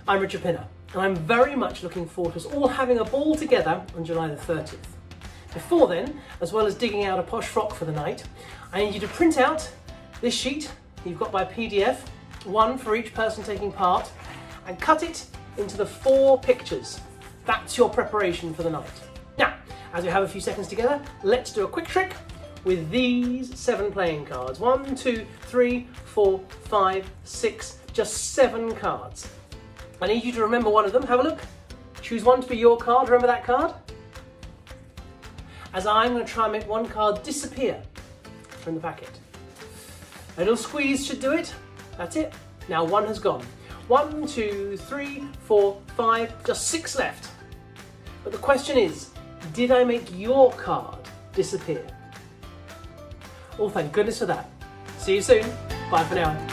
I'm Richard Pinner, and I'm very much looking forward to us all having a ball together on July the 30th. Before then, as well as digging out a posh frock for the night, I need you to print out this sheet you've got by PDF, one for each person taking part, and cut it into the 4 pictures. That's your preparation for the night. Now, as we have a few seconds together, let's do a quick trick with these 7 playing cards. 1, 2, 3, 4, 5, 6, just 7 cards. I need you to remember one of them. Have a look. Choose one to be your card. Remember that card? As I'm going to try and make one card disappear from the packet. A little squeeze should do it. That's it. Now one has gone. 1, 2, 3, 4, 5, just 6 left. But the question is, did I make your card disappear? Well, thank goodness for that. See you soon. Bye for now.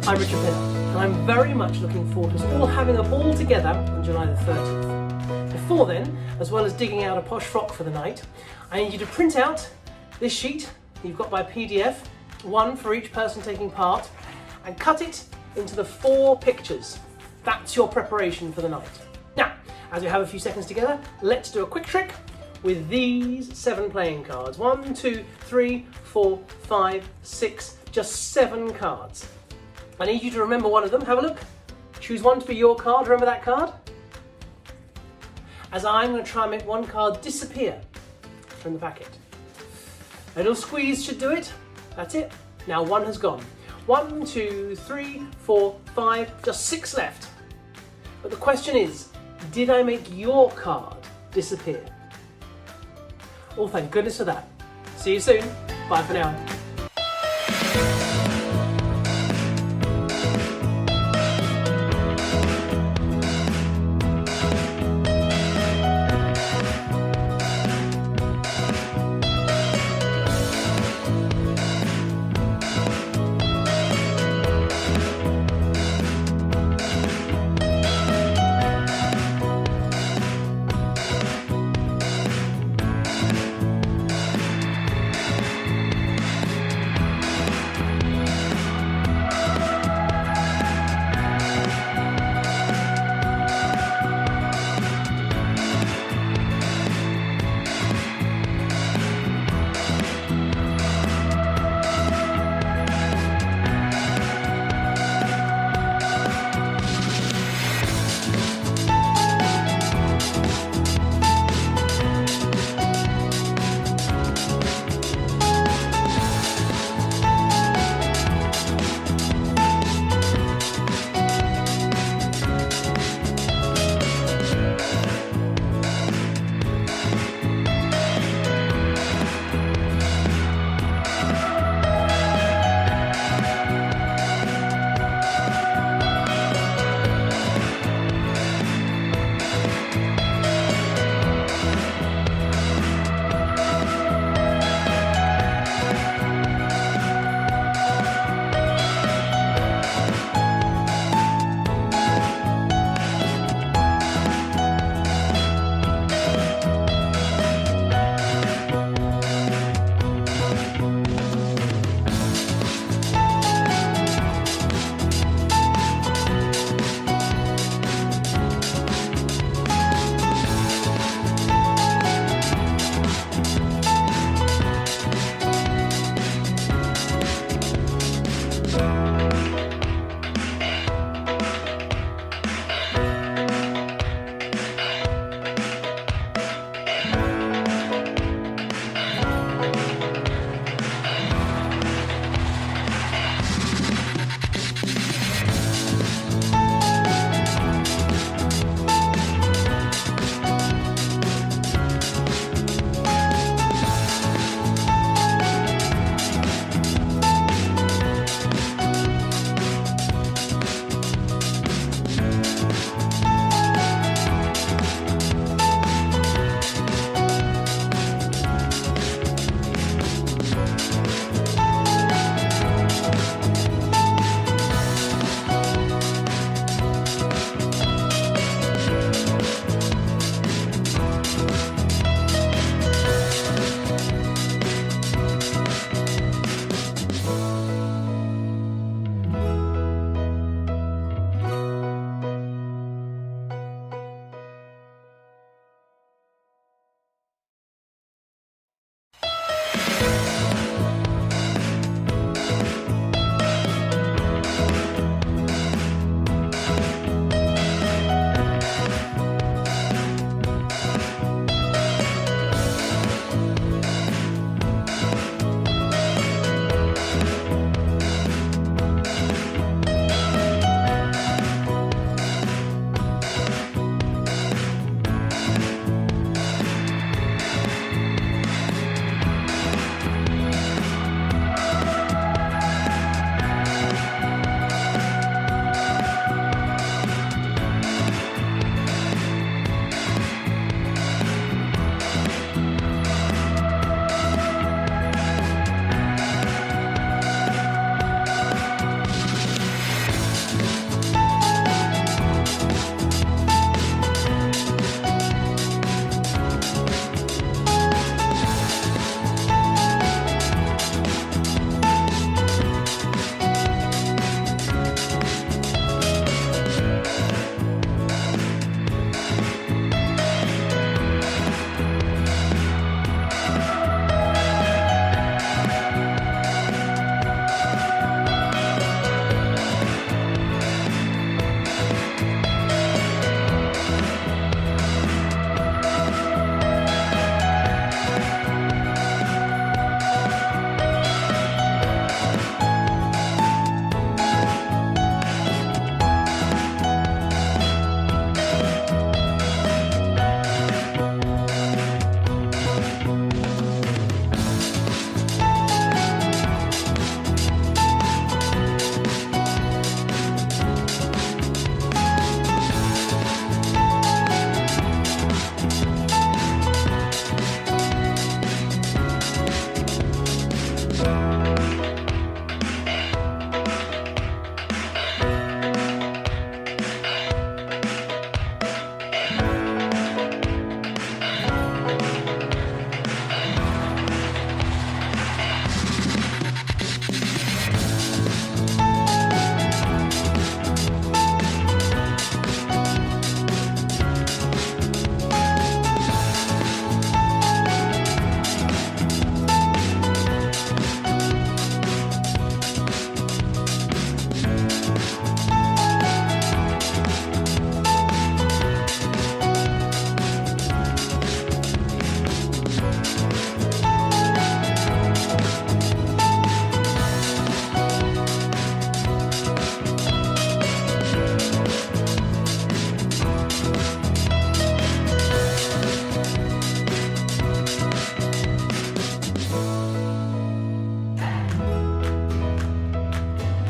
I'm Richard Pinner, and I'm very much looking forward to us all having a ball together on July the 30th. Before then, as well as digging out a posh frock for the night, I need you to print out this sheet you've got by PDF, one for each person taking part, and cut it into the 4 pictures. That's your preparation for the night. Now, as we have a few seconds together, let's do a quick trick with these 7 playing cards. 1, 2, 3, 4, 5, 6, just 7 cards. I need you to remember one of them. Have a look. Choose one to be your card. Remember that card? As I'm going to try and make one card disappear from the packet. A little squeeze should do it. That's it. Now one has gone. 1, 2, 3, 4, 5, just 6 left. But the question is, did I make your card disappear? Oh, thank goodness for that. See you soon. Bye for now.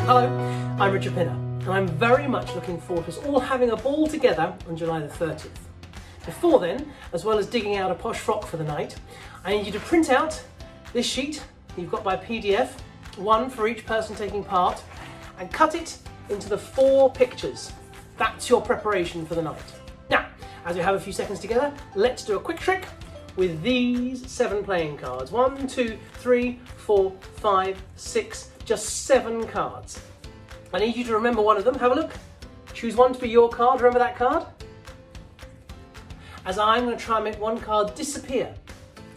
Hello, I'm Richard Pinner, and I'm very much looking forward to us all having a ball together on July the 30th. Before then, as well as digging out a posh frock for the night, I need you to print out this sheet you've got by PDF, one for each person taking part, and cut it into the 4 pictures. That's your preparation for the night. Now, as we have a few seconds together, let's do a quick trick with these 7 playing cards. 1, 2, 3, 4, 5, 6, just 7 cards. I need you to remember one of them. Have a look. Choose one to be your card. Remember that card? As I'm going to try and make one card disappear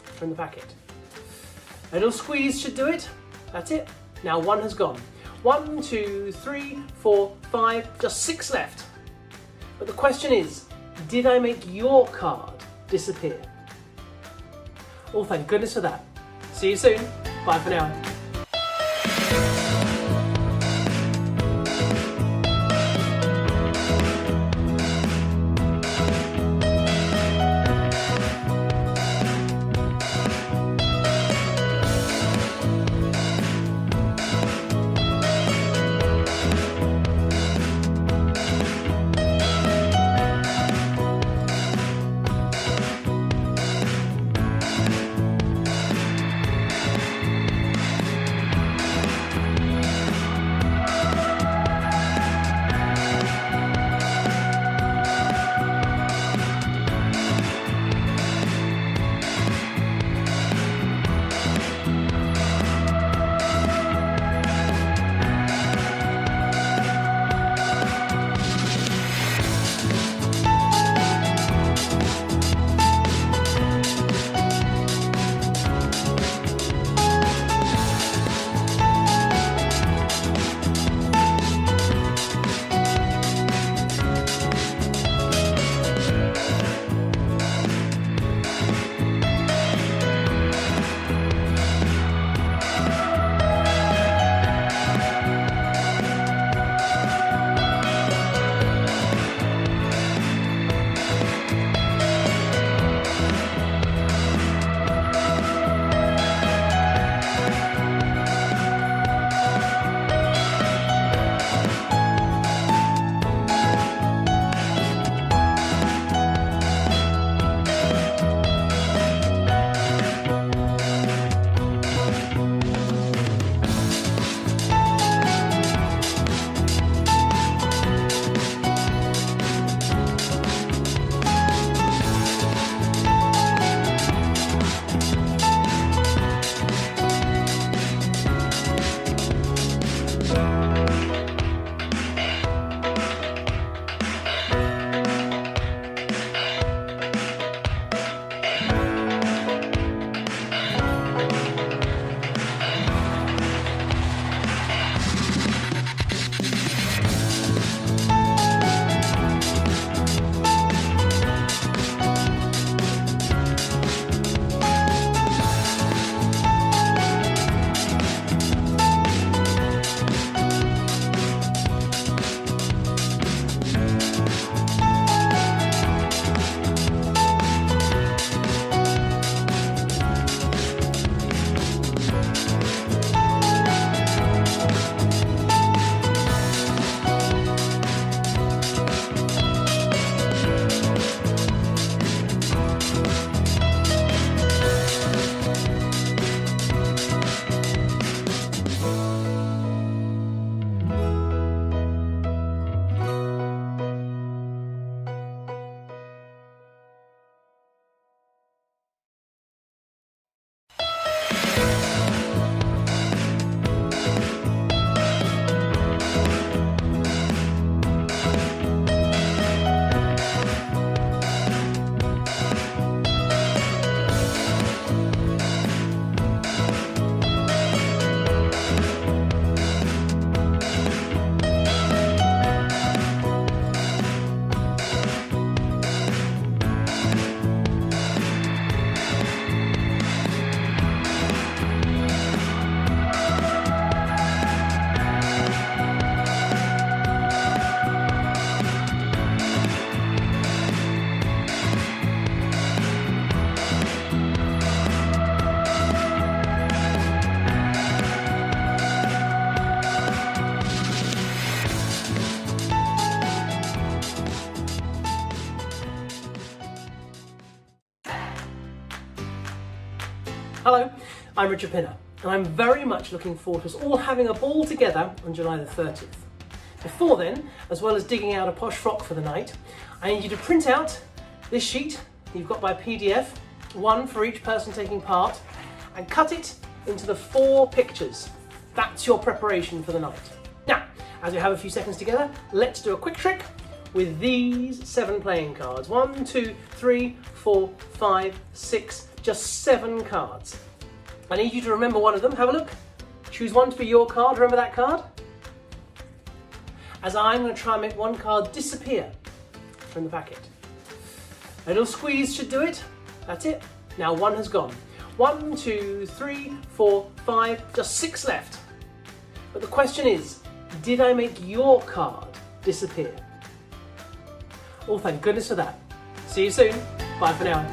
from the packet. A little squeeze should do it. That's it. Now one has gone. 1, 2, 3, 4, 5, just 6 left. But the question is, did I make your card disappear? Oh, thank goodness for that. See you soon. Bye for now. I'm Richard Pinner, and I'm very much looking forward to us all having a ball together on July the 30th. Before then, as well as digging out a posh frock for the night, I need you to print out this sheet you've got by PDF, one for each person taking part, and cut it into the 4 pictures. That's your preparation for the night. Now, as we have a few seconds together, let's do a quick trick with these 7 playing cards. 1, 2, 3, 4, 5, 6, just 7 cards. I need you to remember one of them. Have a look. Choose one to be your card. Remember that card? As I'm going to try and make one card disappear from the packet. A little squeeze should do it. That's it. Now one has gone. 1, 2, 3, 4, 5, just 6 left. But the question is, did I make your card disappear? Well, thank goodness for that. See you soon. Bye for now.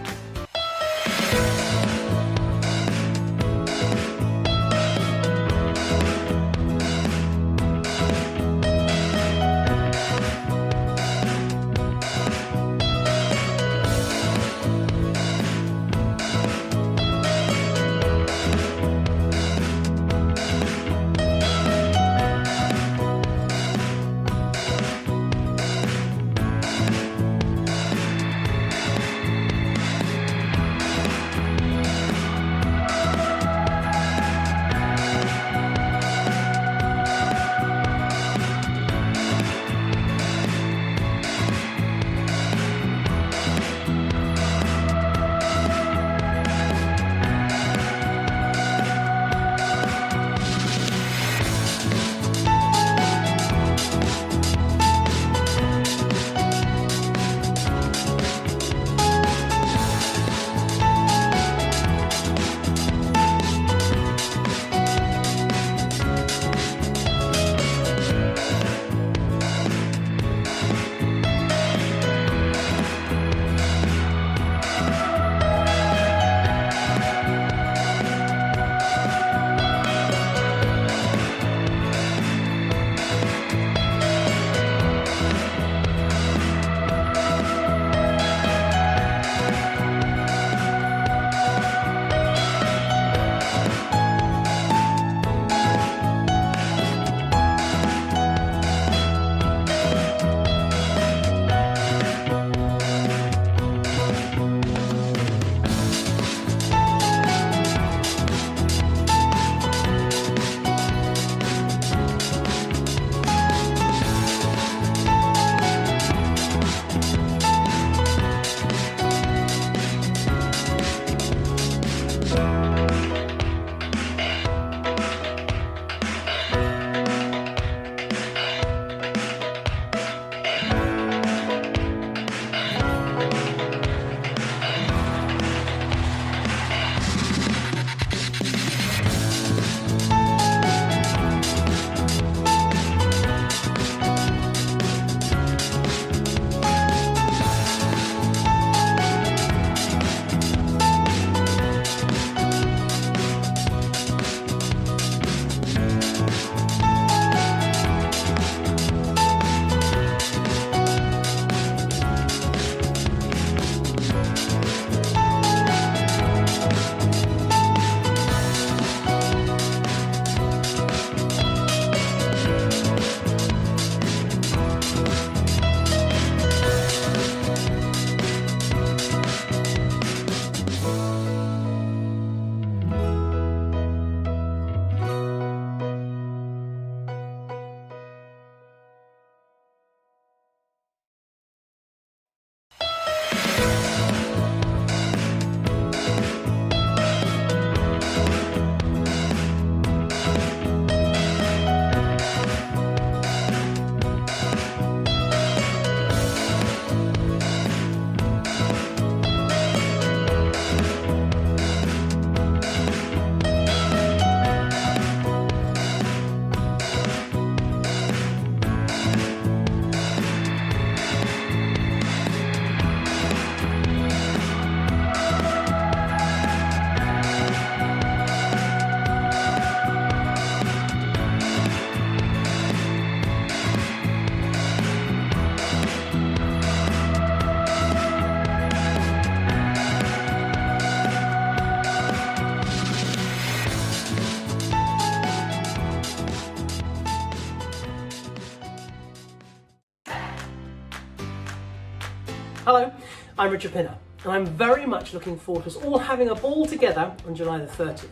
Hello, I'm Richard Pinner, and I'm very much looking forward to us all having a ball together on July the 30th.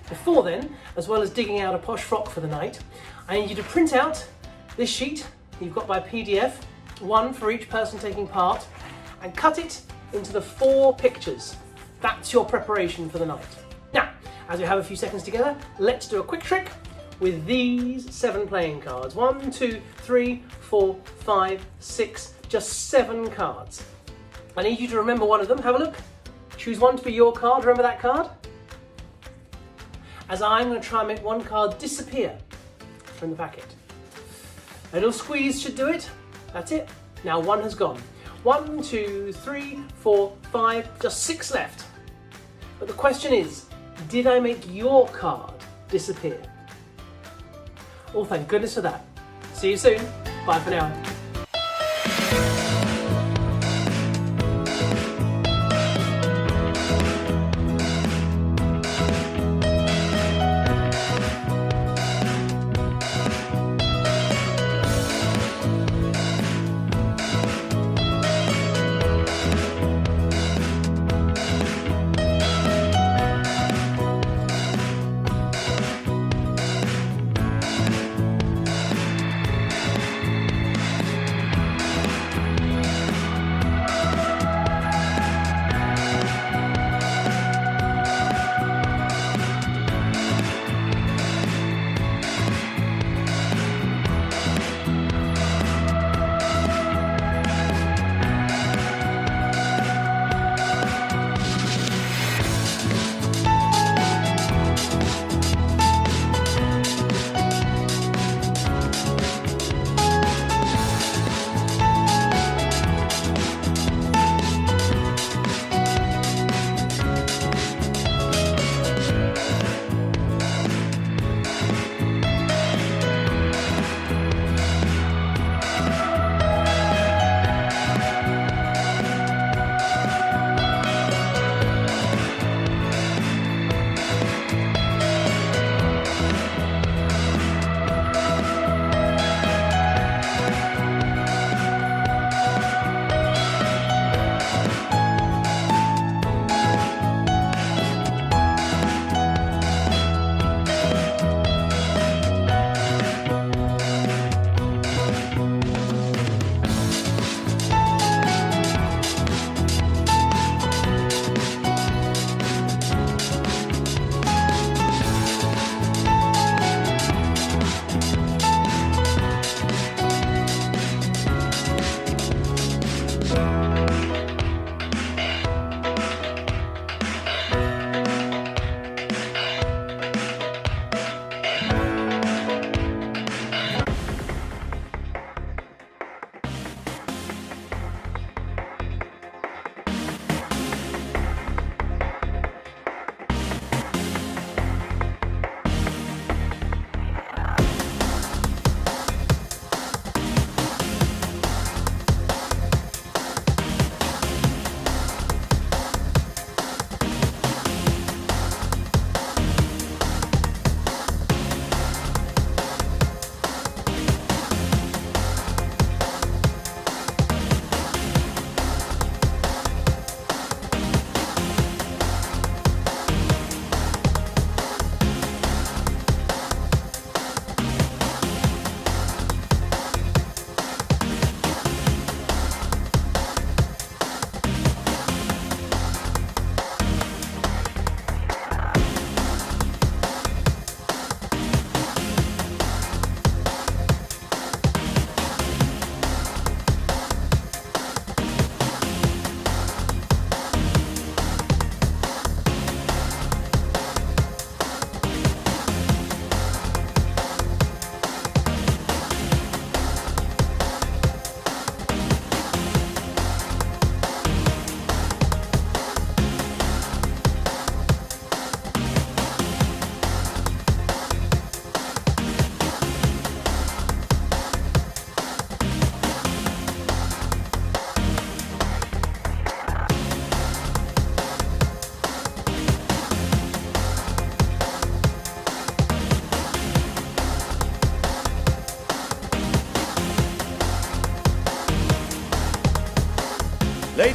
Before then, as well as digging out a posh frock for the night, I need you to print out this sheet you've got by PDF, one for each person taking part, and cut it into the 4 pictures. That's your preparation for the night. Now, as we have a few seconds together, let's do a quick trick with these 7 playing cards. 1, 2, 3, 4, 5, 6, just 7 cards. I need you to remember one of them. Have a look. Choose one to be your card. Remember that card? As I'm going to try and make one card disappear from the packet. A little squeeze should do it. That's it. Now one has gone. 1, 2, 3, 4, 5, just 6 left. But the question is, did I make your card disappear? Oh, thank goodness for that. See you soon. Bye for now.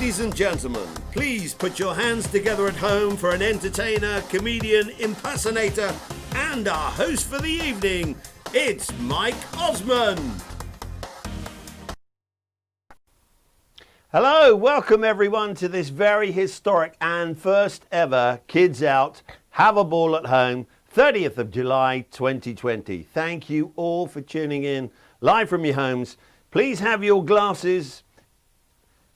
Ladies and gentlemen, please put your hands together at home for an entertainer, comedian, impersonator, and our host for the evening. It's Mike Osmond. Hello, welcome everyone to this very historic and first ever Kids Out, Have a Ball at Home, 30th of July 2020. Thank you all for tuning in live from your homes. Please have your glasses.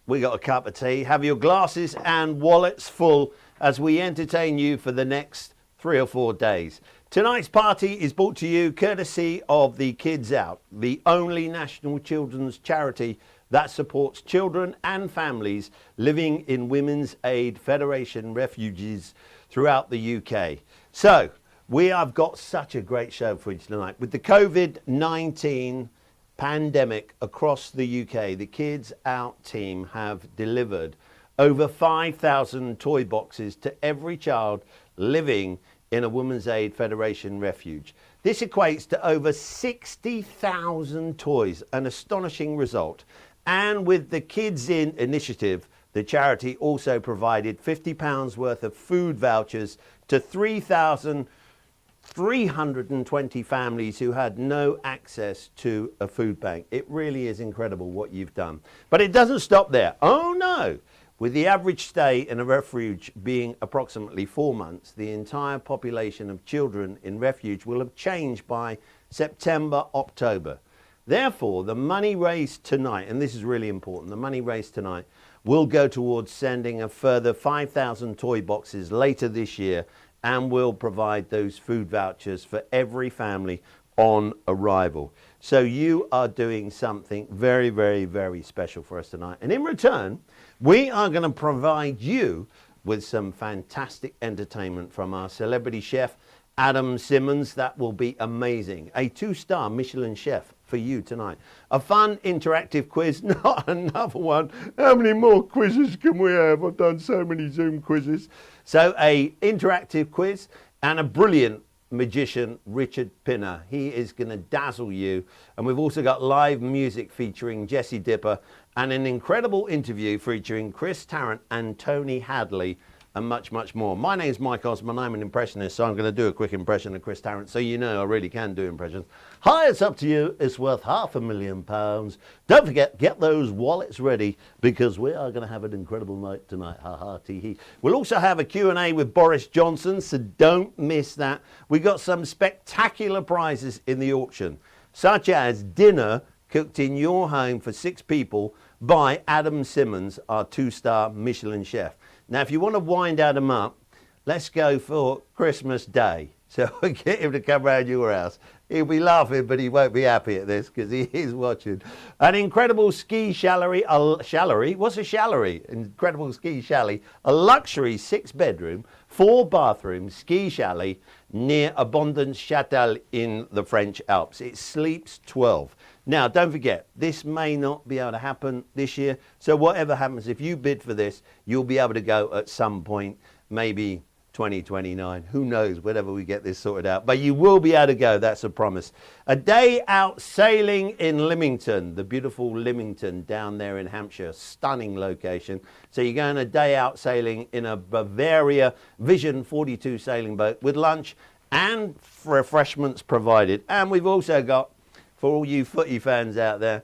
We got a cup of tea. Have your glasses and wallets full as we entertain you for the next 3 or 4 days. Tonight's party is brought to you courtesy of the Kids Out, the only national children's charity that supports children and families living in Women's Aid Federation refuges throughout the UK. So, we have got such a great show for you tonight. With the COVID-19 pandemic across the UK, the Kids Out team have delivered over 5,000 toy boxes to every child living in a Women's Aid Federation refuge. This equates to over 60,000 toys, an astonishing result. And with the Kids In initiative, the charity also provided £50 worth of food vouchers to 3,320 families who had no access to a food bank. It really is incredible what you've done. But it doesn't stop there. Oh no! With the average stay in a refuge being approximately 4 months, the entire population of children in refuge will have changed by September, October. Therefore, the money raised tonight, and this is really important, the money raised tonight will go towards sending a further 5,000 toy boxes later this year, and will provide those food vouchers for every family on arrival. So you are doing something very, very, very special for us tonight. And in return, we are going to provide you with some fantastic entertainment from our celebrity chef, Adam Simmonds. That will be amazing. A 2-star Michelin chef for you tonight. A fun interactive quiz, not another one. How many more quizzes can we have? I've done so many Zoom quizzes. So a interactive quiz and a brilliant magician, Richard Pinner. He is going to dazzle you. And we've also got live music featuring Jessie Dipper and an incredible interview featuring Chris Tarrant and Tony Hadley, and much, much more. My name's Mike Osmond. I'm an impressionist, so I'm going to do a quick impression of Chris Tarrant, so you know I really can do impressions. Hi, it's up to you. It's worth £500,000. Don't forget, get those wallets ready, because we are going to have an incredible night tonight. Ha ha, tee hee. We'll also have a Q&A with Boris Johnson, so don't miss that. We got some spectacular prizes in the auction, such as dinner cooked in your home for 6 people by Adam Simmonds, our 2-star Michelin chef. Now, if you want to wind Adam up, let's go for Christmas Day. So we'll get him to come round your house. He'll be laughing, but he won't be happy at this because he is watching. An incredible ski chalet. What's a chalet? Incredible ski chalet. A luxury 6-bedroom, 4-bathroom ski chalet near Abondance Châtel in the French Alps. It sleeps 12. Now, don't forget, this may not be able to happen this year. So whatever happens, if you bid for this, you'll be able to go at some point, maybe 2029. Who knows, whenever we get this sorted out. But you will be able to go, that's a promise. A day out sailing in Lymington, the beautiful Lymington down there in Hampshire. Stunning location. So you're going a day out sailing in a Bavaria Vision 42 sailing boat with lunch and refreshments provided. And we've also got, for all you footy fans out there,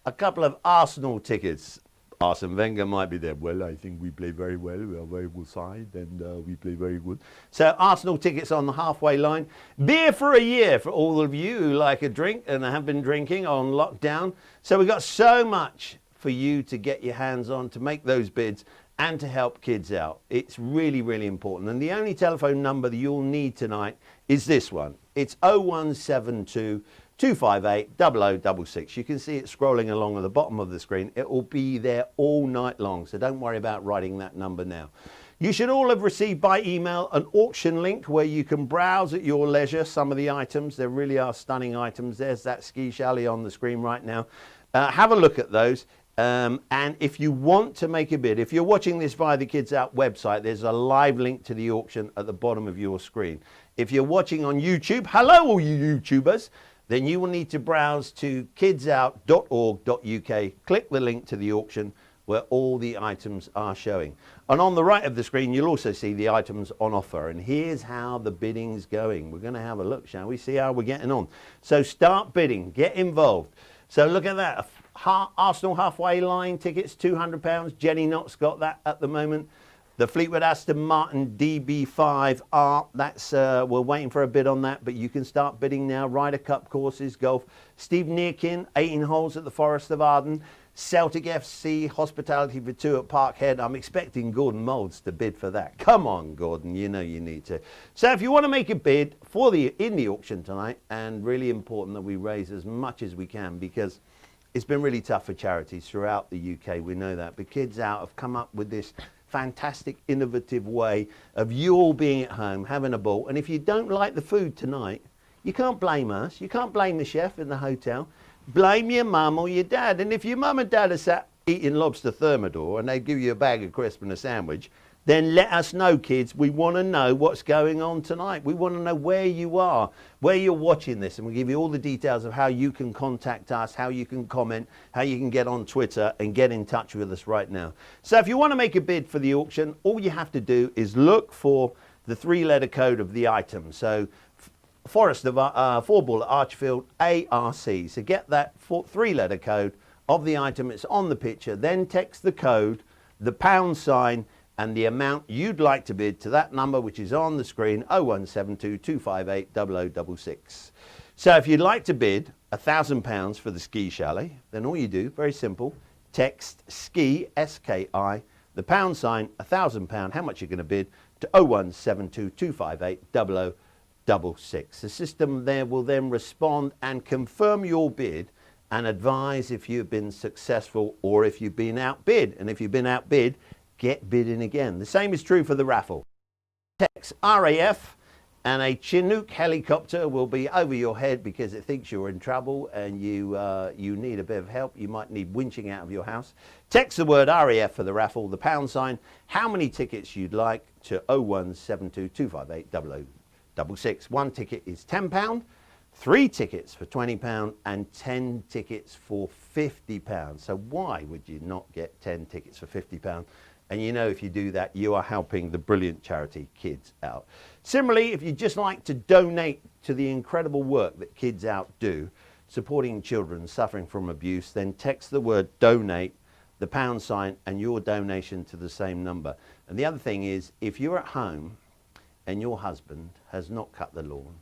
a couple of Arsenal tickets. Arsene Wenger might be there. Well, I think we play very well. We are a very good side and we play very good. So Arsenal tickets on the halfway line. Beer for a year for all of you who like a drink and have been drinking on lockdown. So we've got so much for you to get your hands on to make those bids and to help Kids Out. It's really, really important. And the only telephone number that you'll need tonight is this one. It's 0172 258 0066. You can see it scrolling along at the bottom of the screen. It will be there all night long, so don't worry about writing that number now. You should all have received by email an auction link where you can browse at your leisure some of the items. There really are stunning items. There's that ski chalet on the screen right now. Have a look at those. And if you want to make a bid, if you're watching this via the Kids Out website, there's a live link to the auction at the bottom of your screen. If you're watching on YouTube, hello all you YouTubers, then you will need to browse to kidsout.org.uk, click the link to the auction, where all the items are showing. And on the right of the screen, you'll also see the items on offer. And here's how the bidding's going. We're going to have a look, shall we? See how we're getting on. So start bidding, get involved. So look at that. Arsenal halfway line tickets, £200. Jenny Knott's got that at the moment. The Fleetwood Aston Martin DB5 Art, that's, we're waiting for a bid on that, but you can start bidding now. Ryder Cup courses, golf. Steve Nearkin, 18 holes at the Forest of Arden. Celtic FC, hospitality for 2 at Parkhead. I'm expecting Gordon Moulds to bid for that. Come on, Gordon, you know you need to. So if you want to make a bid in the auction tonight, and really important that we raise as much as we can, because it's been really tough for charities throughout the UK, we know that. But KidsOut have come up with this fantastic, innovative way of you all being at home, having a ball. And if you don't like the food tonight, you can't blame us. You can't blame the chef in the hotel. Blame your mum or your dad. And if your mum and dad are sat eating lobster thermidor and they give you a bag of crisps and a sandwich, then let us know, kids. We want to know what's going on tonight. We want to know where you are, where you're watching this, and we'll give you all the details of how you can contact us, how you can comment, how you can get on Twitter and get in touch with us right now. So if you want to make a bid for the auction, all you have to do is look for the 3-letter code of the item. So Forest of 4-ball at Archfield, ARC. So get that 3-letter code of the item. It's on the picture. Then text the code, the £, and the amount you'd like to bid to that number, which is on the screen, 0172 258 0066. So if you'd like to bid £1,000 for the ski chalet, then all you do, very simple, text SKI, S-K-I, the £, £1,000, how much you're going to bid, to 0172 258 0066. The system there will then respond and confirm your bid and advise if you've been successful or if you've been outbid. And if you've been outbid, get bidding again. The same is true for the raffle. Text RAF and a Chinook helicopter will be over your head because it thinks you're in trouble and you need a bit of help. You might need winching out of your house. Text the word RAF for the raffle, the £, how many tickets you'd like, to 0172 258 0066. 1 ticket is £10, 3 tickets for £20 and 10 tickets for £50. So why would you not get 10 tickets for £50? And you know, if you do that, you are helping the brilliant charity KidsOut. Similarly, if you'd just like to donate to the incredible work that KidsOut do, supporting children suffering from abuse, then text the word donate, the £, and your donation to the same number. And the other thing is, if you're at home and your husband has not cut the lawn,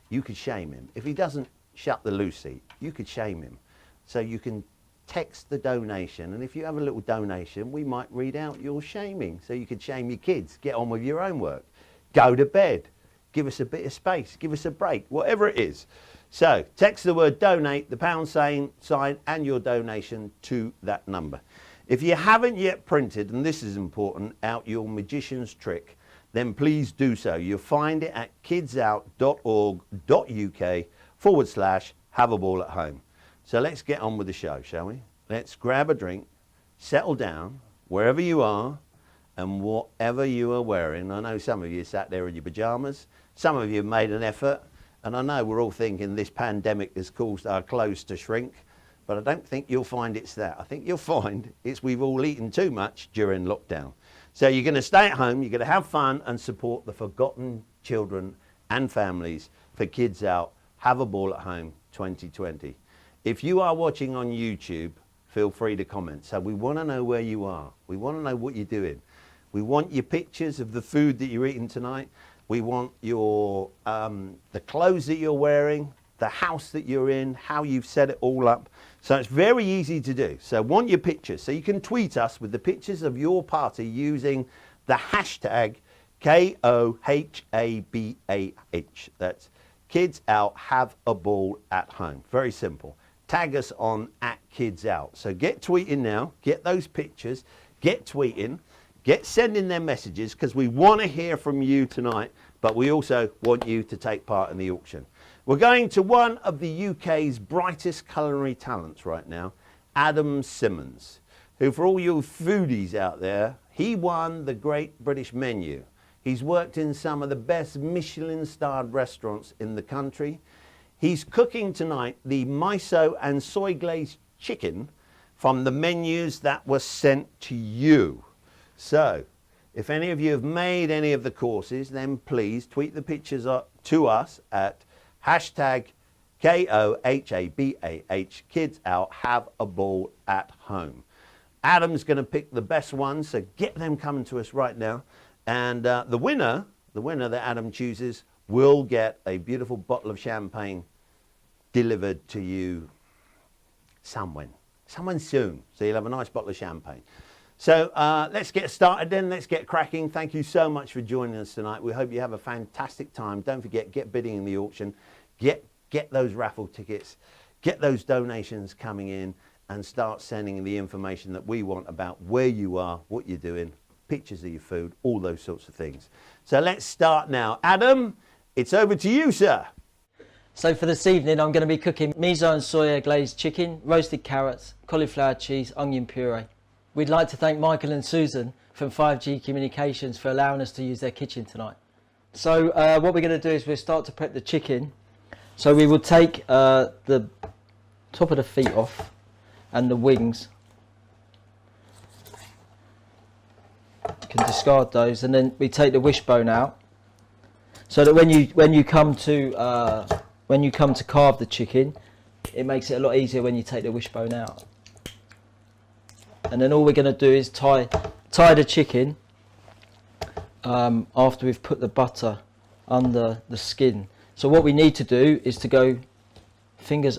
you could shame him. If he doesn't shut the loo seat, you could shame him. So you can text the donation, and if you have a little donation, we might read out your shaming. So you could shame your kids, get on with your own work, go to bed, give us a bit of space, give us a break, whatever it is. So text the word donate, the £, sign, and your donation to that number. If you haven't yet printed, and this is important, out your magician's trick, then please do so. You'll find it at kidsout.org.uk/have a ball at home. So let's get on with the show, shall we? Let's grab a drink, settle down, wherever you are, and whatever you are wearing. I know some of you sat there in your pajamas, some of you have made an effort, and I know we're all thinking this pandemic has caused our clothes to shrink, but I don't think you'll find it's that. I think you'll find it's we've all eaten too much during lockdown. So you're going to stay at home, you're going to have fun and support the forgotten children and families for KidsOut Have a Ball at Home 2020. If you are watching on YouTube, feel free to comment. So we want to know where you are. We want to know what you're doing. We want your pictures of the food that you're eating tonight. We want your the clothes that you're wearing, the house that you're in, how you've set it all up. So it's very easy to do. So want your pictures. So you can tweet us with the pictures of your party using the hashtag KOHABAH. That's KidsOut Have a Ball at Home. Very simple. Tag us on @KidsOut. So get tweeting now, get those pictures, get tweeting, get sending their messages, because we want to hear from you tonight, but we also want you to take part in the auction. We're going to one of the UK's brightest culinary talents right now, Adam Simmonds, who, for all you foodies out there, he won the Great British Menu. He's worked in some of the best Michelin-starred restaurants in the country. He's cooking tonight the miso and soy glazed chicken from the menus that were sent to you. So, if any of you have made any of the courses, then please tweet the pictures to us at hashtag KOHABAH KidsOut. Have a ball at home. Adam's going to pick the best ones, so get them coming to us right now. And the winner that Adam chooses will get a beautiful bottle of champagne delivered to you someone soon. So you'll have a nice bottle of champagne. So let's get started then. Let's get cracking. Thank you so much for joining us tonight. We hope you have a fantastic time. Don't forget, get bidding in the auction. Get those raffle tickets. Get those donations coming in and start sending the information that we want about where you are, what you're doing, pictures of your food, all those sorts of things. So let's start now. Adam, it's over to you, sir. So for this evening, I'm going to be cooking miso and soya glazed chicken, roasted carrots, cauliflower cheese, onion puree. We'd like to thank Michael and Susan from 5G Communications for allowing us to use their kitchen tonight. So what we're going to do is we'll start to prep the chicken. So we will take the top of the feet off and the wings. You can discard those, and then we take the wishbone out, so that when you come to carve the chicken, it makes it a lot easier when you take the wishbone out. And then all we're going to do is tie the chicken after we've put the butter under the skin. So what we need to do is to go fingers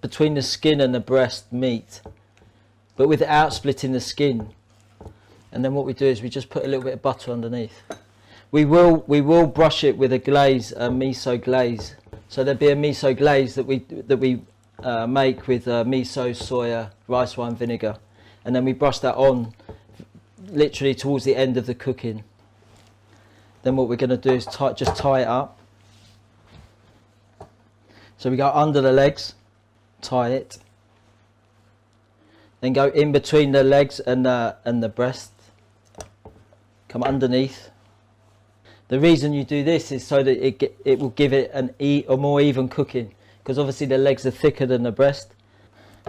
between the skin and the breast meat, but without splitting the skin. And then what we do is we just put a little bit of butter underneath. We will brush it with a glaze, a miso glaze. So there'll be a miso glaze that we make with miso, soya, rice wine vinegar, and then we brush that on literally towards the end of the cooking. Then what we're going to do is just tie it up. So we go under the legs, tie it, then go in between the legs and the breast, come underneath. The reason you do this is so that it will give it a more even cooking, because obviously the legs are thicker than the breast.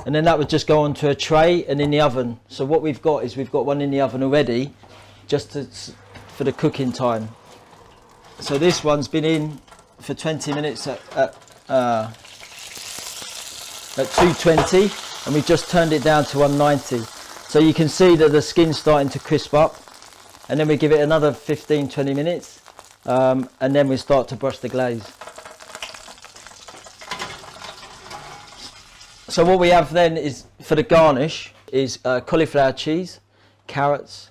And then that would just go onto a tray and in the oven. So what we've got is we've got one in the oven already, just for the cooking time. So this one's been in for 20 minutes at 220, and we've just turned it down to 190. So you can see that the skin's starting to crisp up, and then we give it another 15-20 minutes, and then we start to brush the glaze. So what we have then is, for the garnish, is cauliflower cheese, carrots,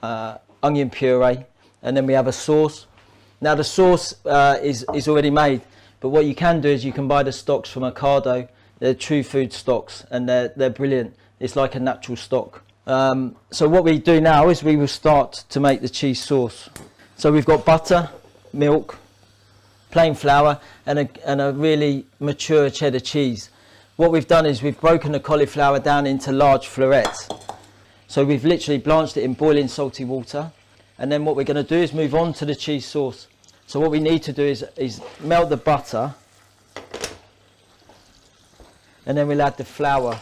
onion puree, and then we have a sauce. Now the sauce is already made, but what you can do is you can buy the stocks from Ocado. They're true food stocks, and they're brilliant. It's like a natural stock. So what we do now is we will start to make the cheese sauce. So we've got butter, milk, plain flour, and a really mature cheddar cheese. What we've done is we've broken the cauliflower down into large florets. So we've literally blanched it in boiling salty water, and then what we're going to do is move on to the cheese sauce. So what we need to do is melt the butter, and then we'll add the flour.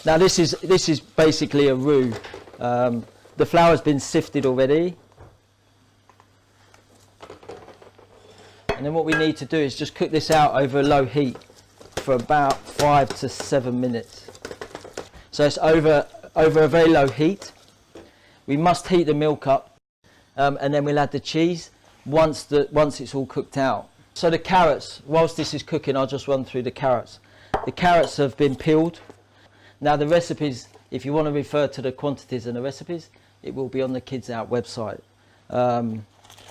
Now this is basically a roux. The flour's been sifted already, and then what we need to do is just cook this out over a low heat for about 5 to 7 minutes. So it's over a very low heat. We must heat the milk up, and then we'll add the cheese once it's all cooked out. So the carrots, whilst this is cooking, I'll just run through the carrots. The carrots have been peeled. Now the recipes, if you want to refer to the quantities and the recipes, it will be on the KidsOut website.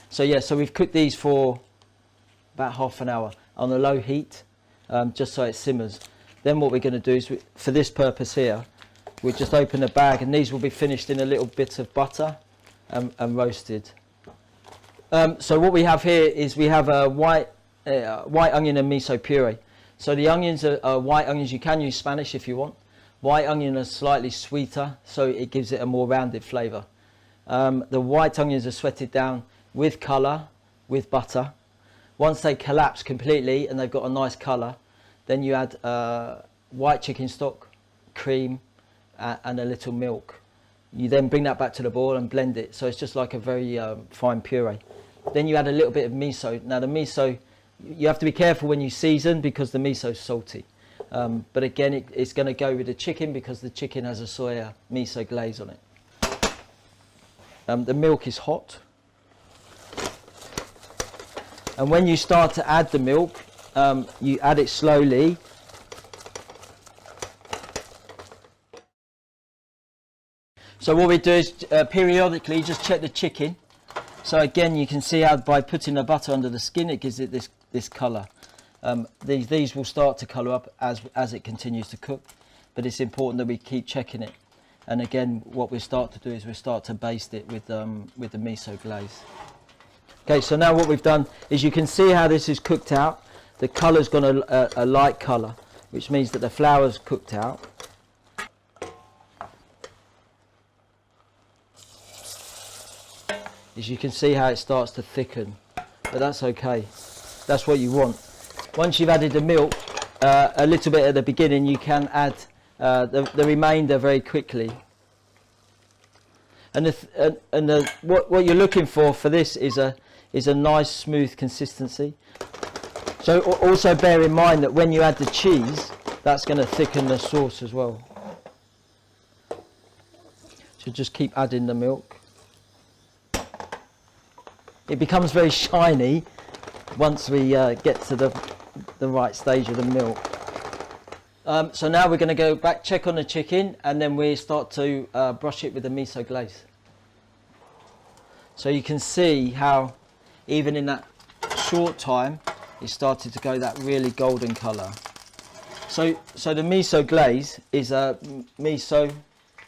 So we've cooked these for about half an hour on a low heat, just so it simmers. Then what we're going to do is, for this purpose here, we just open the bag, and these will be finished in a little bit of butter and roasted. So what we have here is we have a white onion and miso puree. So the onions are white onions. You can use Spanish if you want. White onion is slightly sweeter, so it gives it a more rounded flavour. The white onions are sweated down with colour, with butter. Once they collapse completely and they've got a nice colour, then you add white chicken stock, cream and a little milk. You then bring that back to the boil and blend it, so it's just like a very fine puree. Then you add a little bit of miso. Now the miso, you have to be careful when you season because the miso is salty. But again, it's going to go with the chicken because the chicken has a soya miso glaze on it. The milk is hot. And when you start to add the milk, you add it slowly. So what we do is periodically just check the chicken. So again, you can see how by putting the butter under the skin, it gives it this colour. These will start to colour up as it continues to cook, but it's important that we keep checking it. And again, what we start to do is we start to baste it with the miso glaze. Okay, so now what we've done is you can see how this is cooked out. The colour's got a light colour, which means that the flour's cooked out. As you can see how it starts to thicken, but that's okay. That's what you want. Once you've added the milk, a little bit at the beginning, you can add the remainder very quickly. And what you're looking for this is a nice smooth consistency. So also bear in mind that when you add the cheese, that's going to thicken the sauce as well. So just keep adding the milk. It becomes very shiny once we get to the right stage of the milk. So now we're going to go back, check on the chicken, and then we start to brush it with the miso glaze. So you can see how even in that short time it started to go that really golden colour. So the miso glaze is miso,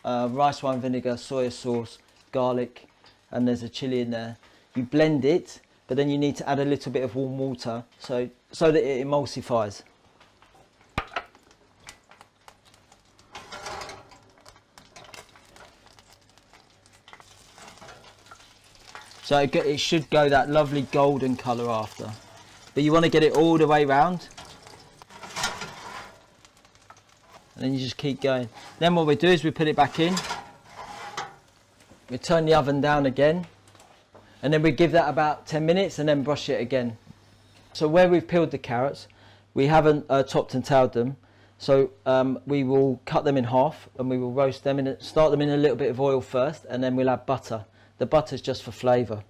rice wine vinegar, soya sauce, garlic, and there's a chilli in there. You blend it, but then you need to add a little bit of warm water so that it emulsifies. So it should go that lovely golden colour after. But you want to get it all the way round. And then you just keep going. Then what we do is we put it back in. We turn the oven down again. And then we give that about 10 minutes and then brush it again. So where we've peeled the carrots, we haven't topped and tailed them. So we will cut them in half and we will roast them, start them in a little bit of oil first, and then we'll add butter. The butter's just for flavour.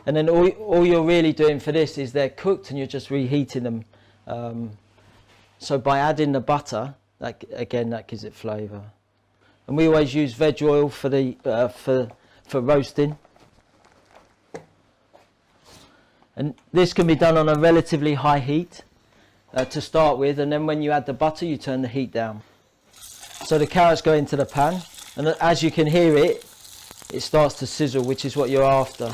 And then all you're really doing for this is they're cooked and you're just reheating them. So by adding the butter, that gives it flavour. And we always use veg oil for roasting. And this can be done on a relatively high heat to start with, and then when you add the butter you turn the heat down. So the carrots go into the pan, and as you can hear it starts to sizzle, which is what you're after.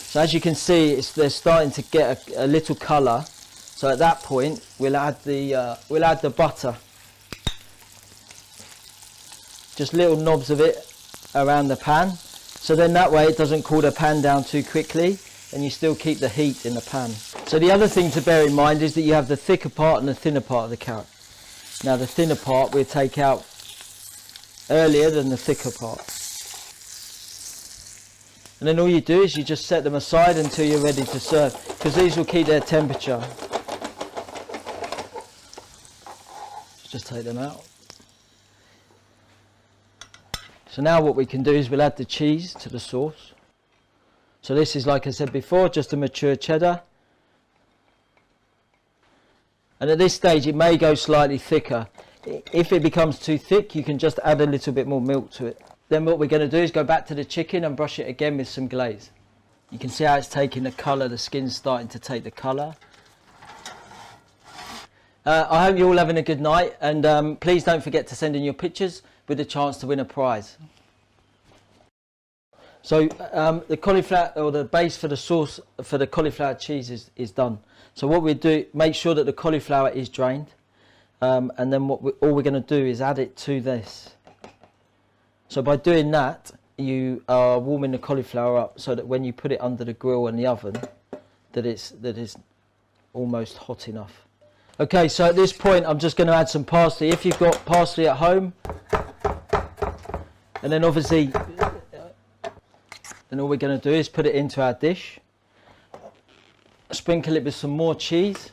So as you can see, they're starting to get a little colour. So at that point we'll add the butter, just little knobs of it around the pan, so then that way it doesn't cool the pan down too quickly and you still keep the heat in the pan. So the other thing to bear in mind is that you have the thicker part and the thinner part of the carrot. Now the thinner part we'll take out earlier than the thicker part. And then all you do is you just set them aside until you're ready to serve, because these will keep their temperature. Just take them out. So now what we can do is we'll add the cheese to the sauce. So this is, like I said before, just a mature cheddar. And at this stage it may go slightly thicker. If it becomes too thick, you can just add a little bit more milk to it. Then what we're going to do is go back to the chicken and brush it again with some glaze. You can see how it's taking the colour, the skin's starting to take the colour. I hope you're all having a good night, and please don't forget to send in your pictures with a chance to win a prize. So the cauliflower, or the base for the sauce for the cauliflower cheese is done. So what we do, make sure that the cauliflower is drained, and then all we're going to do is add it to this. So by doing that, you are warming the cauliflower up so that when you put it under the grill and the oven, that it's almost hot enough. Okay, so at this point, I'm just going to add some parsley. If you've got parsley at home, and then obviously, then all we're going to do is put it into our dish. Sprinkle it with some more cheese.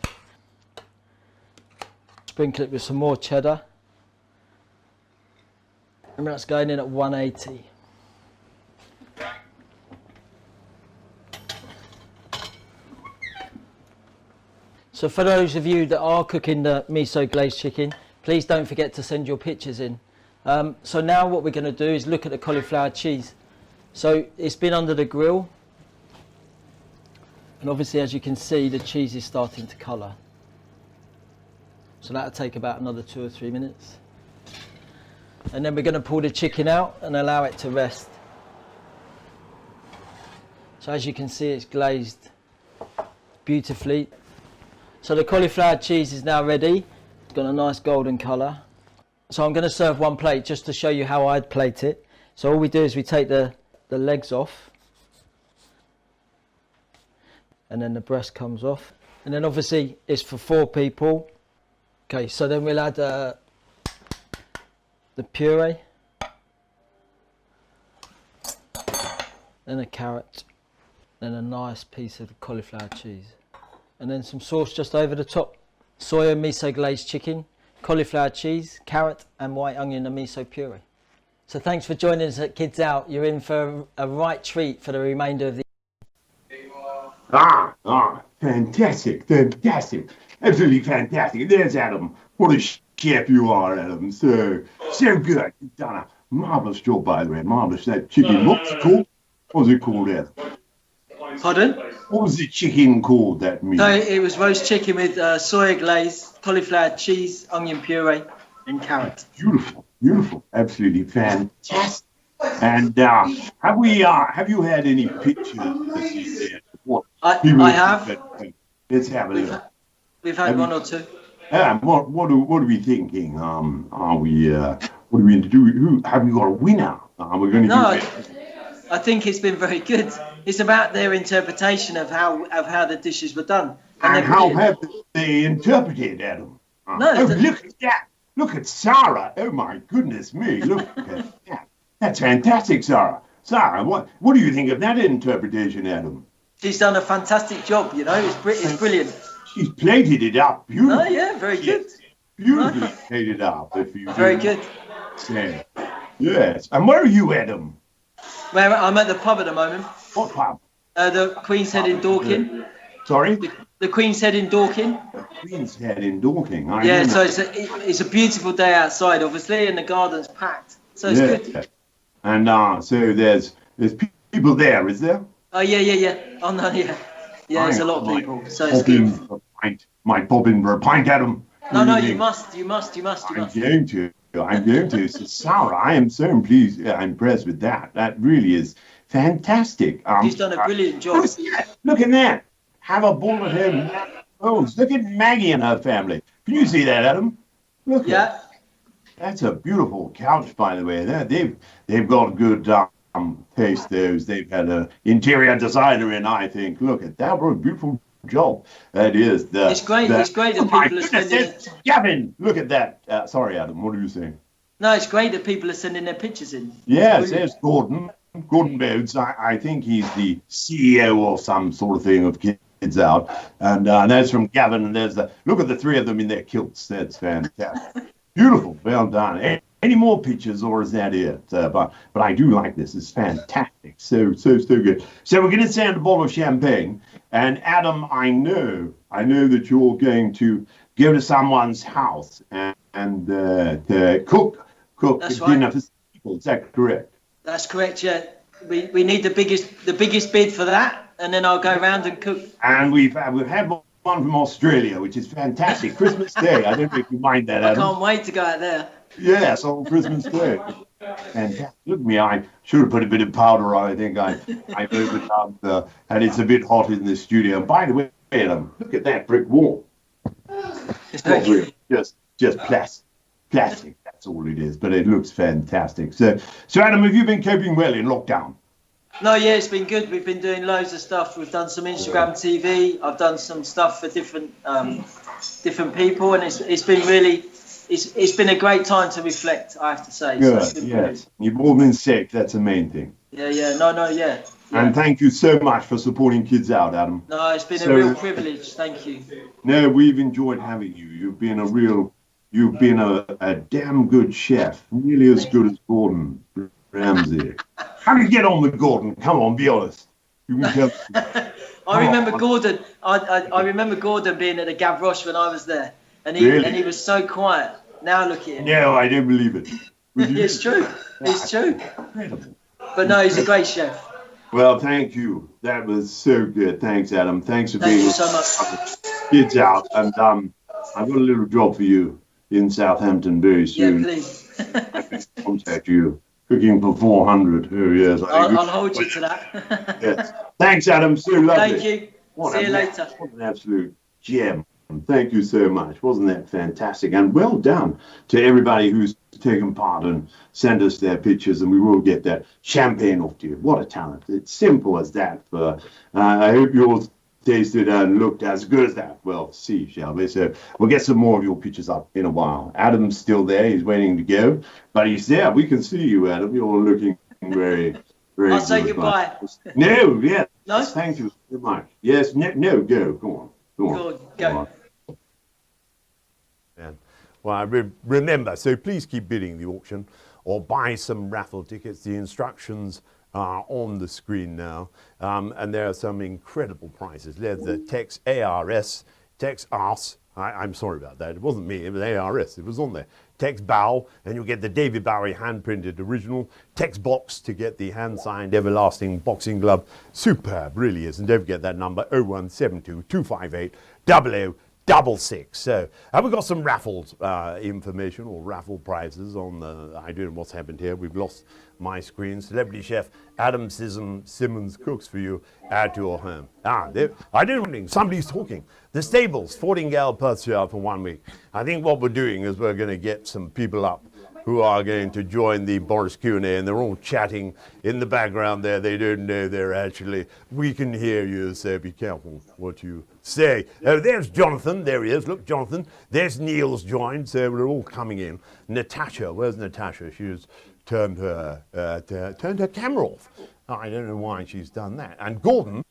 Sprinkle it with some more cheddar. And that's going in at 180. So for those of you that are cooking the miso glazed chicken, please don't forget to send your pictures in. So now what we're going to do is look at the cauliflower cheese. So it's been under the grill, and obviously as you can see the cheese is starting to colour. So that'll take about another 2 or 3 minutes. And then we're going to pull the chicken out and allow it to rest. So as you can see, it's glazed beautifully. So the cauliflower cheese is now ready. It's got a nice golden colour. So I'm going to serve one plate just to show you how I'd plate it. So all we do is we take the legs off, and then the breast comes off. And then obviously it's for 4 people. Okay, so then we'll add the puree, then a carrot, then a nice piece of the cauliflower cheese, and then some sauce just over the top. Soya miso glazed chicken, cauliflower cheese, carrot and white onion and miso puree. So thanks for joining us at Kids Out. You're in for a right treat for the remainder of the Fantastic, absolutely fantastic. There's Adam. What a chef you are, Adam. So good. You've done a marvellous job, by the way. Marvellous. That chicken, what's it called? What was it called, Adam? Pardon? What was the chicken called, that meat? No, it was roast chicken with soya glaze, cauliflower cheese, onion puree and carrot. Beautiful, absolutely fantastic. And have you had any pictures this evening? I have. Let's have a look. We've had one or two. What are we thinking? What are we going to do? Have we got a winner? We're going to do I think it's been very good. It's about their interpretation of how the dishes were done. And how have they interpreted, Adam? Look at that. Look at Sarah. Oh, my goodness me. Look at that. That's fantastic, Sarah. Sarah, what do you think of that interpretation, Adam? She's done a fantastic job, you know. It's brilliant. She's plated it up beautifully. Oh, yeah, very good. Beautifully plated up. Very good. Yeah. Yes. And where are you, Adam? Well, I'm at the pub at the moment. What pub? The Queen's Head in Dorking. Sorry? The Queen's Head in Dorking. Queen's Head in Dorking. So it's a beautiful day outside, obviously, and the garden's packed. So it's good. And so there's people there, is there? Oh yeah. Oh no, yeah. Yeah, there's a lot of people. So it's good. Might pop in for a pint, Adam. No, you must. I'm going to. So, Sarah, I am so impressed with that. That really is fantastic. She's done a brilliant job. Look at that. Have a ball at him. Oh, look at Maggie and her family. Can you see that, Adam? Look at that's a beautiful couch, by the way. They've got good taste. They've had an interior designer in, I think. Look at that. What a beautiful job that is. It's great that people are sending. Gavin, look at that. Sorry, Adam. What are you saying? No, it's great that people are sending their pictures in. Yes, there's Gordon Bodes. I think he's the CEO or some sort of thing of Kids Out. And that's from Gavin. And look at the 3 of them in their kilts. That's fantastic. Beautiful. Well done. Any more pictures, or is that it? But I do like this. It's fantastic. So good. So we're going to send a bottle of champagne. And Adam, I know that you're going to go to someone's house and cook dinner for people. Is that correct? That's correct. Yeah. We need the biggest bid for that, and then I'll go around and cook. And we've had one from Australia, which is fantastic. Christmas Day. I don't think you mind that, Adam. I can't wait to go out there. Yes, on Christmas Day. Fantastic. Look at me, I should have put a bit of powder on. I think I overdone, and it's a bit hot in the studio. And by the way, Adam, look at that brick wall. It's not real, just plastic. That's all it is, but it looks fantastic. So Adam, have you been coping well in lockdown? No, yeah, it's been good. We've been doing loads of stuff. We've done some Instagram TV. I've done some stuff for different people, and it's been really, it's been a great time to reflect, I have to say. Good, So yes. You've all been sick, that's the main thing. Yeah. And thank you so much for supporting Kids Out, Adam. No, it's been a real privilege. Thank you. No, we've enjoyed having you. You've been a damn good chef, really as good as Gordon Ramsay. How do you get on with Gordon? Come on, be honest. You can tell. I remember Gordon. I remember Gordon being at the Gavroche when I was there, and he was so quiet. Now look at him. No, I don't believe it. It's true. It's true. Incredible. But no, he's a great chef. Well, thank you. That was so good. Thanks, Adam. Thanks for Thank being you so much. Kids Out. And I've got a little job for you in Southampton very soon. Yeah, please. I can contact you. Cooking for 400. Oh, yes. I'll hold you to that. Yes. Thanks, Adam. So lovely. Thank you. See you later. What an absolute gem. Thank you so much. Wasn't that fantastic? And well done to everybody who's taken part and sent us their pictures, and we will get that champagne off to you. What a talent. It's simple as that. I hope yours tasted and looked as good as that. Well, see, shall we? So we'll get some more of your pictures up in a while. Adam's still there. He's waiting to go. But he's there. We can see you, Adam. You're looking very, very I'll say goodbye. No, yes. No? Thank you so much. Yes, no, go. Go on. Go. Well, remember, so please keep bidding the auction or buy some raffle tickets. The instructions are on the screen now, and there are some incredible prizes. There's the Tex ARS, Tex ARS. I'm sorry about that. It wasn't me, it was ARS. It was on there. Tex Bow, and you'll get the David Bowie hand-printed original. Tex Box to get the hand-signed everlasting boxing glove. Superb, really is. And don't forget that number, 0172 258 0066. So, have we got some raffles information or raffle prizes on the, I don't know what's happened here. We've lost my screen. Celebrity chef Adam Simmonds cooks for you at your home. I don't know, somebody's talking. The stables, 14 gal per year for 1 week. I think what we're doing is we're going to get some people up who are going to join the Boris Q&A, and they're all chatting in the background there. They don't know they're actually, we can hear you, so be careful what you say. Oh, there's Jonathan. There he is. Look, Jonathan. There's Neil's joined, so we're all coming in. Natasha, where's Natasha? She's turned her camera off. I don't know why she's done that. And Gordon.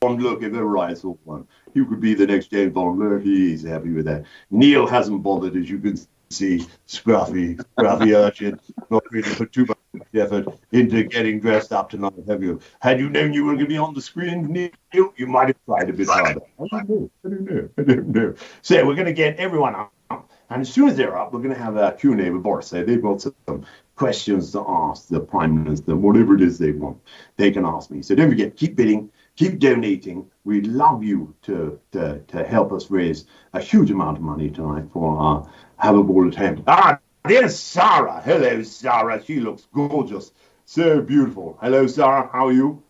Look, if ever I saw one, you could be the next James Bond. Look, he's happy with that. Neil hasn't bothered, as you can see. Scruffy urchin, not really put too much effort into getting dressed up tonight, have you? Had you known you were going to be on the screen, Neil, you might have tried a bit harder. I don't know. So we're going to get everyone up, and as soon as they're up, we're going to have a Q&A with Boris. So they've got some questions to ask the Prime Minister, whatever it is they want, they can ask me. So don't forget, keep bidding. Keep donating. We'd love you to help us raise a huge amount of money tonight for our Have a Ball attempt. There's Sarah. Hello, Sarah. She looks gorgeous. So beautiful. Hello, Sarah. How are you?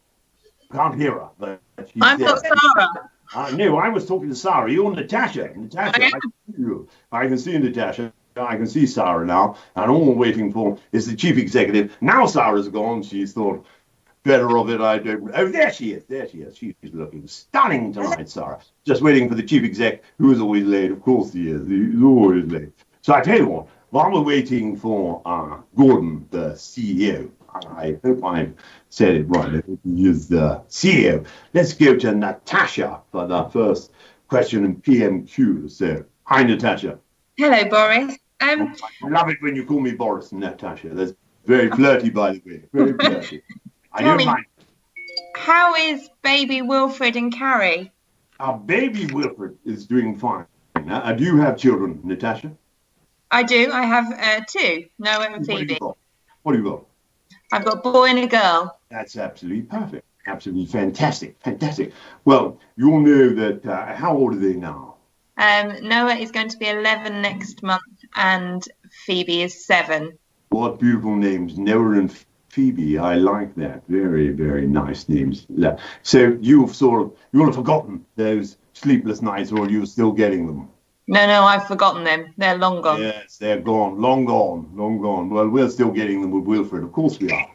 Can't hear her. But she's I'm there. not Sarah. No, I was talking to Sarah. You're Natasha. I can see Natasha. I can see Sarah now. And all we're waiting for is the chief executive. Now Sarah's gone. She's thought better of it, I don't. Oh, there she is. She's looking stunning tonight, Sarah. Just waiting for the chief exec, who is always late. Of course he is. He's always late. So I tell you what, while we're waiting for Gordon, the CEO, I hope I said it right. I hope he is the CEO. Let's go to Natasha for the first question in PMQ. So, hi, Natasha. Hello, Boris. I love it when you call me Boris and Natasha. That's very flirty, by the way. Very flirty. I don't mind. How is baby Wilfred and Carrie? Our baby Wilfred is doing fine. Do you have children, Natasha? I do. I have two, Noah and Phoebe. What do you got? I've got a boy and a girl. That's absolutely perfect. Absolutely fantastic. Well, you all know that, how old are they now? Noah is going to be 11 next month and Phoebe is 7. What beautiful names, Noah and Phoebe. I like that. Very, very nice names. So you will have forgotten those sleepless nights, or are you still getting them? No, I've forgotten them. They're long gone. Yes, they're gone, long gone, long gone. Well, we're still getting them with Wilfred. Of course we are.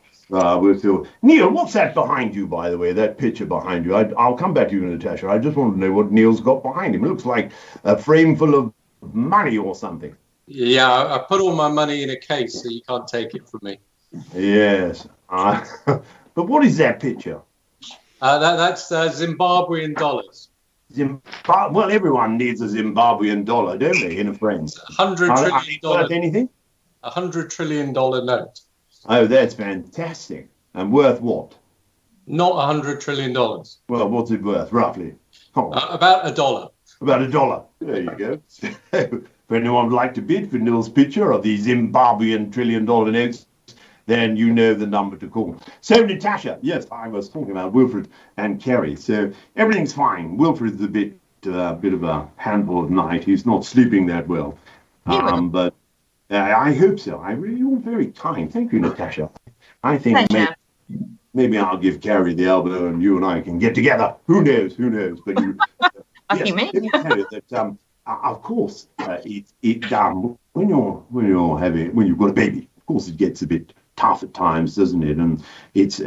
We're still. Neil, what's that behind you, by the way? That picture behind you. I'll come back to you, Natasha. I just want to know what Neil's got behind him. It looks like a frame full of money or something. Yeah, I put all my money in a case, so you can't take it from me. Yes. But what is that picture? That's Zimbabwean dollars. Well, everyone needs a Zimbabwean dollar, don't they, in a frame? $100 trillion. Worth anything? $100 trillion note. Oh, that's fantastic. And worth what? Not $100 trillion. Well, what's it worth, roughly? About $1. About $1. There you go. If anyone would like to bid for Neil's picture of the Zimbabwean $1 trillion notes, then you know the number to call. So, Natasha, yes, I was talking about Wilfred and Kerry. So everything's fine. Wilfred's a bit of a handful at night. He's not sleeping that well. But I hope so. You're very kind. Thank you, Natasha. I think maybe I'll give Kerry the elbow and you and I can get together. Who knows? But you, yes, let me tell you that, of course, when you've got a baby, of course, it gets a bit tough at times, doesn't it? And it's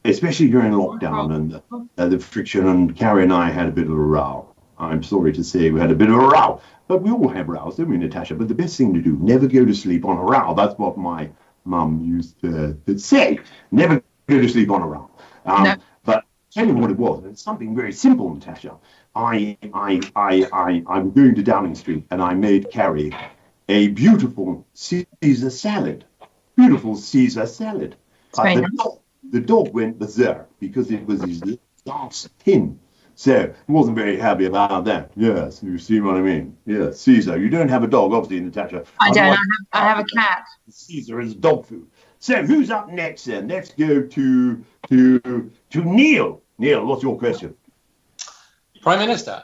especially during lockdown and the friction. And Carrie and I had a bit of a row. I'm sorry to say we had a bit of a row, but we all have rows, don't we, Natasha? But the best thing to do, never go to sleep on a row. That's what my mum used to say. Never go to sleep on a row. No. But tell you what it was. It's something very simple, Natasha. I'm going to Downing Street and I made Carrie a beautiful Caesar salad. Beautiful Caesar salad. The dog went berserk because it was his last tin. So he wasn't very happy about that. Yes, you see what I mean? Yes, Caesar. You don't have a dog, obviously, Natasha. I don't. I have a cat. Caesar is dog food. So who's up next then? Let's go to Neil. Neil, what's your question? Prime Minister,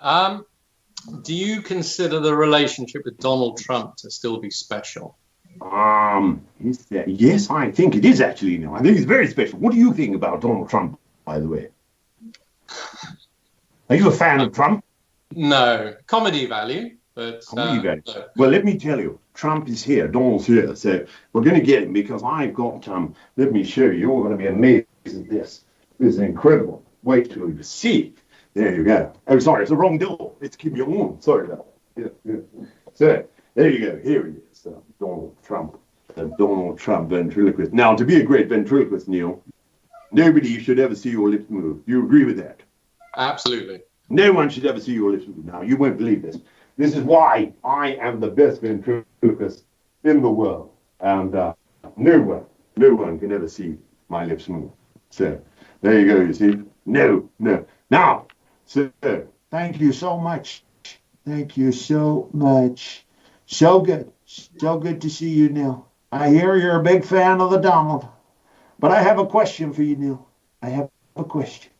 do you consider the relationship with Donald Trump to still be special? Yes, I think it is actually, Neil. I think it's very special. What do you think about Donald Trump, by the way? Are you a fan of Trump? No. Comedy value, but... Comedy value. No. Well, let me tell you, Trump is here, Donald's here, so we're going to get him because I've got, let me show you, you're going to be amazed at this. This is incredible. Wait till you see. There you go. Oh, sorry, it's the wrong door. It's Kim Jong-un. Sorry about that. Yeah. So, there you go. Here he is, Donald Trump. The Donald Trump ventriloquist. Now, to be a great ventriloquist, Neil, nobody should ever see your lips move. Do you agree with that? Absolutely. No one should ever see your lips move. Now, you won't believe this. This is why I am the best ventriloquist in the world. And no one can ever see my lips move. So, there you go, you see. No. Now, sir, thank you so much. Thank you so much. So good to see you, Neil. I hear you're a big fan of the Donald. But I have a question for you, Neil. I have a question.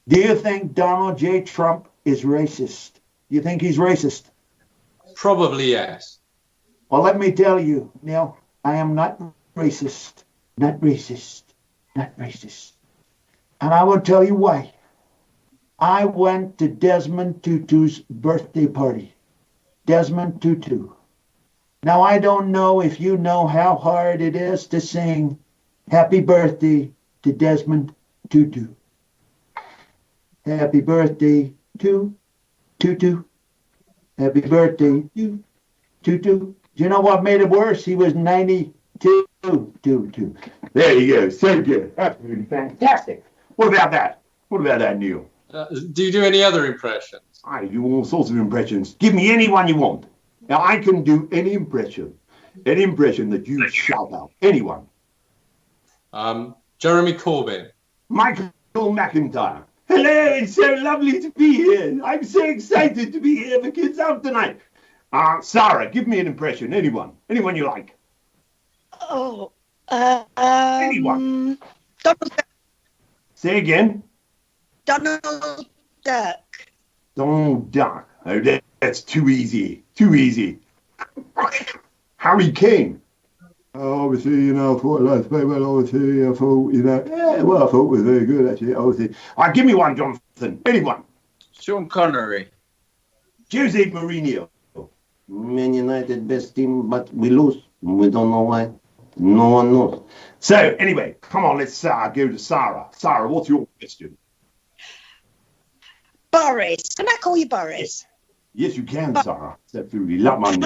Do you think Donald J. Trump is racist? Do you think he's racist? Probably yes. Well, let me tell you, Neil, I am not racist. Not racist. And I will tell you why. I went to Desmond Tutu's birthday party. Desmond Tutu. Now, I don't know if you know how hard it is to sing happy birthday to Desmond Tutu. Happy birthday to Tutu. Happy birthday to Tutu. Do you know what made it worse? He was 92. There you go. So good. Absolutely fantastic. What about that, Neil? Do you do any other impressions? I do all sorts of impressions. Give me any one you want. Now, I can do any impression that you shout out. Anyone. Jeremy Corbyn. Michael McIntyre. Hello, it's so lovely to be here. I'm so excited to be here for Kids Out tonight. Sarah, give me an impression. Anyone you like. Anyone. Donald Duck. Say again. Donald Duck. Donald Duck. Oh, that's too easy. Harry Kane. Obviously, I thought last night, obviously, I thought, I thought it was very good, actually, obviously. Give me one, Jonathan. Anyone. Sean Connery. Jose Mourinho. Man United best team, but we lose. We don't know why. No one knows. So anyway, come on, let's go to Sarah. Sarah, what's your question? Boris. Can I call you Boris? Yes, you can, Sarah. Absolutely. Love my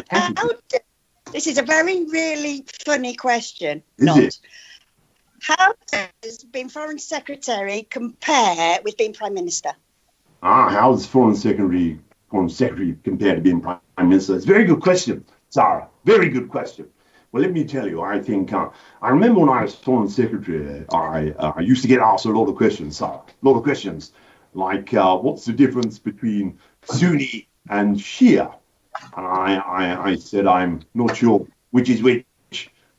This is a really funny question. Is it? How does being Foreign Secretary compare with being Prime Minister? How does Foreign Secretary compared to being Prime Minister? It's a very good question, Sarah. Very good question. Well, let me tell you, I think, I remember when I was Foreign Secretary, I used to get asked a lot of questions, Sarah. A lot of questions, like what's the difference between Sunni and Shia? And I said, I'm not sure which is which,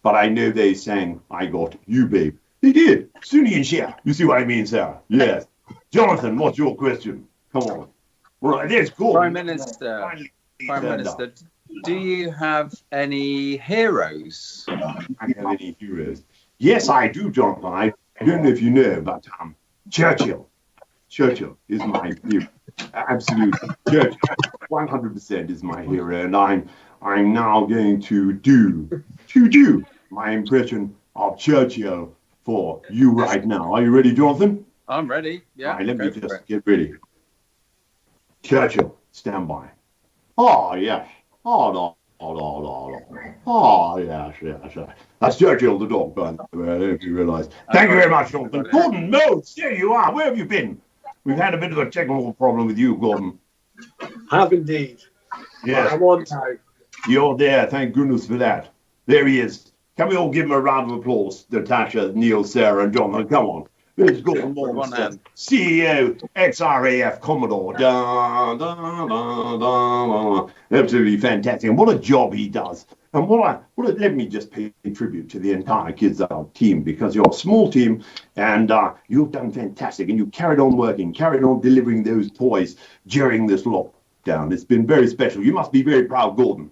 but I know they sang, I got you, babe. They did. Sunni and Shia. You see what I mean, Sarah? Yes. Jonathan, what's your question? Come on. Right, there's Gordon. Prime Minister, do you have any heroes? I have any heroes? Yes, I do, Jonathan. I don't know if you know, but Churchill. Churchill is my hero. Absolutely. Churchill, 100% is my hero. And I'm now going to do my impression of Churchill for you right now. Are you ready, Jonathan? I'm ready. Yeah. Right, let me just get ready. Churchill, stand by. Oh, yes. Oh, no. Oh, yes. That's Churchill the dog, by the way. I don't know if you realise. Thank you very much, Jonathan. Gordon Modes, there you are. Where have you been? We've had a bit of a technical problem with you, Gordon. Have indeed. Yes. I'm on now. You're there. Thank goodness for that. There he is. Can we all give him a round of applause? Natasha, Neil, Sarah, and Jonathan. Come on. There's Gordon Modes, CEO, ex-RAF Commodore. Absolutely fantastic. And what a job he does. And let me just pay tribute to the entire KidsOut team, because you're a small team and you've done fantastic, and you carried on working, carried on delivering those toys during this lockdown. It's been very special. You must be very proud, Gordon.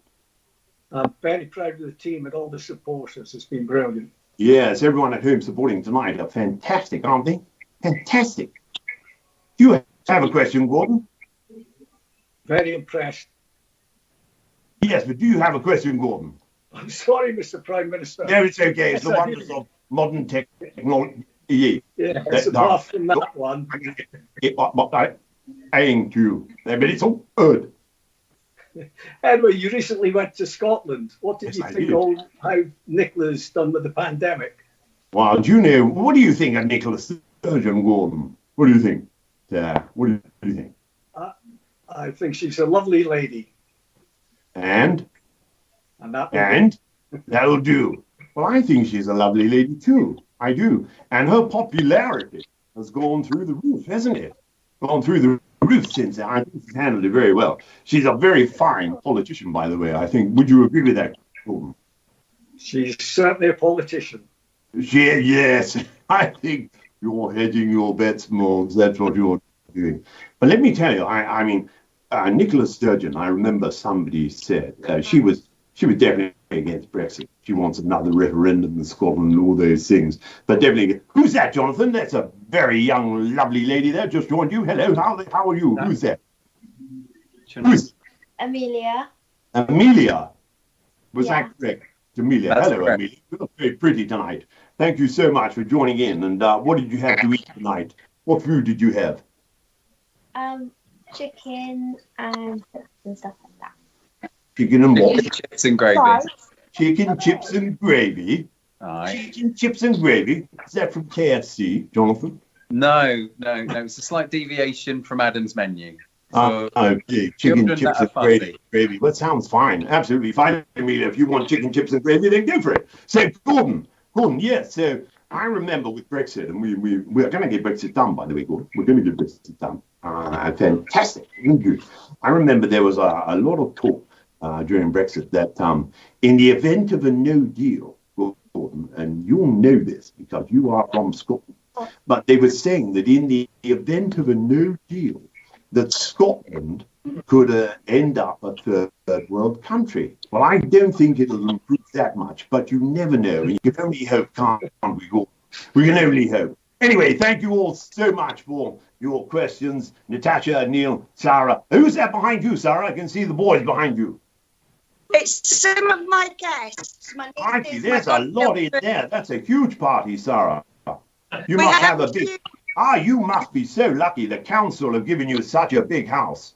I'm very proud of the team and all the supporters. It's been brilliant. Yes, everyone at home supporting tonight are fantastic, aren't they? Fantastic. Do you have a question, Gordon? Very impressed. Yes, but do you have a question, Gordon? I'm sorry, Mr. Prime Minister. No, it's okay. It's the wonders of modern technology. Yeah, apart from that one. I ain't you. But it's all good. Anyway, you recently went to Scotland. What did Yes, you I think did. of how Nicola's done with the pandemic? Well, do you know, what do you think of Nicola Sturgeon, Gordon? What do you think? What do you think? I think she's a lovely lady. And that'll do. Well, I think she's a lovely lady too. I do. And her popularity has gone through the roof, hasn't it? Gone through the roof since. I think she's handled it very well. She's a very fine politician, by the way, I think. Would you agree with that, Gordon? She's certainly a politician. Yes. I think you're hedging your bets, Morgs. That's what you're doing. But let me tell you, I mean, Nicola Sturgeon, I remember somebody said she was definitely against Brexit. She wants another referendum in Scotland and all those things. But definitely, who's that, Jonathan? That's a very young, lovely lady there. Just joined you. Hello, how are you? Who's that? Who's Amelia. Amelia. Was that correct? Amelia. That's Hello, correct. Amelia. You look very pretty tonight. Thank you so much for joining in. And what did you have to eat tonight? What food did you have? Chicken and stuff like that. Chicken and what? Chips and gravy. Fries. Chicken, chips and gravy. Aye. Chicken, chips and gravy. Is that from KFC, Jonathan? No. It's a slight deviation from Adam's menu. Okay. Chicken, children chips that and are gravy. Well, that sounds fine. Absolutely fine, Amelia. If you want chicken, chips and gravy, then go for it. So, Gordon, yes. So, I remember with Brexit, and we're going to get Brexit done, by the way, Gordon. We're going to get Brexit done. Fantastic. Good. I remember there was a lot of talk during Brexit that in the event of a no deal, Gordon, and you'll know this because you are from Scotland, but they were saying that in the event of a no deal, that Scotland could end up a third world country. Well, I don't think it'll improve that much, but you never know. You can only hope, can't we, Gordon? We can only hope. Anyway, thank you all so much for your questions. Natasha, Neil, Sarah. Who's that behind you, Sarah? I can see the boys behind you. It's some of my guests. Crikey, there's a lot in there. That's a huge party, Sarah. You must have a big... you must be so lucky the council have given you such a big house.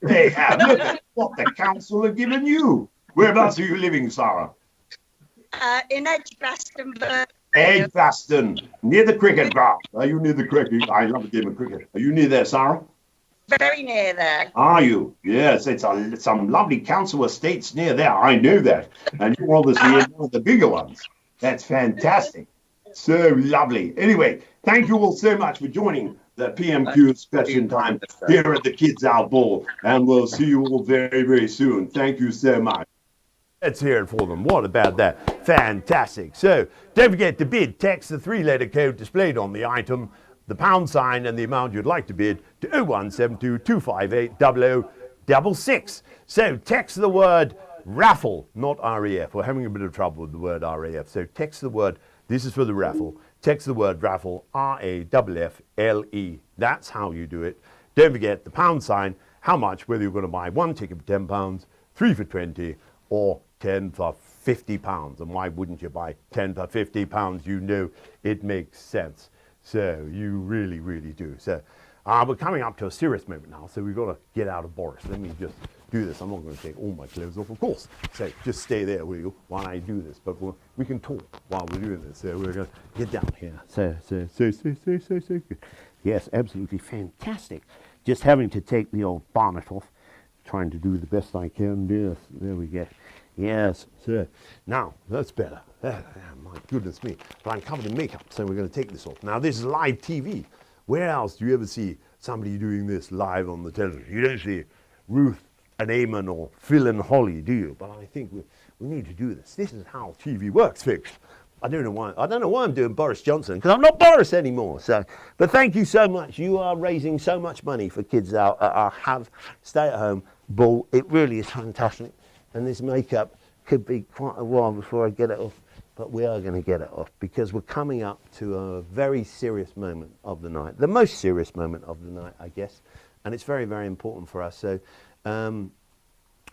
They have. Look at what the council have given you. Whereabouts are you living, Sarah? In Edgbaston. Edgbaston, near the cricket ground. Are you near the cricket? I love a game of cricket. Are you near there, Sarah? Very near there. Are you? Yes, it's some lovely council estates near there. I know that. And you're obviously in one of the bigger ones. That's fantastic. So lovely. Anyway, thank you all so much for joining the PMQ Question Time here at the Kids Out Ball. And we'll see you all very, very soon. Thank you so much. Let's hear it for them. What about that? Fantastic. So don't forget to bid. Text the 3-letter code displayed on the item, the pound sign, and the amount you'd like to bid to 0172 258 0066. So text the word raffle, not RAF. We're having a bit of trouble with the word RAF. So text the word, this is for the raffle. Text the word raffle, RAFFLE. That's how you do it. Don't forget the pound sign, how much, whether you're going to buy one ticket for £10, 3 for 20, or 10 for £50. And why wouldn't you buy 10 for £50? You know it makes sense. So you really, really do. So we're coming up to a serious moment now, so we've got to get out of Boris. Let me just do this. I'm not going to take all my clothes off, of course. So just stay there, will you, while I do this. But we can talk while we're doing this. So we're going to get down here. So good. Yes, absolutely fantastic. Just having to take the old bonnet off. Trying to do the best I can. Yes, there we go. Yes, sir. Now, that's better. My goodness me. But I'm covered in makeup, so we're going to take this off. Now, this is live TV. Where else do you ever see somebody doing this live on the television? You don't see Ruth and Eamon or Phil and Holly, do you? But I think we need to do this. This is how TV works, folks. I don't know why I'm doing Boris Johnson, because I'm not Boris anymore. So, but thank you so much. You are raising so much money for Kids Out at our stay-at-home ball. It really is fantastic. And this makeup could be quite a while before I get it off, but we are going to get it off because we're coming up to a very serious moment of the night, the most serious moment of the night, I guess. And it's very, very important for us. So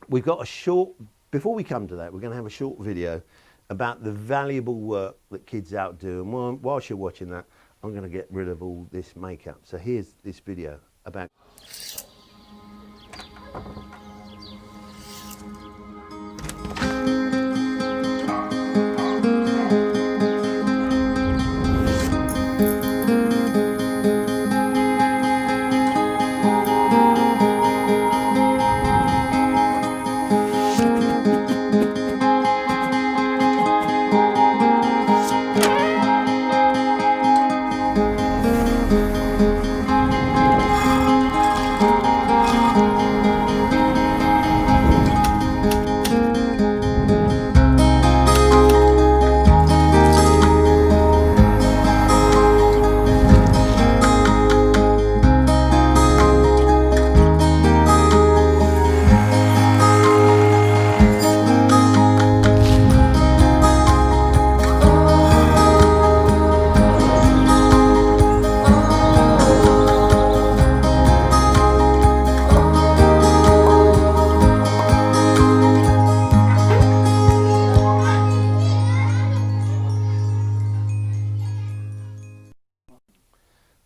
we've got a short, before we come to that, we're going to have a short video about the valuable work that Kids Out do. And whilst you're watching that, I'm going to get rid of all this makeup. So here's this video about...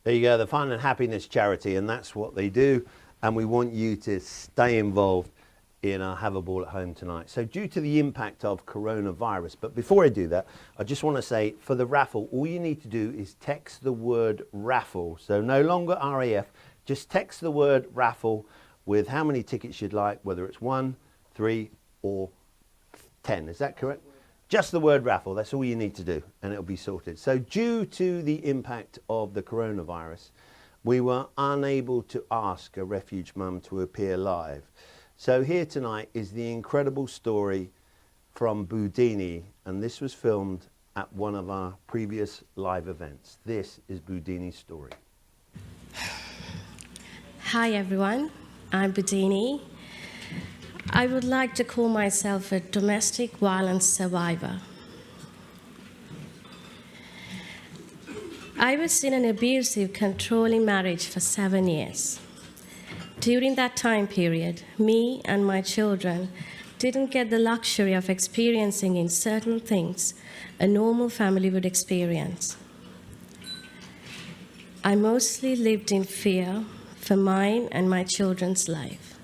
There you go, the Fun and Happiness Charity, and that's what they do. And we want you to stay involved in our Have a Ball at Home tonight. So due to the impact of coronavirus, but before I do that, I just want to say for the raffle, all you need to do is text the word raffle. So no longer RAF, just text the word raffle with how many tickets you'd like, whether it's 1, 3 or 10. Is that correct? Just the word raffle, that's all you need to do, and it'll be sorted. So due to the impact of the coronavirus, we were unable to ask a refuge mum to appear live. So here tonight is the incredible story from Boudini, and this was filmed at one of our previous live events. This is Boudini's story. Hi everyone, I'm Boudini. I would like to call myself a domestic violence survivor. I was in an abusive, controlling marriage for 7 years. During that time period, me and my children didn't get the luxury of experiencing in certain things a normal family would experience. I mostly lived in fear for mine and my children's life.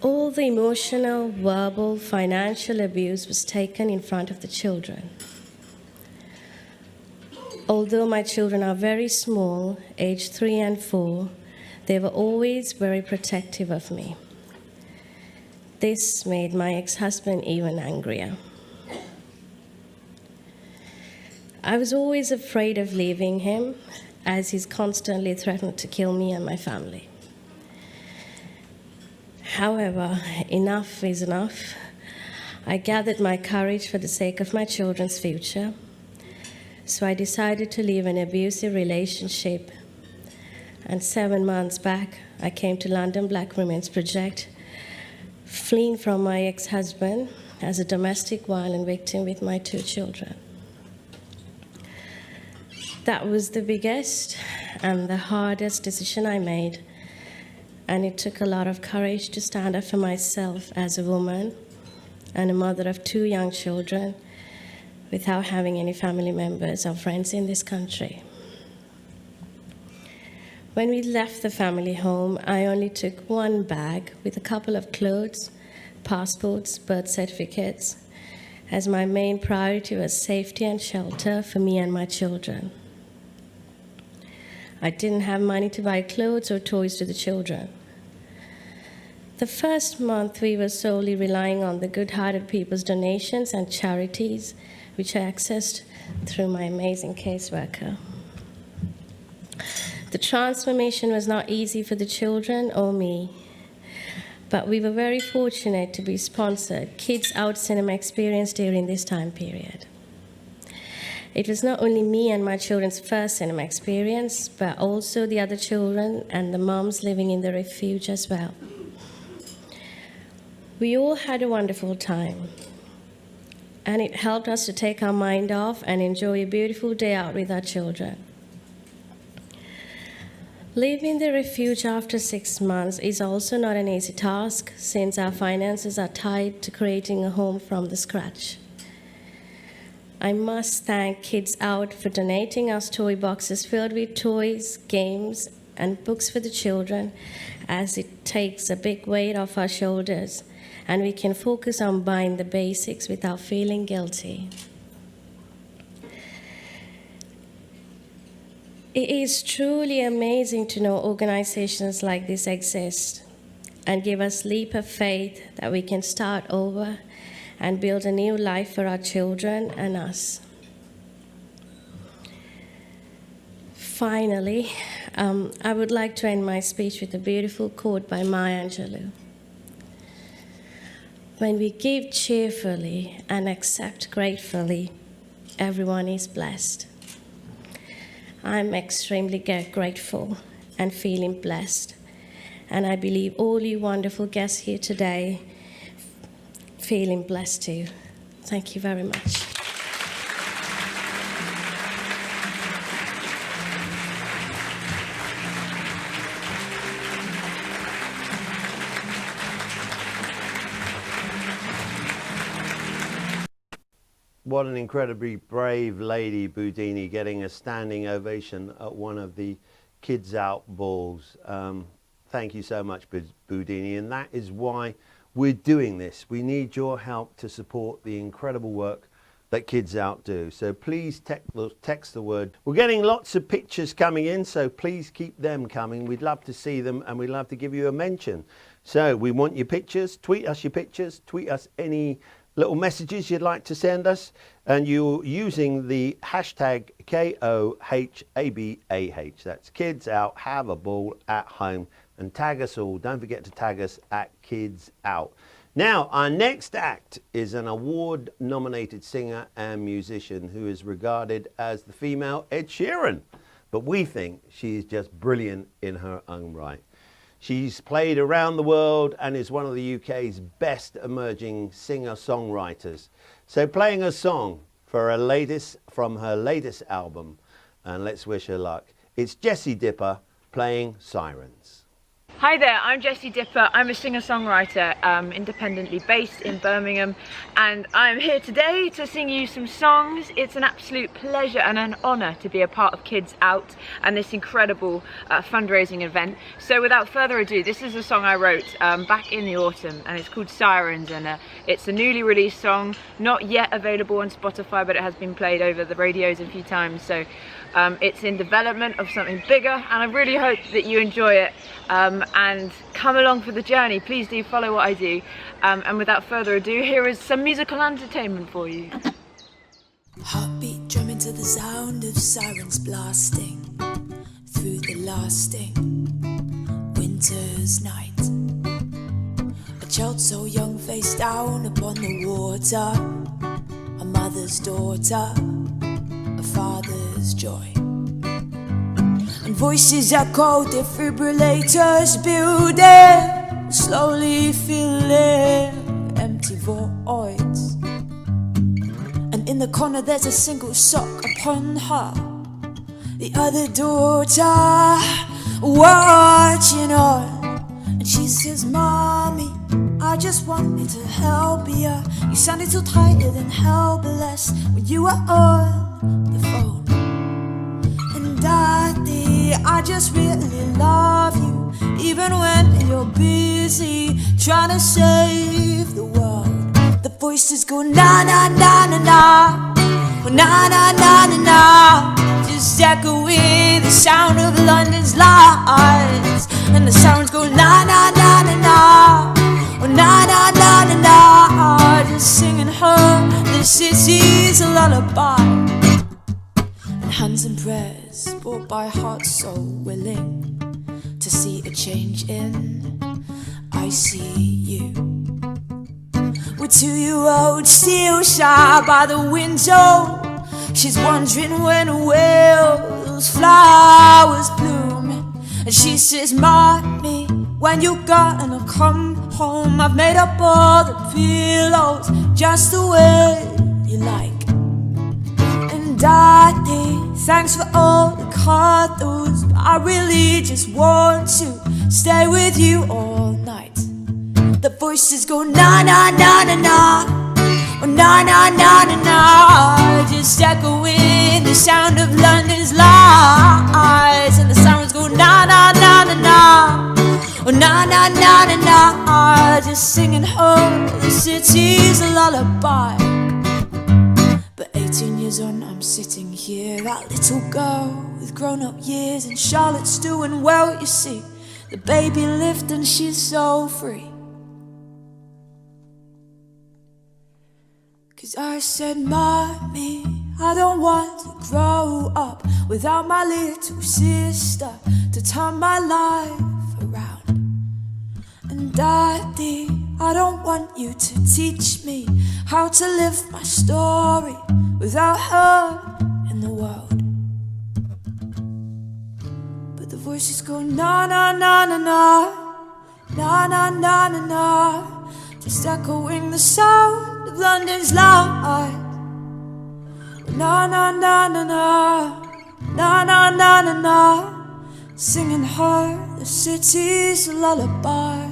All the emotional, verbal, financial abuse was taken in front of the children. Although my children are very small, aged 3 and 4, they were always very protective of me. This made my ex-husband even angrier. I was always afraid of leaving him, as he's constantly threatened to kill me and my family. However, enough is enough. I gathered my courage for the sake of my children's future. So I decided to leave an abusive relationship. And 7 months back, I came to London Black Women's Project, fleeing from my ex-husband as a domestic violence victim with my 2 children. That was the biggest and the hardest decision I made. And it took a lot of courage to stand up for myself as a woman and a mother of 2 young children without having any family members or friends in this country. When we left the family home, I only took 1 bag with a couple of clothes, passports, birth certificates, as my main priority was safety and shelter for me and my children. I didn't have money to buy clothes or toys to the children. The first month, we were solely relying on the good-hearted people's donations and charities, which I accessed through my amazing caseworker. The transformation was not easy for the children or me, but we were very fortunate to be sponsored KidsOut cinema experience during this time period. It was not only me and my children's first cinema experience, but also the other children and the moms living in the refuge as well. We all had a wonderful time, and it helped us to take our mind off and enjoy a beautiful day out with our children. Leaving the refuge after 6 months is also not an easy task, since our finances are tied to creating a home from the scratch. I must thank KidsOut for donating us toy boxes filled with toys, games, and books for the children, as it takes a big weight off our shoulders, and we can focus on buying the basics without feeling guilty. It is truly amazing to know organizations like this exist and give us a leap of faith that we can start over and build a new life for our children and us. Finally, I would like to end my speech with a beautiful quote by Maya Angelou. When we give cheerfully and accept gratefully, everyone is blessed. I'm extremely grateful and feeling blessed, and I believe all you wonderful guests here today feeling blessed too. Thank you very much. What an incredibly brave lady, Boudini, getting a standing ovation at one of the KidsOut balls. Thank you so much, Boudini, and that is why we're doing this. We need your help to support the incredible work that KidsOut do. So please text the word. We're getting lots of pictures coming in, so please keep them coming. We'd love to see them, and we'd love to give you a mention. So we want your pictures. Tweet us your pictures. Tweet us any little messages you'd like to send us, and you're using the hashtag KOHABAH. That's KidsOut, have a ball at home, and tag us all. Don't forget to tag us at KidsOut. Now, our next act is an award-nominated singer and musician who is regarded as the female Ed Sheeran, but we think she is just brilliant in her own right. She's played around the world and is one of the UK's best emerging singer-songwriters. So playing a song from her latest album, and let's wish her luck. It's Jessie Dipper playing Sirens. Hi there, I'm Jessie Dipper. I'm a singer-songwriter independently based in Birmingham, and I'm here today to sing you some songs. It's an absolute pleasure and an honour to be a part of KidsOut and this incredible fundraising event. So without further ado, this is a song I wrote back in the autumn, and it's called Sirens, and it's a newly released song, not yet available on Spotify, but it has been played over the radios a few times. So it's in development of something bigger, and I really hope that you enjoy it and come along for the journey. Please do follow what I do, and without further ado, here is some musical entertainment for you. Heartbeat drumming to the sound of sirens blasting through the lasting winter's night. A child so young face down upon the water, a mother's daughter, a father's joy. And voices echo, defibrillators building, slowly filling empty voids. And in the corner there's a single sock upon her, the other daughter watching on. And she says, Mommy, I just wanted to help you. You sounded so tired and helpless when you were on the phone. And Daddy, I just really love you, even when you're busy trying to save the world. The voices go na na na na na, na na na na na, just echoing the sound of London's lights. And the sounds go na na na na na, na na na na na, just singing her the city's lullaby. And hands and prayers brought by hearts so willing to see a change in. I see you with 2-year-old still shy by the window. She's wondering when will those flowers bloom. And she says, Mommy, when you gonna come home? I've made up all the pillows just the way you like. And Daddy, thanks for all the cuddles, but I really just want to stay with you all night. The voices go na na na na na, na na na na na, just echoing the sound of London's lights. And the sirens go na na na na na, na na na na na, just singing her the city's lullaby. But 18 years on, I'm sitting here, that little girl with grown-up years, and Charlotte's doing well, you see. The baby lived and she's so free. 'Cause I said, Mommy, I don't want to grow up without my little sister to turn my life around. And Daddy, I don't want you to teach me how to live my story without her in the world. But the voices go na na na na na, na na na na na, just echoing the sound of London's light. Na na na na na, na na na na na, singing her the city's lullaby.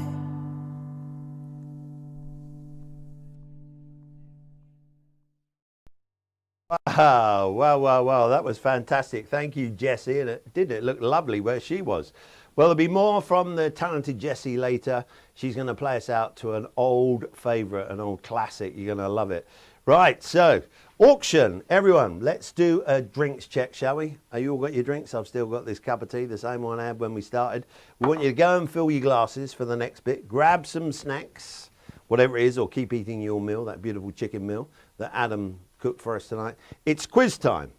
Wow, wow, wow, wow, that was fantastic. Thank you, Jessie, and didn't it look lovely where she was? Well, there'll be more from the talented Jessie later. She's going to play us out to an old favourite, an old classic. You're going to love it. Right, so, auction. Everyone, let's do a drinks check, shall we? Have you all got your drinks? I've still got this cup of tea, the same one I had when we started. We want you to go and fill your glasses for the next bit. Grab some snacks, whatever it is, or keep eating your meal, that beautiful chicken meal that Adam cooked for us tonight. It's quiz time,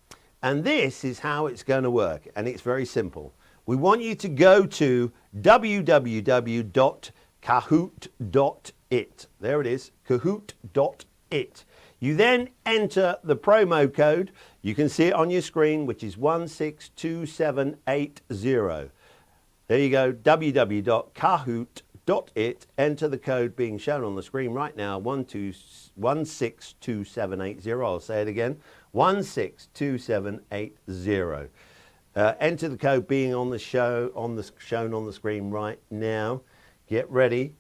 and this is how it's going to work, and it's very simple. We want you to go to www.kahoot.it. There it is, kahoot.it. You then enter the promo code. You can see it on your screen, which is 162780. There you go, www.kahoot.it. KidsOut.it. Enter the code being shown on the screen right now, 162780. I'll say it again, 162780. Enter the code being on the shown on the screen right now. Get ready.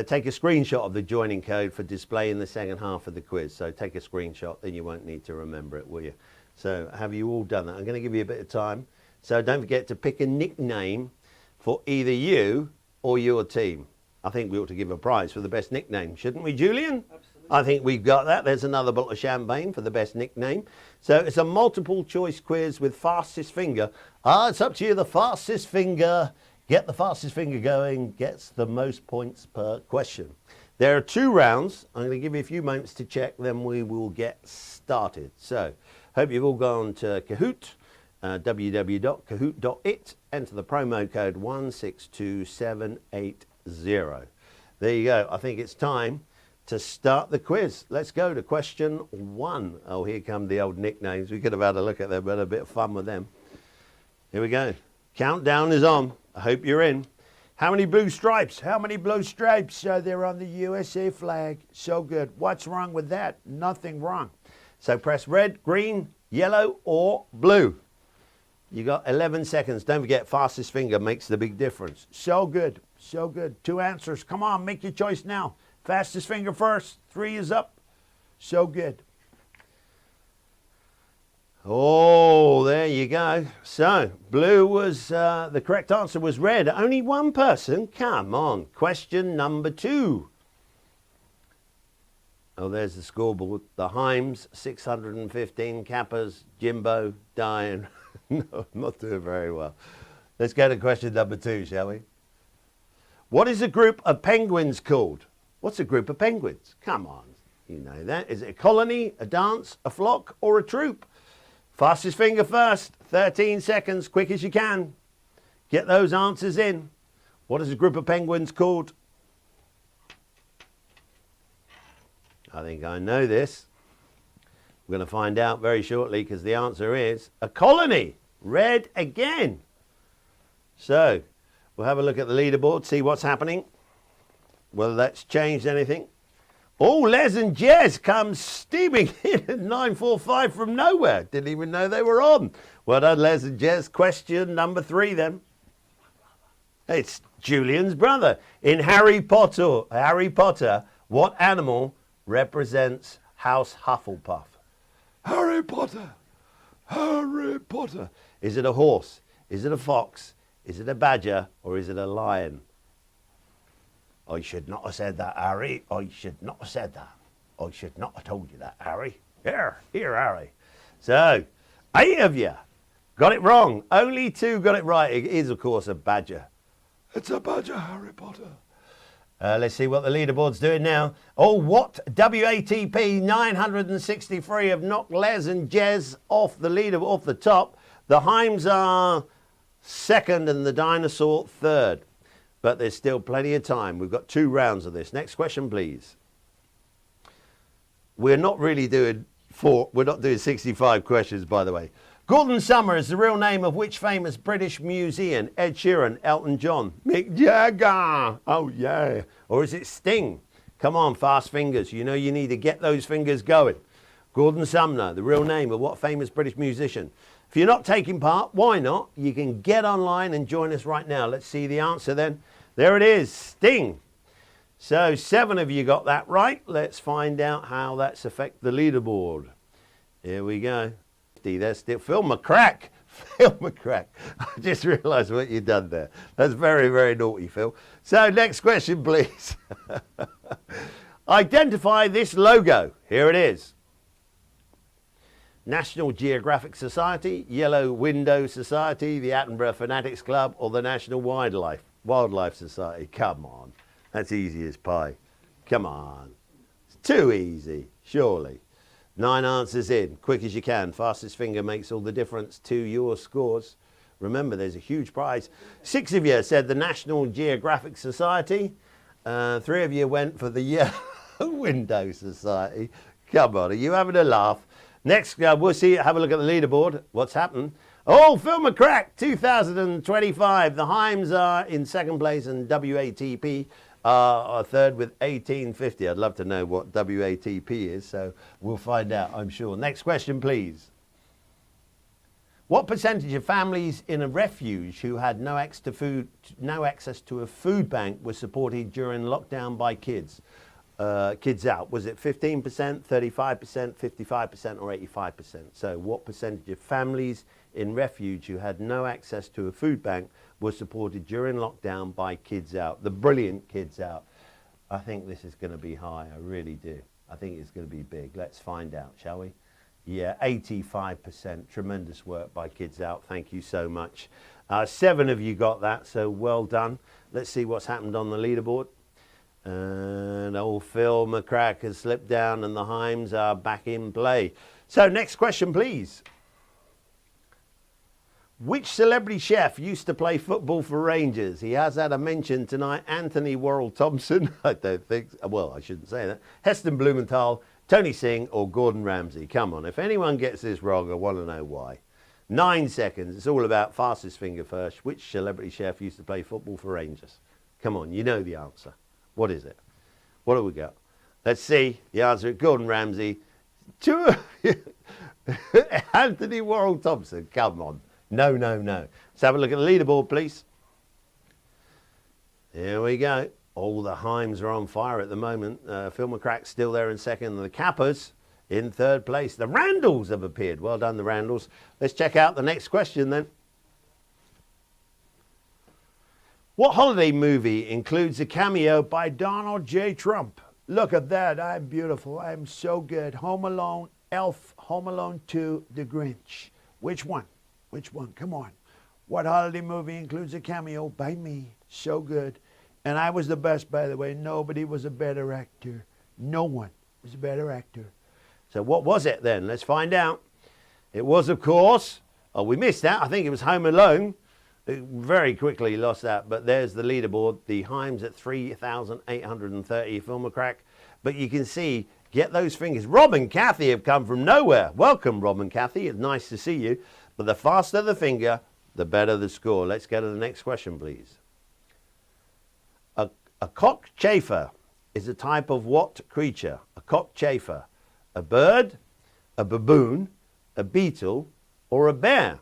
Take a screenshot of the joining code for display in the second half of the quiz. So take a screenshot, then you won't need to remember it, will you? So have you all done that? I'm going to give you a bit of time. So don't forget to pick a nickname for either you or your team. I think we ought to give a prize for the best nickname, shouldn't we, Julian? Absolutely. I think we've got that. There's another bottle of champagne for the best nickname. So it's a multiple choice quiz with fastest finger. It's up to you, the fastest finger. Get the fastest finger going, gets the most points per question. There are 2 rounds. I'm going to give you a few moments to check, then we will get started. So, hope you've all gone to Kahoot, www.kahoot.it, enter the promo code 162780. There you go. I think it's time to start the quiz. Let's go to question 1. Oh, here come the old nicknames. We could have had a look at them, but a bit of fun with them. Here we go. Countdown is on. I hope you're in. How many blue stripes? How many blue stripes are there on the USA flag? So good. What's wrong with that? Nothing wrong. So press red, green, yellow, or blue. You got 11 seconds. Don't forget, fastest finger makes the big difference. So good. So good. 2 answers. Come on, make your choice now. Fastest finger first. 3 is up. So good. Oh, there you go. So, blue was, the correct answer was red. Only one person. Come on. Question number 2. Oh, there's the scoreboard. The Heims, 615. Kappas, Jimbo, Diane. No, not doing very well. Let's go to question number 2, shall we? What is a group of penguins called? What's a group of penguins? Come on. You know that. Is it a colony, a dance, a flock, or a troop? Fastest finger first, 13 seconds, quick as you can. Get those answers in. What is a group of penguins called? I think I know this. We're going to find out very shortly because the answer is a colony. Red again. So, we'll have a look at the leaderboard, see what's happening, whether that's changed anything. Oh, Les and Jez come steaming in at 9:45 from nowhere. Didn't even know they were on. Well done, Les and Jez. Question number 3 then. It's Julian's brother. In Harry Potter, what animal represents House Hufflepuff? Harry Potter. Harry Potter. Is it a horse? Is it a fox? Is it a badger? Or is it a lion? I should not have said that, Harry. I should not have said that. I should not have told you that, Harry. Here, Harry. So, 8 of you got it wrong. Only 2 got it right. It is, of course, a badger. It's a badger, Harry Potter. Let's see what the leaderboard's doing now. Oh, what? WATP 963 have knocked Les and Jez off the leader, off the top. The Heims are 2nd and the Dinosaur 3rd. But there's still plenty of time. We've got 2 rounds of this. Next question, please. We're not doing 65 questions, by the way. Gordon Summer is the real name of which famous British musician? Ed Sheeran, Elton John, Mick Jagger. Oh, yeah. Or is it Sting? Come on, fast fingers. You know you need to get those fingers going. Gordon Sumner, the real name of what famous British musician? If you're not taking part, why not? You can get online and join us right now. Let's see the answer then. There it is, Sting. So 7 of you got that right. Let's find out how that's affected the leaderboard. Here we go. There's still Phil McCrack. Phil McCrack. I just realised what you've done there. That's very, very naughty, Phil. So next question, please. Identify this logo. Here it is. National Geographic Society, Yellow Window Society, the Attenborough Fanatics Club, or the National Wildlife Society. Come on. That's easy as pie. Come on. It's too easy, surely. 9 answers in, quick as you can. Fastest finger makes all the difference to your scores. Remember, there's a huge prize. 6 of you said the National Geographic Society. 3 of you went for the Yellow Window Society. Come on, are you having a laugh? Next, we'll see. Have a look at the leaderboard. What's happened? Oh, Phil McCrack, 2025. The Heims are in second place and WATP are third with 1850. I'd love to know what WATP is, so we'll find out, I'm sure. Next question, please. What percentage of families in a refuge who had no access to a food bank were supported during lockdown by KidsOut? Was it 15%, 35%, 55% or 85%? So what percentage of families in refuge who had no access to a food bank were supported during lockdown by KidsOut? The brilliant KidsOut. I think this is going to be high, I really do. I think it's going to be big. Let's find out, shall we? Yeah, 85%. Tremendous work by KidsOut. Thank you so much. 7 of you got that, so well done. Let's see what's happened on the leaderboard. And old Phil McCrack has slipped down and the Heims are back in play. So next question, please. Which celebrity chef used to play football for Rangers? He has had a mention tonight. Anthony Worrell Thompson. I don't think, well, I shouldn't say that. Heston Blumenthal, Tony Singh or Gordon Ramsay. Come on, if anyone gets this wrong, I want to know why. 9 seconds. It's all about fastest finger first. Which celebrity chef used to play football for Rangers? Come on, you know the answer. What is it? What do we got? Let's see. The answer is Gordon Ramsay. Anthony Worrell Thompson. Come on. No, no, no. Let's have a look at the leaderboard, please. Here we go. All the Heims are on fire at the moment. Phil McCrack's still there in second. And the Kappas in third place. The Randalls have appeared. Well done, the Randalls. Let's check out the next question then. What holiday movie includes a cameo by Donald J. Trump? Look at that. I'm beautiful. I'm so good. Home Alone, Elf, Home Alone 2, The Grinch. Which one? Which one? Come on. What holiday movie includes a cameo by me? So good. And I was the best, by the way. Nobody was a better actor. No one was a better actor. So what was it then? Let's find out. It was, of course, oh, we missed that. I think it was Home Alone. It very quickly lost that, but there's the leaderboard. The Heims at 3,830, Phil McCrack. But you can see, get those fingers. Rob and Kathy have come from nowhere. Welcome, Rob and Kathy. It's nice to see you. But the faster the finger, the better the score. Let's go to the next question, please. A cockchafer is a type of what creature? A cockchafer. A bird, a baboon, a beetle, or a bear?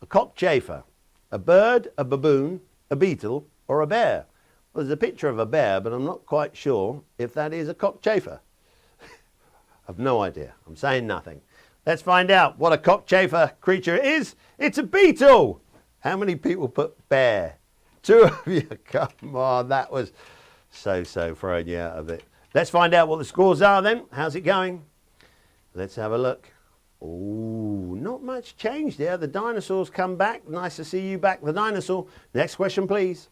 A cockchafer. A bird, a baboon, a beetle, or a bear? Well, there's a picture of a bear, but I'm not quite sure if that is a cockchafer. I've no idea. I'm saying nothing. Let's find out what a cockchafer creature is. It's a beetle. How many people put bear? 2 of you. Come on, that was so throwing you out of it. Let's find out what the scores are then. How's it going? Let's have a look. Oh, not much change there. The dinosaurs come back. Nice to see you back, the dinosaur. Next question, please.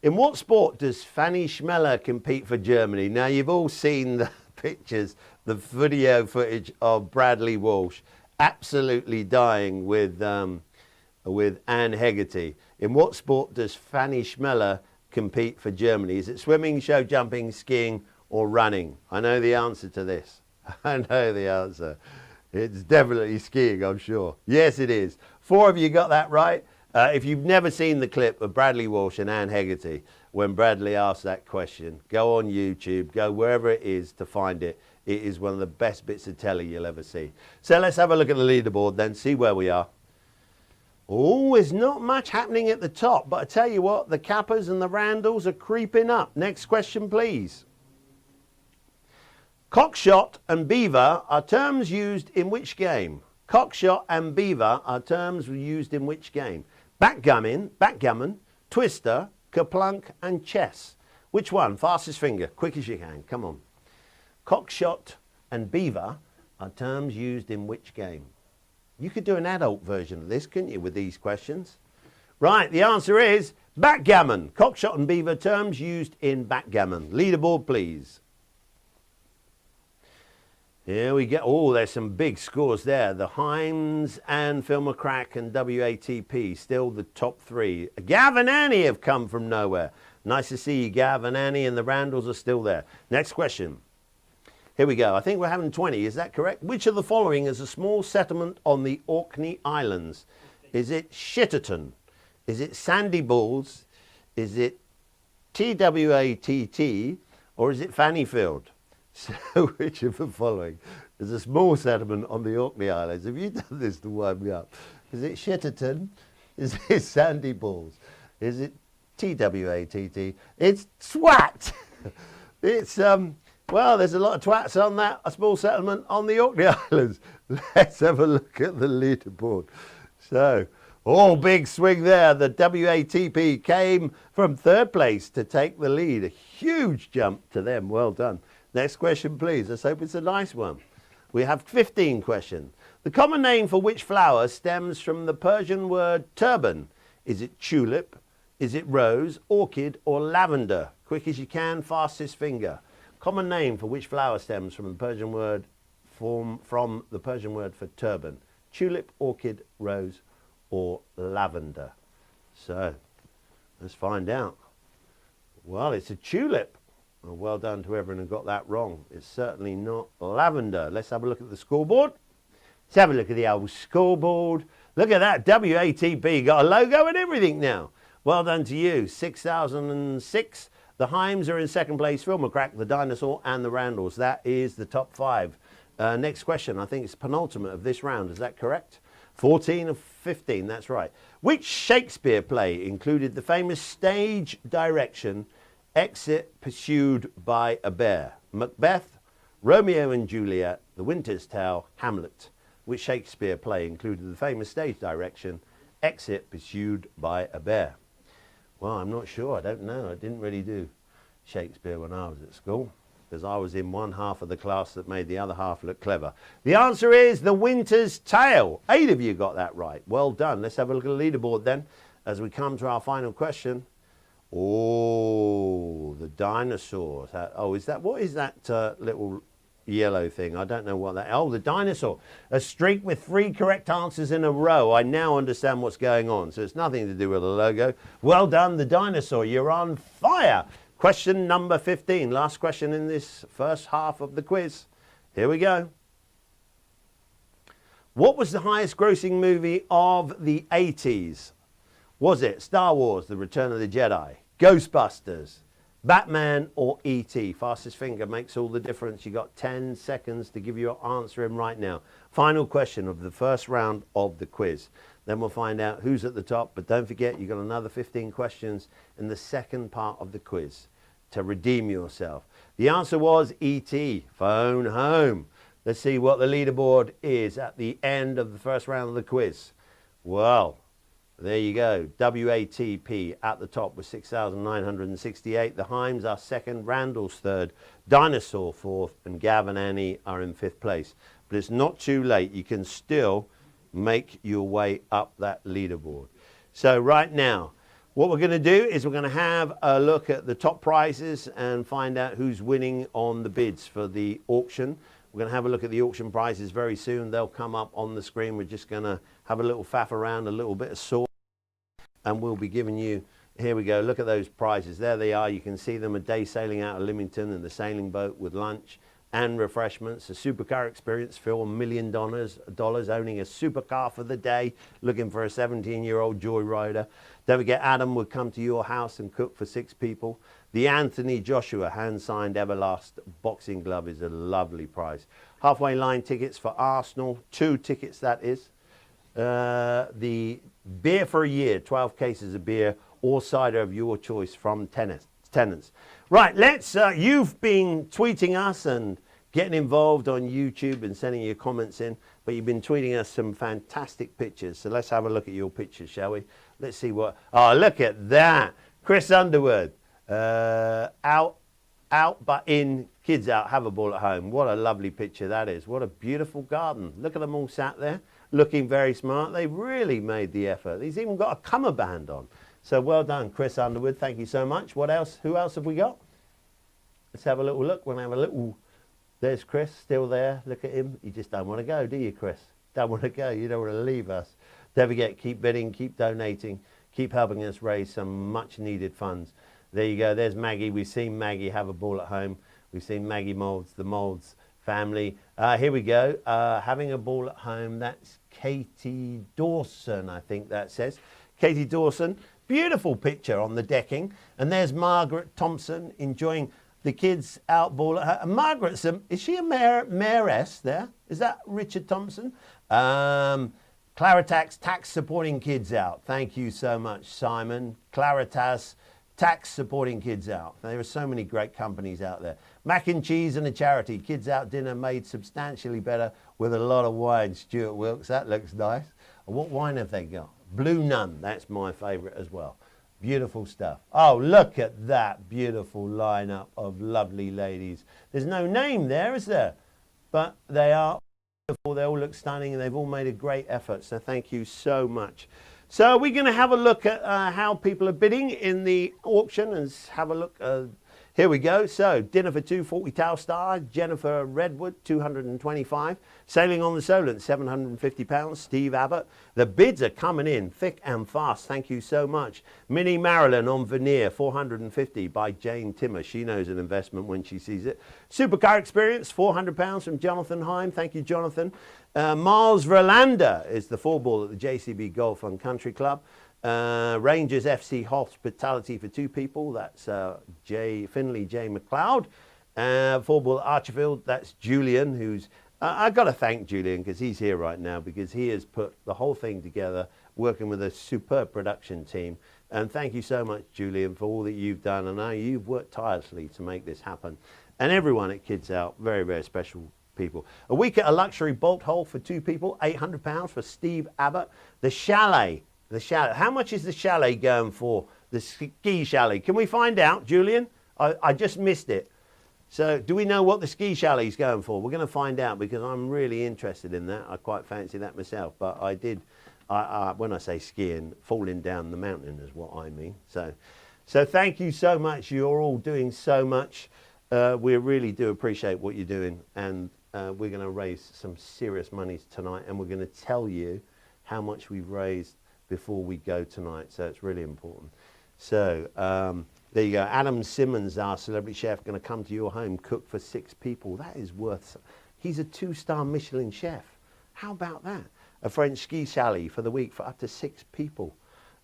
In what sport does Fanny Schmeller compete for Germany? Now, you've all seen the pictures, the video footage of Bradley Walsh absolutely dying with Anne Hegarty. In what sport does Fanny Schmeller compete for Germany? Is it swimming, show jumping, skiing, or running? I know the answer to this. I know the answer. It's definitely skiing, I'm sure. Yes, it is. 4 of you got that right. If you've never seen the clip of Bradley Walsh and Anne Hegarty when Bradley asked that question, go on YouTube, go wherever it is to find it. It is one of the best bits of telly you'll ever see. So let's have a look at the leaderboard then, see where we are. Oh, there's not much happening at the top, but I tell you what, the Kappas and the Randalls are creeping up. Next question, please. Cockshot and beaver are terms used in which game? Cockshot and beaver are terms used in which game? Backgammon, twister, kerplunk and chess. Which one? Fastest finger, quick as you can, come on. Cockshot and beaver are terms used in which game? You could do an adult version of this, couldn't you, with these questions? Right, the answer is backgammon. Cockshot and beaver terms used in backgammon. Leaderboard, please. Here we go. Oh, there's some big scores there. The Heims and Phil McCrack and WATP, still the top 3. Gav and Annie have come from nowhere. Nice to see you, Gav and Annie, and the Randalls are still there. Next question. Here we go. I think we're having 20. Is that correct? Which of the following is a small settlement on the Orkney Islands? Is it Shitterton? Is it Sandy Balls? Is it TWATT? Or is it Fannyfield? So which of the following is a small settlement on the Orkney Islands? Have you done this to wind me up? Is it Shitterton? Is it Sandy Balls? Is it TWATT? It's twat. It's well, there's a lot of twats on that. A small settlement on the Orkney Islands. Let's have a look at the leaderboard. So, big swing there. The WATP came from third place to take the lead. A huge jump to them. Well done. Next question, please. Let's hope it's a nice one. We have 15 questions. The common name for which flower stems from the Persian word turban? Is it tulip? Is it rose, orchid, or lavender? Quick as you can, fastest finger. Common name for which flower stems from the Persian word from the Persian word for turban? Tulip, orchid, rose, or lavender? So, let's find out. Well, it's a tulip. Well done to everyone who got that wrong. It's certainly not lavender. Let's have a look at the scoreboard. Let's have a look at the old scoreboard. Look at that, WATP got a logo and everything now. Well done to you. 6006. The Heims are in second place. Phil McCrack, the Dinosaur, and the Randalls. That is the top 5. Next question. I think it's penultimate of this round. Is that correct? 14 of 15. That's right. Which Shakespeare play included the famous stage direction Exit Pursued by a Bear? Macbeth, Romeo and Juliet, The Winter's Tale, Hamlet. Which Shakespeare play included the famous stage direction Exit Pursued by a Bear? Well, I'm not sure. I don't know. I didn't really do Shakespeare when I was at school because I was in one half of the class that made the other half look clever. The answer is The Winter's Tale. 8 of you got that right. Well done. Let's have a look at the leaderboard then as we come to our final question. Oh, the dinosaurs. Oh, what is that little yellow thing? I don't know what that. Oh, the dinosaur. A streak with 3 correct answers in a row. I now understand what's going on. So it's nothing to do with the logo. Well done, the dinosaur. You're on fire. Question number 15. Last question in this first half of the quiz. Here we go. What was the highest grossing movie of the 80s? Was it Star Wars, The Return of the Jedi, Ghostbusters, Batman, or E.T.? Fastest finger makes all the difference. You got 10 seconds to give your answer in right now. Final question of the first round of the quiz. Then we'll find out who's at the top. But don't forget, you've got another 15 questions in the second part of the quiz to redeem yourself. The answer was E.T. Phone home. Let's see what the leaderboard is at the end of the first round of the quiz. Well, there you go. WATP at the top with 6,968. The Heims are second, Randall's third, Dinosaur fourth, and Gav and Annie are in fifth place. But it's not too late. You can still make your way up that leaderboard. So right now, what we're going to do is we're going to have a look at the top prizes and find out who's winning on the bids for the auction. We're going to have a look at the auction prizes very soon. They'll come up on the screen. We're just going to have a little faff around, a little bit of sort. And we'll be giving you, here we go, look at those prizes. There they are. You can see them, a day sailing out of Lymington in the sailing boat with lunch and refreshments. A supercar experience, Phil, $1 million, owning a supercar for the day, looking for a 17-year-old joyrider. Don't forget, Adam would come to your house and cook for 6 people. The Anthony Joshua hand-signed Everlast boxing glove is a lovely prize. Halfway line tickets for Arsenal, 2 tickets that is. The beer for a year, 12 cases of beer or cider of your choice from Tenants. Right, you've been tweeting us and getting involved on YouTube and sending your comments in, but you've been tweeting us some fantastic pictures. So let's have a look at your pictures, shall we? Let's see what, oh, look at that. Chris Underwood, out but in, kids out, have a ball at home. What a lovely picture that is. What a beautiful garden. Look at them all sat there, looking very smart. They really made the effort. He's even got a cummerband on. So well done, Chris Underwood. Thank you so much. What else? Who else have we got? Let's have a little look. We'll have a little. There's Chris, still there. Look at him. You just don't want to go, do you, Chris? Don't want to go. You don't want to leave us. Don't forget, keep bidding, keep donating, keep helping us raise some much-needed funds. There you go. There's Maggie. We've seen Maggie have a ball at home. We've seen Maggie Moulds, the Moulds family. Here we go. Having a ball at home. That's Katie Dawson, I think that says. Katie Dawson. Beautiful picture on the decking. And there's Margaret Thompson enjoying the kids out ball at her. And Margaret's, is she a mayoress there? Is that Richard Thompson? Claritas Tax supporting kids out. Thank you so much, Simon. Claritas Tax supporting kids out. There are so many great companies out there. Mac and cheese and a charity. Kids out dinner made substantially better with a lot of wine. Stuart Wilkes, that looks nice. What wine have they got? Blue Nun, that's my favourite as well. Beautiful stuff. Oh, look at that beautiful lineup of lovely ladies. There's no name there, is there? But they are beautiful. They all look stunning and they've all made a great effort. So thank you so much. So we're going to have a look at how people are bidding in the auction and have a look. Here we go. So dinner for two, 40 Telstar. Jennifer Redwood, 225. Sailing on the Solent, £750. Steve Abbott. The bids are coming in thick and fast. Thank you so much. Minnie Marilyn on Veneer, 450 by Jane Timmer. She knows an investment when she sees it. Supercar Experience, £400 from Jonathan Heim. Thank you, Jonathan. Miles Verlander is the 4-ball at the JCB Golf and Country Club. Rangers FC Hospitality for 2 people. That's Finley J. McLeod. 4-ball at Archerfield. That's Julian, who's... I've got to thank Julian because he's here right now because he has put the whole thing together working with a superb production team. And thank you so much, Julian, for all that you've done. And I know you've worked tirelessly to make this happen. And everyone at Kids Out, very, very special people. A week at a luxury bolt hole for 2 people. £800 for Steve Abbott. The chalet. The chalet. How much is the chalet going for? The ski chalet. Can we find out, Julian? I just missed it. So do we know what the ski chalet is going for? We're going to find out because I'm really interested in that. I quite fancy that myself. But I did, when I say skiing, falling down the mountain is what I mean. So thank you so much. You're all doing so much. We really do appreciate what you're doing. And we're going to raise some serious money tonight. And we're going to tell you how much we've raised before we go tonight, so it's really important. So there you go. Adam Simmonds, our celebrity chef, going to come to your home, cook for 6 people. That is worth... He's a 2-star Michelin chef. How about that? A French ski chalet for the week for up to 6 people.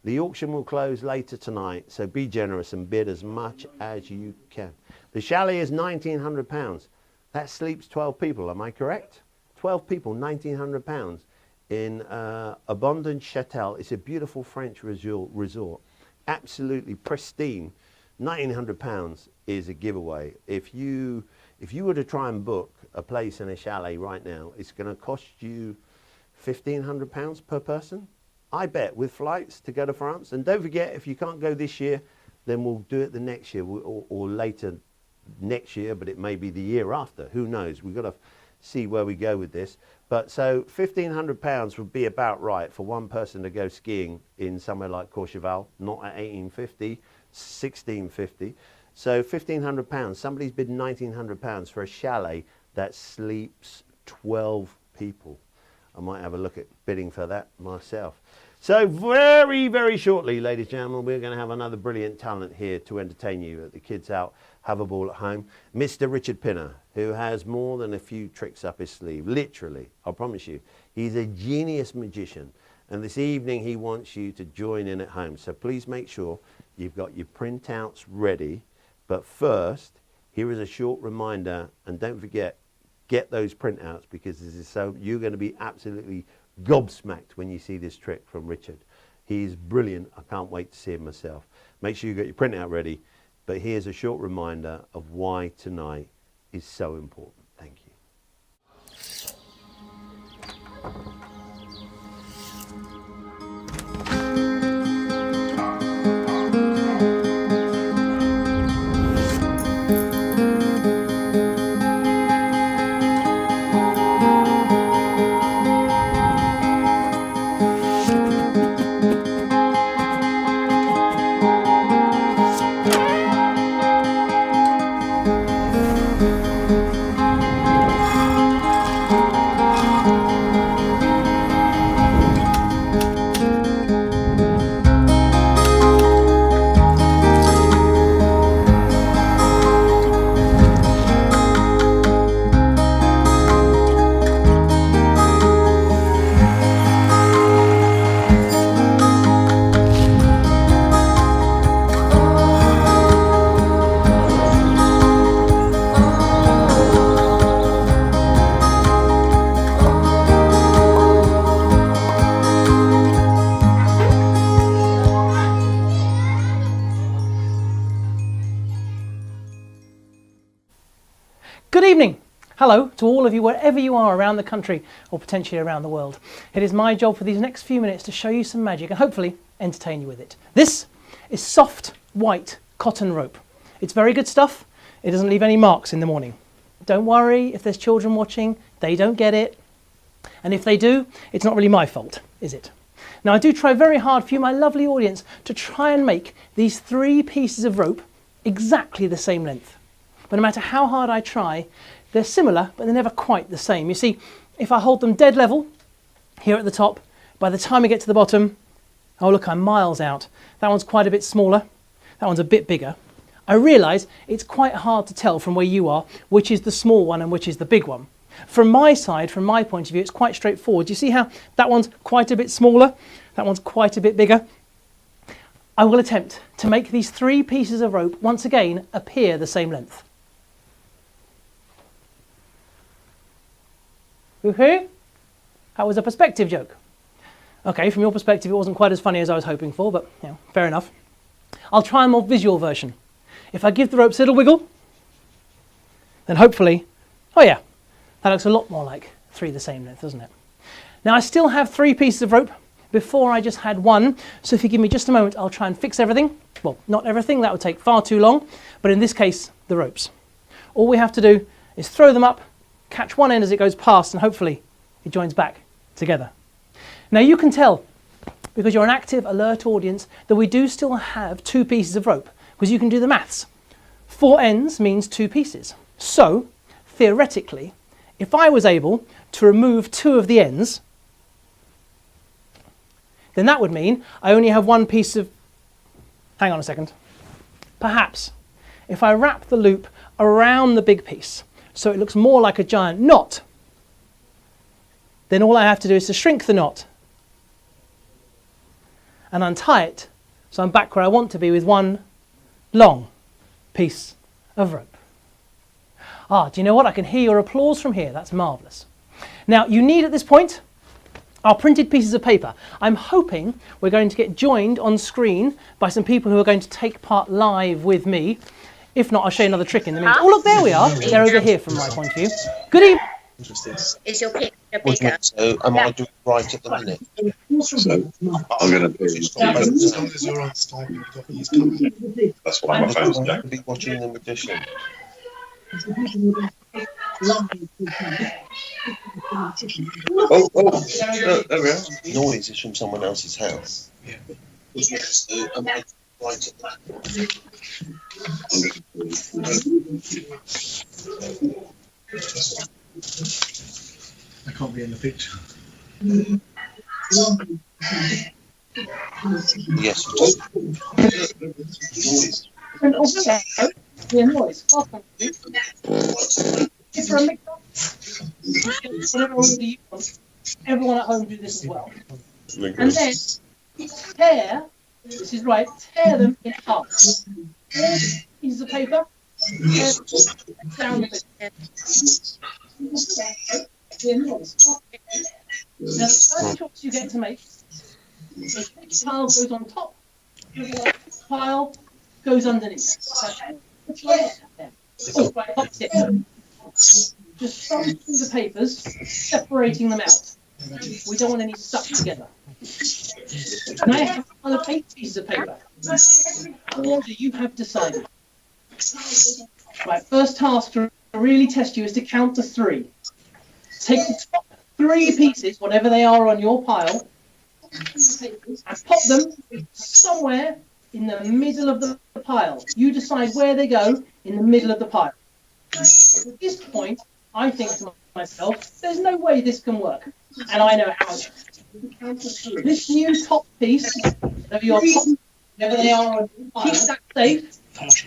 The auction will close later tonight, so be generous and bid as much as you can. The chalet is £1,900. That sleeps 12 people, am I correct? 12 people, £1,900. In Abondant Châtel. It's a beautiful French resort. Absolutely pristine. £1,900 is a giveaway. If you were to try and book a place in a chalet right now, it's going to cost you £1,500 per person. I bet, with flights to go to France. And don't forget, if you can't go this year, then we'll do it the next year or later next year, but it may be the year after. Who knows? We've got to see where we go with this. But so £1,500 would be about right for one person to go skiing in somewhere like Courchevel, not at 1850, 1650. So £1,500. Somebody's bid £1,900 for a chalet that sleeps 12 people. I might have a look at bidding for that myself. So very, very shortly, ladies and gentlemen, we're going to have another brilliant talent here to entertain you at the Kids Out, Have a Ball at Home. Mr. Richard Pinner, who has more than a few tricks up his sleeve. Literally, I promise you. He's a genius magician. And this evening, he wants you to join in at home. So please make sure you've got your printouts ready. But first, here is a short reminder. And don't forget, get those printouts because this is so you're going to be absolutely gobsmacked when you see this trick from Richard. He's brilliant. I can't wait to see him myself. Make sure you got your printout ready. But here's a short reminder of why tonight is so important. Thank you. Good evening. Hello to all of you wherever you are around the country or potentially around the world. It is my job for these next few minutes to show you some magic and hopefully entertain you with it. This is soft white cotton rope. It's very good stuff. It doesn't leave any marks in the morning. Don't worry if there's children watching, they don't get it. And if they do, it's not really my fault, is it? Now I do try very hard for you, my lovely audience, to try and make these 3 pieces of rope exactly the same length. But no matter how hard I try, they're similar, but they're never quite the same. You see, if I hold them dead level here at the top, by the time I get to the bottom, oh look, I'm miles out. That one's quite a bit smaller. That one's a bit bigger. I realise it's quite hard to tell from where you are which is the small one and which is the big one. From my side, from my point of view, it's quite straightforward. You see how that one's quite a bit smaller? That one's quite a bit bigger. I will attempt to make these 3 pieces of rope once again appear the same length. Woohoo! That was a perspective joke. Okay, from your perspective it wasn't quite as funny as I was hoping for, but you know, fair enough. I'll try a more visual version. If I give the ropes a little wiggle, then hopefully, oh yeah, that looks a lot more like 3 the same length, doesn't it? Now I still have 3 pieces of rope. Before I just had 1, so if you give me just a moment, I'll try and fix everything. Well, not everything, that would take far too long, but in this case, the ropes. All we have to do is throw them up, catch one end as it goes past, and hopefully it joins back together. Now you can tell, because you're an active, alert audience, that we do still have 2 pieces of rope, because you can do the maths. 4 ends means 2 pieces. So, theoretically, if I was able to remove 2 of the ends, then that would mean I only have 1 piece of... Hang on a second. Perhaps, if I wrap the loop around the big piece, so it looks more like a giant knot, then all I have to do is to shrink the knot and untie it, so I'm back where I want to be with 1 long piece of rope. Ah, do you know what? I can hear your applause from here. That's marvellous. Now, you need at this point our printed pieces of paper. I'm hoping we're going to get joined on screen by some people who are going to take part live with me. If not, I'll show you another trick in the minute. Oh, look, there we are. They're over here from my point of view. Good evening. Interesting. Is your picture bigger? So, am I doing right at the minute? So, I'm going to do it. As long as you're on Skype, you've got these coming. That's why my phone's I'm going to be watching The Magician. Oh, there we are. Noise is from someone else's house. Yeah. So, am I right at the I can't be in the picture. Yes, noise. Yeah, noise. Everyone at home do this as well. And then tear, this is right, tear them in half. 4 pieces of paper, down the bit. Now the first choice you get to make is which pile goes on top, pile goes underneath. Oh, right, opposite. Just thumb through the papers, separating them out. We don't want any stuck together. And I have another 8 pieces of paper. Order you have decided. Right, first task to really test you is to count to 3. Take the top 3 pieces, whatever they are on your pile, and pop them somewhere in the middle of the pile. You decide where they go in the middle of the pile. At this point, I think to myself, there's no way this can work. And I know how it is. This new top piece, whatever your top, whatever they are on your pile, keep that safe.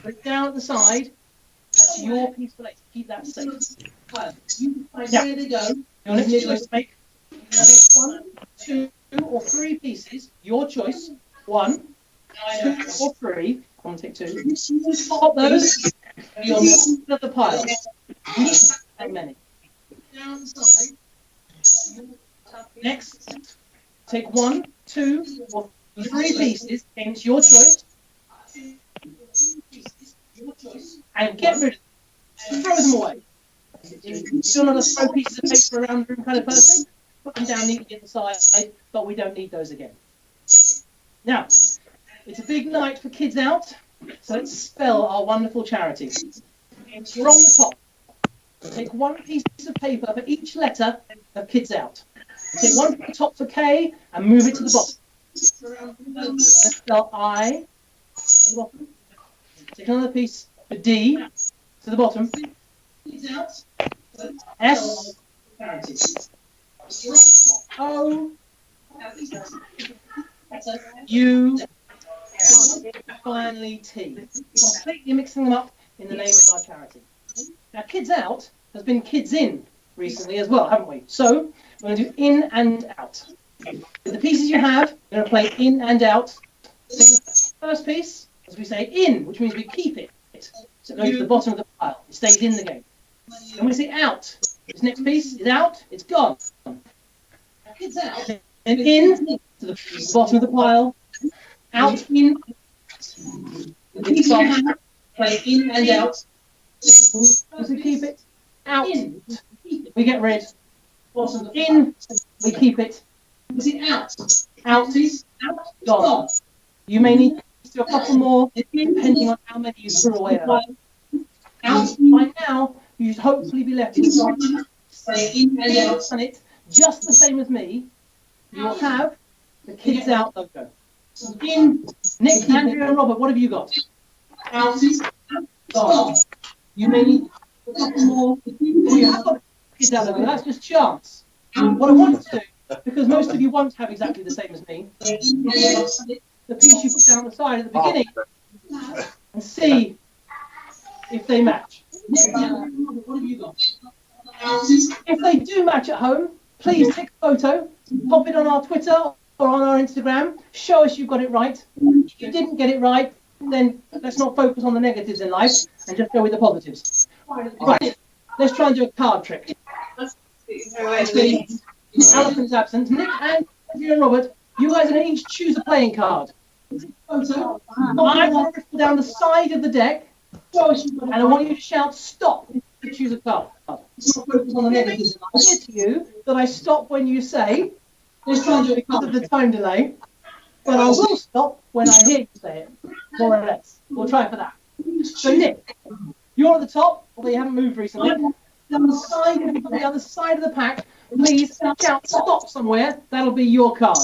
Put it down at the side. That's your piece for later. Keep that safe. You decide where they go. You're in the middle of make 1, 2, or 3 pieces. Your choice. 1, 2, or 3. Come on, take 2. Pop those. You're in the middle of the pile. That many. Down the side. Next, take 1, 2, or 3 pieces. It's your choice. And get rid of them. Throw them away. Still not a throw pieces of paper around the room kind of person. Put them down neatly at the side, but we don't need those again. Now, it's a big night for Kids Out, so let's spell our wonderful charity. From the top, take one piece of paper for each letter of Kids Out. Take one from the top for K and move it to the bottom. Let's spell I. To the bottom. Take another piece for D to the bottom. S. O. U. Finally T. Completely mixing them up in the name of our charity. Now, Kids Out has been Kids In recently as well, haven't we? So we're going to do in and out. With the pieces you have, you're going to play in and out. The first piece, as we say, in, which means we keep it. So it goes to the bottom of the pile. It stays in the game. Then we say out. This next piece is out. It's gone. Kids Out. And in to the bottom of the pile. Out, in. The piece you have, play in and out. As we keep it, out. We get rid. In, we keep it. Is it out? Out is gone. You may need to do a couple more, depending on how many you threw away. Out by now, you should hopefully be left with say in and out on it, just the same as me. You will have the Kids Out logo. In, Nick, Andrew, and Robert, what have you got? Out is gone. You may need a couple more. You have got the Kids Out logo. That's just chance. What I want to do, because most of you won't have exactly the same as me, the piece you put down the side at the beginning and see if they match. What have you got? If they do match at home, please take a photo, pop it on our Twitter or on our Instagram, show us you've got it right. If you didn't get it right, then let's not focus on the negatives in life and just go with the positives. Right, let's try and do a card trick. Allison's absent. Nick, Andrew and Robert, you guys are going to each choose a playing card. I'm going to down the side of the deck, and I want you to shout stop to choose a card. It's not focus on the negatives. I say to you that I stop when you say, let's try and do it because of the time delay, but I will stop when I hear you say it, more or less. We'll try for that. So Nick, you're at the top, although you haven't moved recently. Down the other side of the pack, please shout stop somewhere. That'll be your card.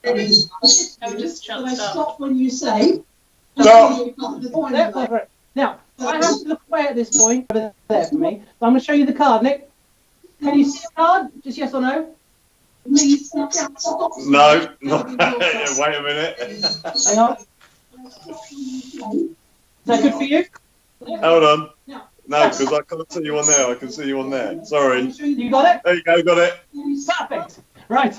Just shout stop when you say stop. Now, I have to look away at this point over there for me. So I'm going to show you the card, Nick. Can you see the card? Just yes or no? Please shout stop. No. Wait a minute. Hang on. Is that good for you? Hold on. No, because I can't see you on there. I can see you on there. Sorry. You got it? There you go, got it. Perfect. Right.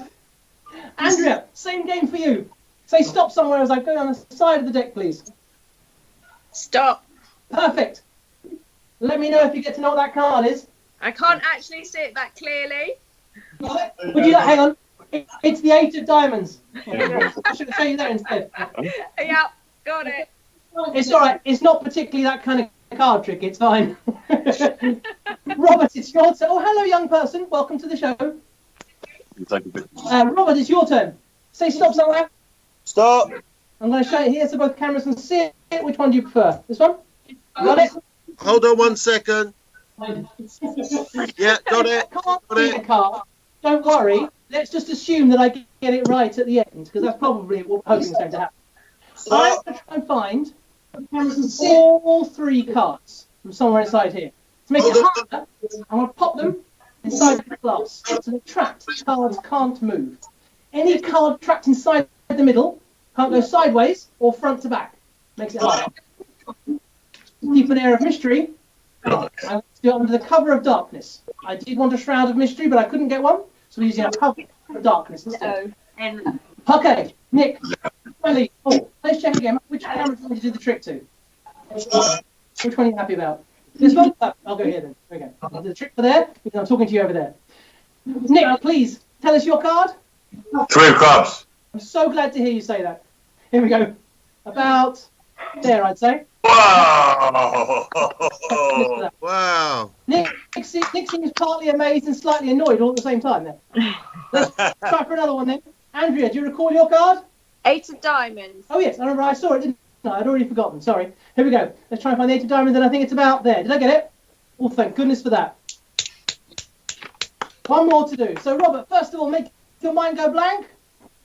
Andrea, same game for you. Say stop somewhere as I go on the side of the deck, please. Stop. Perfect. Let me know if you get to know what that card is. I can't actually see it that clearly. Would you like, hang on. It's the 8 of diamonds. I should have shown you that instead. Yeah, got it. It's all right. It's not particularly that kind of card trick. It's fine. Robert, it's your turn. Oh, hello, young person. Welcome to the show. Robert, it's your turn. Say stop somewhere. Stop. I'm going to show it here so both cameras can see it. Which one do you prefer? This one? Got it? Hold on 1 second. Yeah, got it. Can't see the card. Don't worry. Let's just assume that I get it right at the end, because that's probably what we're hoping is going to happen. So I'm going to try and find all 3 cards from somewhere inside here. To make it harder, I'm going to pop them inside the glass. So the trapped cards can't move. Any card trapped inside the middle can't go sideways or front to back. Makes it harder. Keep an air of mystery. I'm going to do it under the cover of darkness. I did want a shroud of mystery, but I couldn't get one, so we're using a cover of darkness instead. Okay, Nick. Oh, let's check again. Which camera do you want to do the trick to? Which one are you happy about? This one? I'll go here then. Okay. I'll do the trick for there, because I'm talking to you over there. Nick, please, tell us your card. 3 of clubs. I'm so glad to hear you say that. Here we go. About there, I'd say. Wow! Wow! Nick seems partly amazed and slightly annoyed all at the same time there. Let's try for another one then. Andrea, do you recall your card? 8 of diamonds. Oh yes, I remember I saw it, didn't I? I'd already forgotten, sorry. Here we go. Let's try and find the 8 of diamonds, and I think it's about there. Did I get it? Oh, thank goodness for that. One more to do. So, Robert, first of all, make your mind go blank.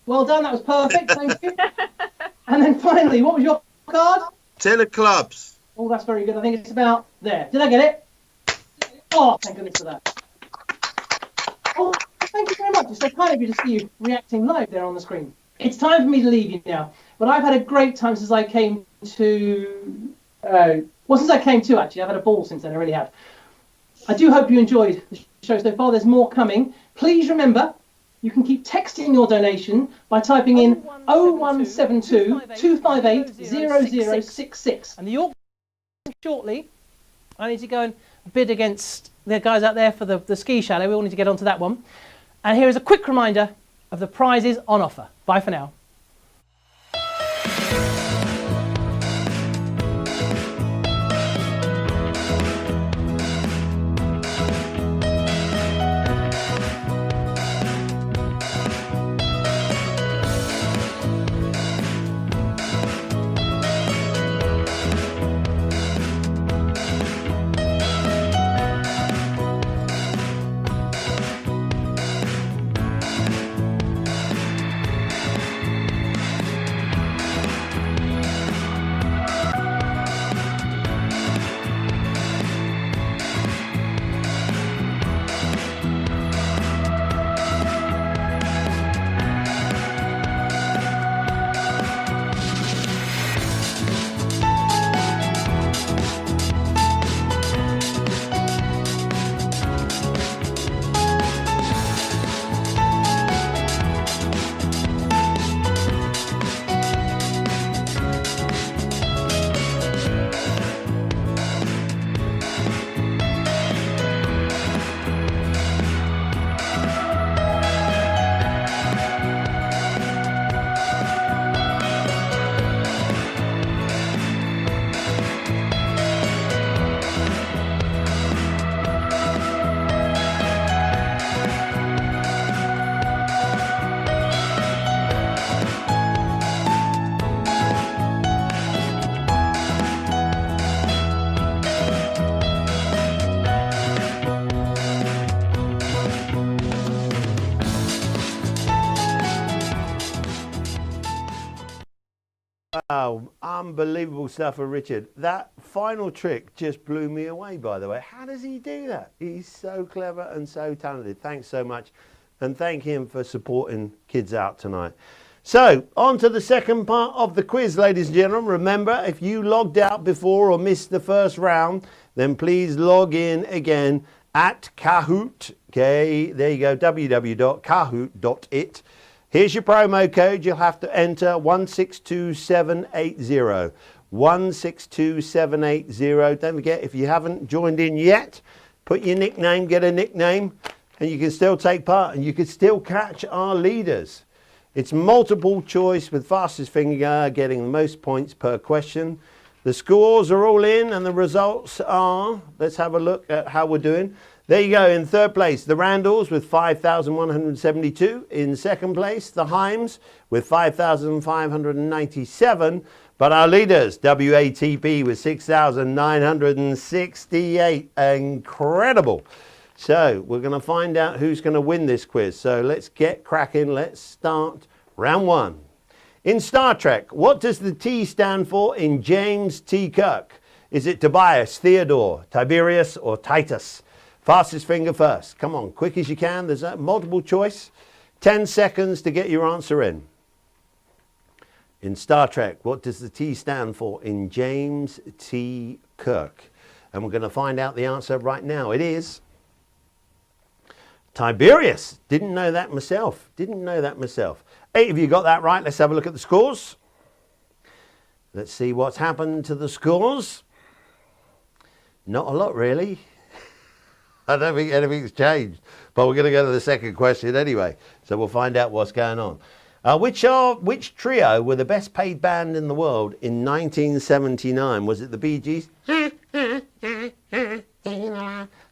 Well done, that was perfect, thank you. And then finally, what was your card? 10 of clubs. Oh, that's very good. I think it's about there. Did I get it? Oh, thank goodness for that. Oh, thank you very much. It's so kind of you to see you reacting live there on the screen. It's time for me to leave you now. But I've had a great time since I came to... since I came to, actually. I've had a ball since then, I really have. I do hope you enjoyed the show so far. There's more coming. Please remember, you can keep texting your donation by typing in 0172 258 0066. And the auction shortly, I need to go and bid against the guys out there for the ski chalet. We all need to get onto that one. And here is a quick reminder of the prizes on offer. Bye for now. Wow, unbelievable stuff for Richard. That final trick just blew me away, by the way. How does he do that? He's so clever and so talented. Thanks so much. And thank him for supporting Kids Out tonight. So, on to the second part of the quiz, ladies and gentlemen. Remember, if you logged out before or missed the first round, then please log in again at Kahoot. Okay, there you go, www.kahoot.it. Here's your promo code. You'll have to enter 162780. 162780. Don't forget, if you haven't joined in yet, put your nickname, get a nickname, and you can still take part and you can still catch our leaders. It's multiple choice with fastest finger getting the most points per question. The scores are all in and the results are, let's have a look at how we're doing. There you go, in third place, the Randalls with 5,172. In second place, the Heims with 5,597. But our leaders, WATP with 6,968. Incredible. So we're going to find out who's going to win this quiz. So let's get cracking. Let's start round one. In Star Trek, what does the T stand for in James T. Kirk? Is it Tobias, Theodore, Tiberius, or Titus? Fastest finger first. Come on, quick as you can. There's a multiple choice. 10 seconds to get your answer in. In Star Trek, what does the T stand for in James T. Kirk? And we're going to find out the answer right now. It is Tiberius. Didn't know that myself. 8 of you got that right. Let's have a look at the scores. Let's see what's happened to the scores. Not a lot, really. I don't think anything's changed, but we're going to go to the second question anyway, so we'll find out what's going on. Which trio were the best paid band in the world in 1979? Was it the Bee Gees, the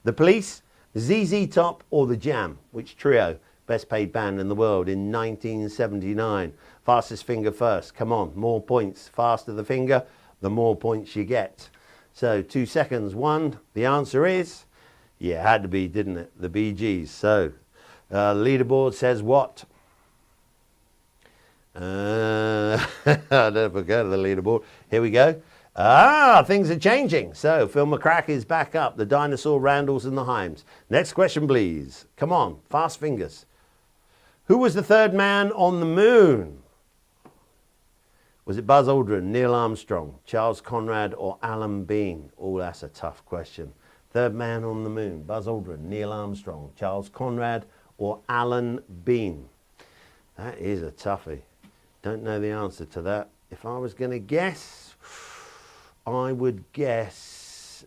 Police, ZZ Top, or the Jam? Which trio best paid band in the world in 1979? Fastest finger first. Come on, more points. Faster the finger, the more points you get. So 2 seconds. One. The answer is, yeah, it had to be, didn't it? The Bee Gees. So leaderboard says what? I don't forget the leaderboard. Here we go. Things are changing. So Phil McCrack is back up. The Dinosaur, Randalls and the Himes. Next question, please. Come on, fast fingers. Who was the third man on the moon? Was it Buzz Aldrin, Neil Armstrong, Charles Conrad, or Alan Bean? Oh, that's a tough question. Third man on the moon. Buzz Aldrin, Neil Armstrong, Charles Conrad, or Alan Bean? That is a toughie. Don't know the answer to that. If I was going to guess, I would guess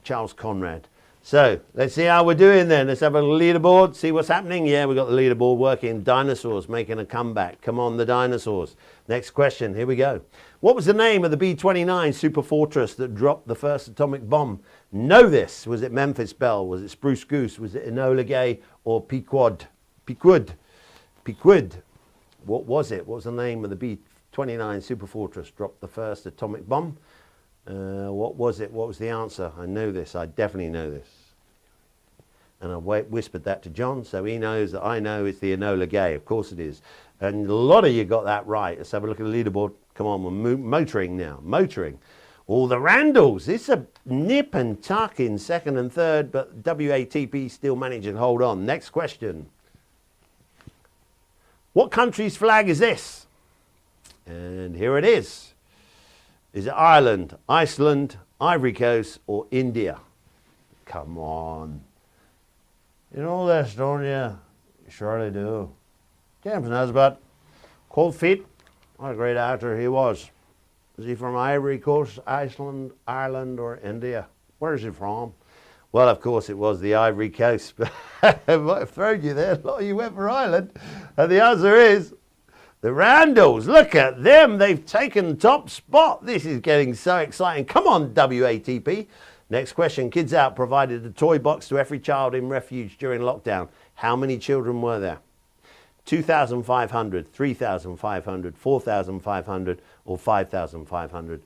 Charles Conrad. So let's see how we're doing then. Let's have a leaderboard, see what's happening. Yeah, we've got the leaderboard working. Dinosaurs making a comeback. Come on, the dinosaurs. Next question, here we go. What was the name of the B-29 superfortress that dropped the first atomic bomb? Know this. Was it Memphis Belle? Was it Spruce Goose? Was it Enola Gay or Pequod? What was it? What was the name of the B-29 superfortress dropped the first atomic bomb? What was it? What was the answer? I know this. I definitely know this. And I whispered that to John, so he knows that I know it's the Enola Gay. Of course it is. And a lot of you got that right. Let's have a look at the leaderboard. Come on, we're motoring now. Motoring. All the Randalls. It's a nip and tuck in second and third, but WATP still managing to hold on. Next question. What country's flag is this? And here it is. Is it Ireland, Iceland, Ivory Coast, or India? Come on. You know this, don't you? You surely do. James knows about Cold Feet. What a great actor he was. Is he from Ivory Coast, Iceland, Ireland, or India? Where is he from? Well, of course, it was the Ivory Coast. I might have thrown you there. A lot of you went for Ireland. And the answer is the Randalls. Look at them. They've taken top spot. This is getting so exciting. Come on, WATP. Next question. KidsOut provided a toy box to every child in refuge during lockdown. How many children were there? 2,500, 3,500, 4,500, or 5,500.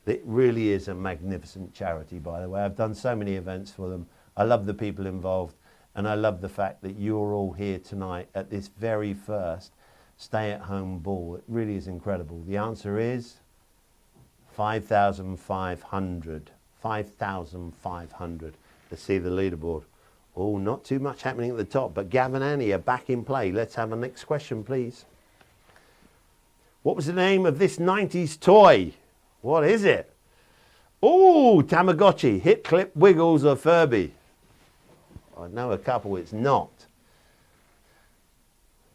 It really is a magnificent charity, by the way. I've done so many events for them. I love the people involved, and I love the fact that you're all here tonight at this very first stay-at-home ball. It really is incredible. The answer is 5,500. 5,500. Let's see the leaderboard. Oh, not too much happening at the top, but Gavin and Annie are back in play. Let's have a next question, please. What was the name of this 90s toy? What is it? Oh, Tamagotchi, Hit Clip, Wiggles, or Furby? I know a couple it's not.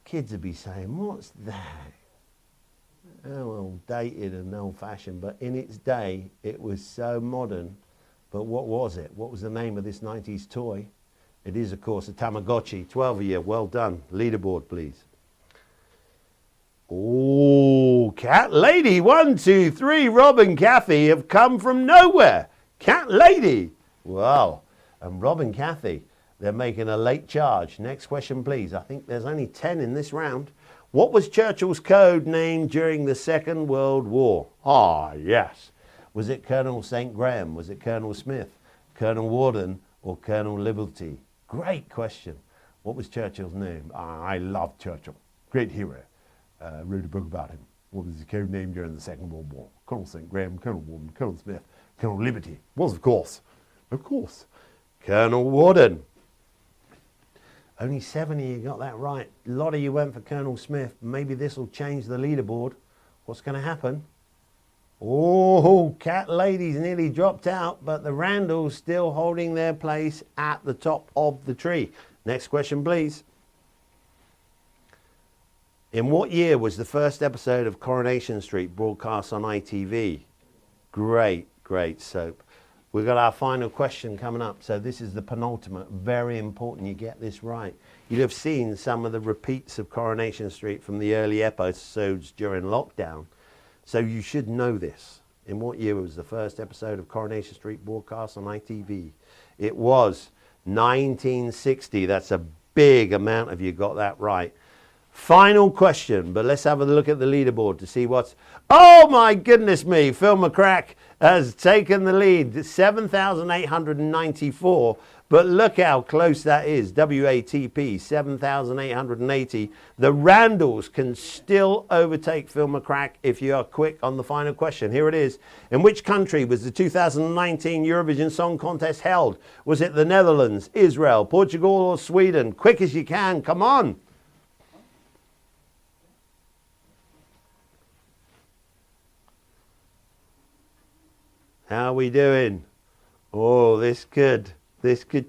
Kids would be saying, what's that? Oh, well, dated and old-fashioned, but in its day, it was so modern. But what was it? What was the name of this 90s toy? It is, of course, a Tamagotchi. 12 of you, well done. Leaderboard, please. Oh, Cat Lady, 1, 2, 3. Rob and Kathy have come from nowhere. Cat Lady. Wow. And Rob and Kathy, they're making a late charge. Next question, please. I think there's only 10 in this round. What was Churchill's code name during the Second World War? Ah, yes. Was it Colonel St. Graham? Was it Colonel Smith, Colonel Warden, or Colonel Liberty? Great question. What was Churchill's name? I love Churchill. Great hero. Wrote a book about him. What was his code name during the Second World War? Colonel St. Graham, Colonel Warden, Colonel Smith, Colonel Liberty. Was, of course, Colonel Warden. Only 7 of you got that right. A lot of you went for Colonel Smith. Maybe this will change the leaderboard. What's going to happen? Oh, Cat Lady's nearly dropped out, but the Randalls still holding their place at the top of the tree. Next question, please. In what year was the first episode of Coronation Street broadcast on ITV? Great, great soap. We've got our final question coming up. So this is the penultimate. Very important you get this right. You'll have seen some of the repeats of Coronation Street from the early episodes during lockdown. So you should know this. In what year was the first episode of Coronation Street broadcast on ITV? It was 1960. That's a big amount of you got that right. Final question, but let's have a look at the leaderboard to see what's... Oh my goodness me, Phil McCrack has taken the lead, 7,894, but look how close that is. WATP, 7,880. The Randalls can still overtake Phil McCrack if you are quick on the final question. Here it is. In which country was the 2019 Eurovision Song Contest held? Was it the Netherlands, Israel, Portugal, or Sweden? Quick as you can, come on. How are we doing? Oh, this could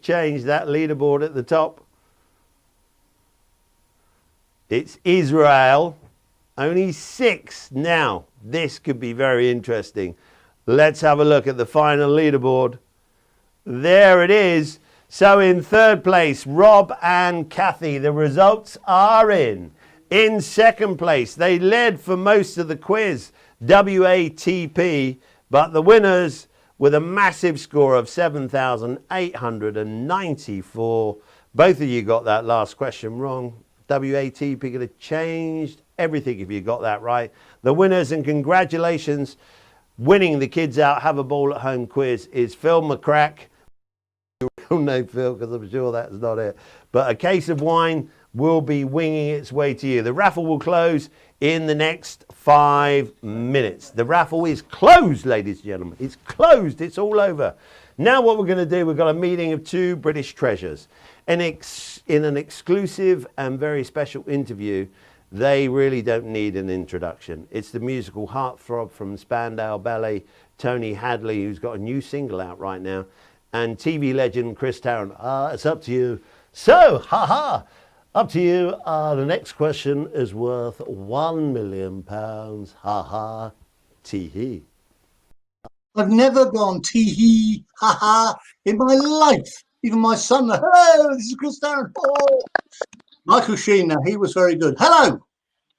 change that leaderboard at the top. It's Israel. Only 6 now. This could be very interesting. Let's have a look at the final leaderboard. There it is. So in third place, Rob and Kathy. The results are in. In second place, they led for most of the quiz, WATP. But the winners with a massive score of 7,894. Both of you got that last question wrong. WATP could have changed everything if you got that right. The winners, and congratulations, winning the Kids Out Have a Ball at Home quiz is Phil McCrack. Your real name, Phil, because I'm sure that's not it. But a case of wine will be winging its way to you. The raffle will close in the next 5 minutes. The raffle is closed, ladies and gentlemen. It's closed. It's all over. Now what we're going to do, we've got a meeting of 2 British treasures. In an exclusive and very special interview, they really don't need an introduction. It's the musical heartthrob from Spandau Ballet, Tony Hadley, who's got a new single out right now, and TV legend Chris Tarrant. It's up to you. So, up to you. The next question is worth £1 million. Tee-hee. I've never gone tee-hee, ha-ha in my life. Even my son, hello, this is Chris Tarrant. Oh. Michael Sheen, now he was very good. Hello,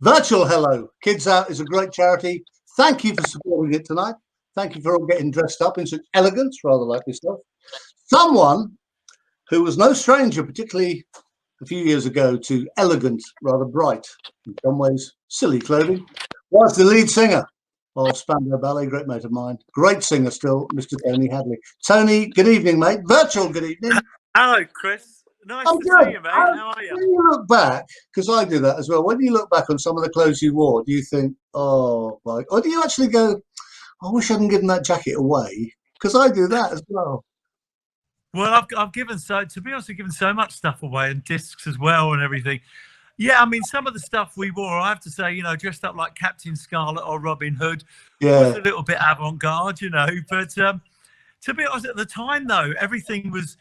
virtual hello. Kids Out is a great charity. Thank you for supporting it tonight. Thank you for all getting dressed up in such elegance, rather like yourself. Someone who was no stranger, particularly a few years ago, to elegant, rather bright, in some ways silly clothing, was the lead singer of Spandau Ballet, great mate of mine, great singer still, Mr. Tony Hadley. Tony, good evening, mate. Virtual good evening. Hello, Chris. Nice to see you, mate. How are you? When you look back, because I do that as well, when you look back on some of the clothes you wore, do you think, oh, like, or do you actually go, I wish I hadn't given that jacket away? Because I do that as well. Well, I've given to be honest, I've given so much stuff away, and discs as well and everything. Yeah, I mean, some of the stuff we wore, I have to say, dressed up like Captain Scarlet or Robin Hood, was a little bit avant-garde, But to be honest, at the time, though, everything was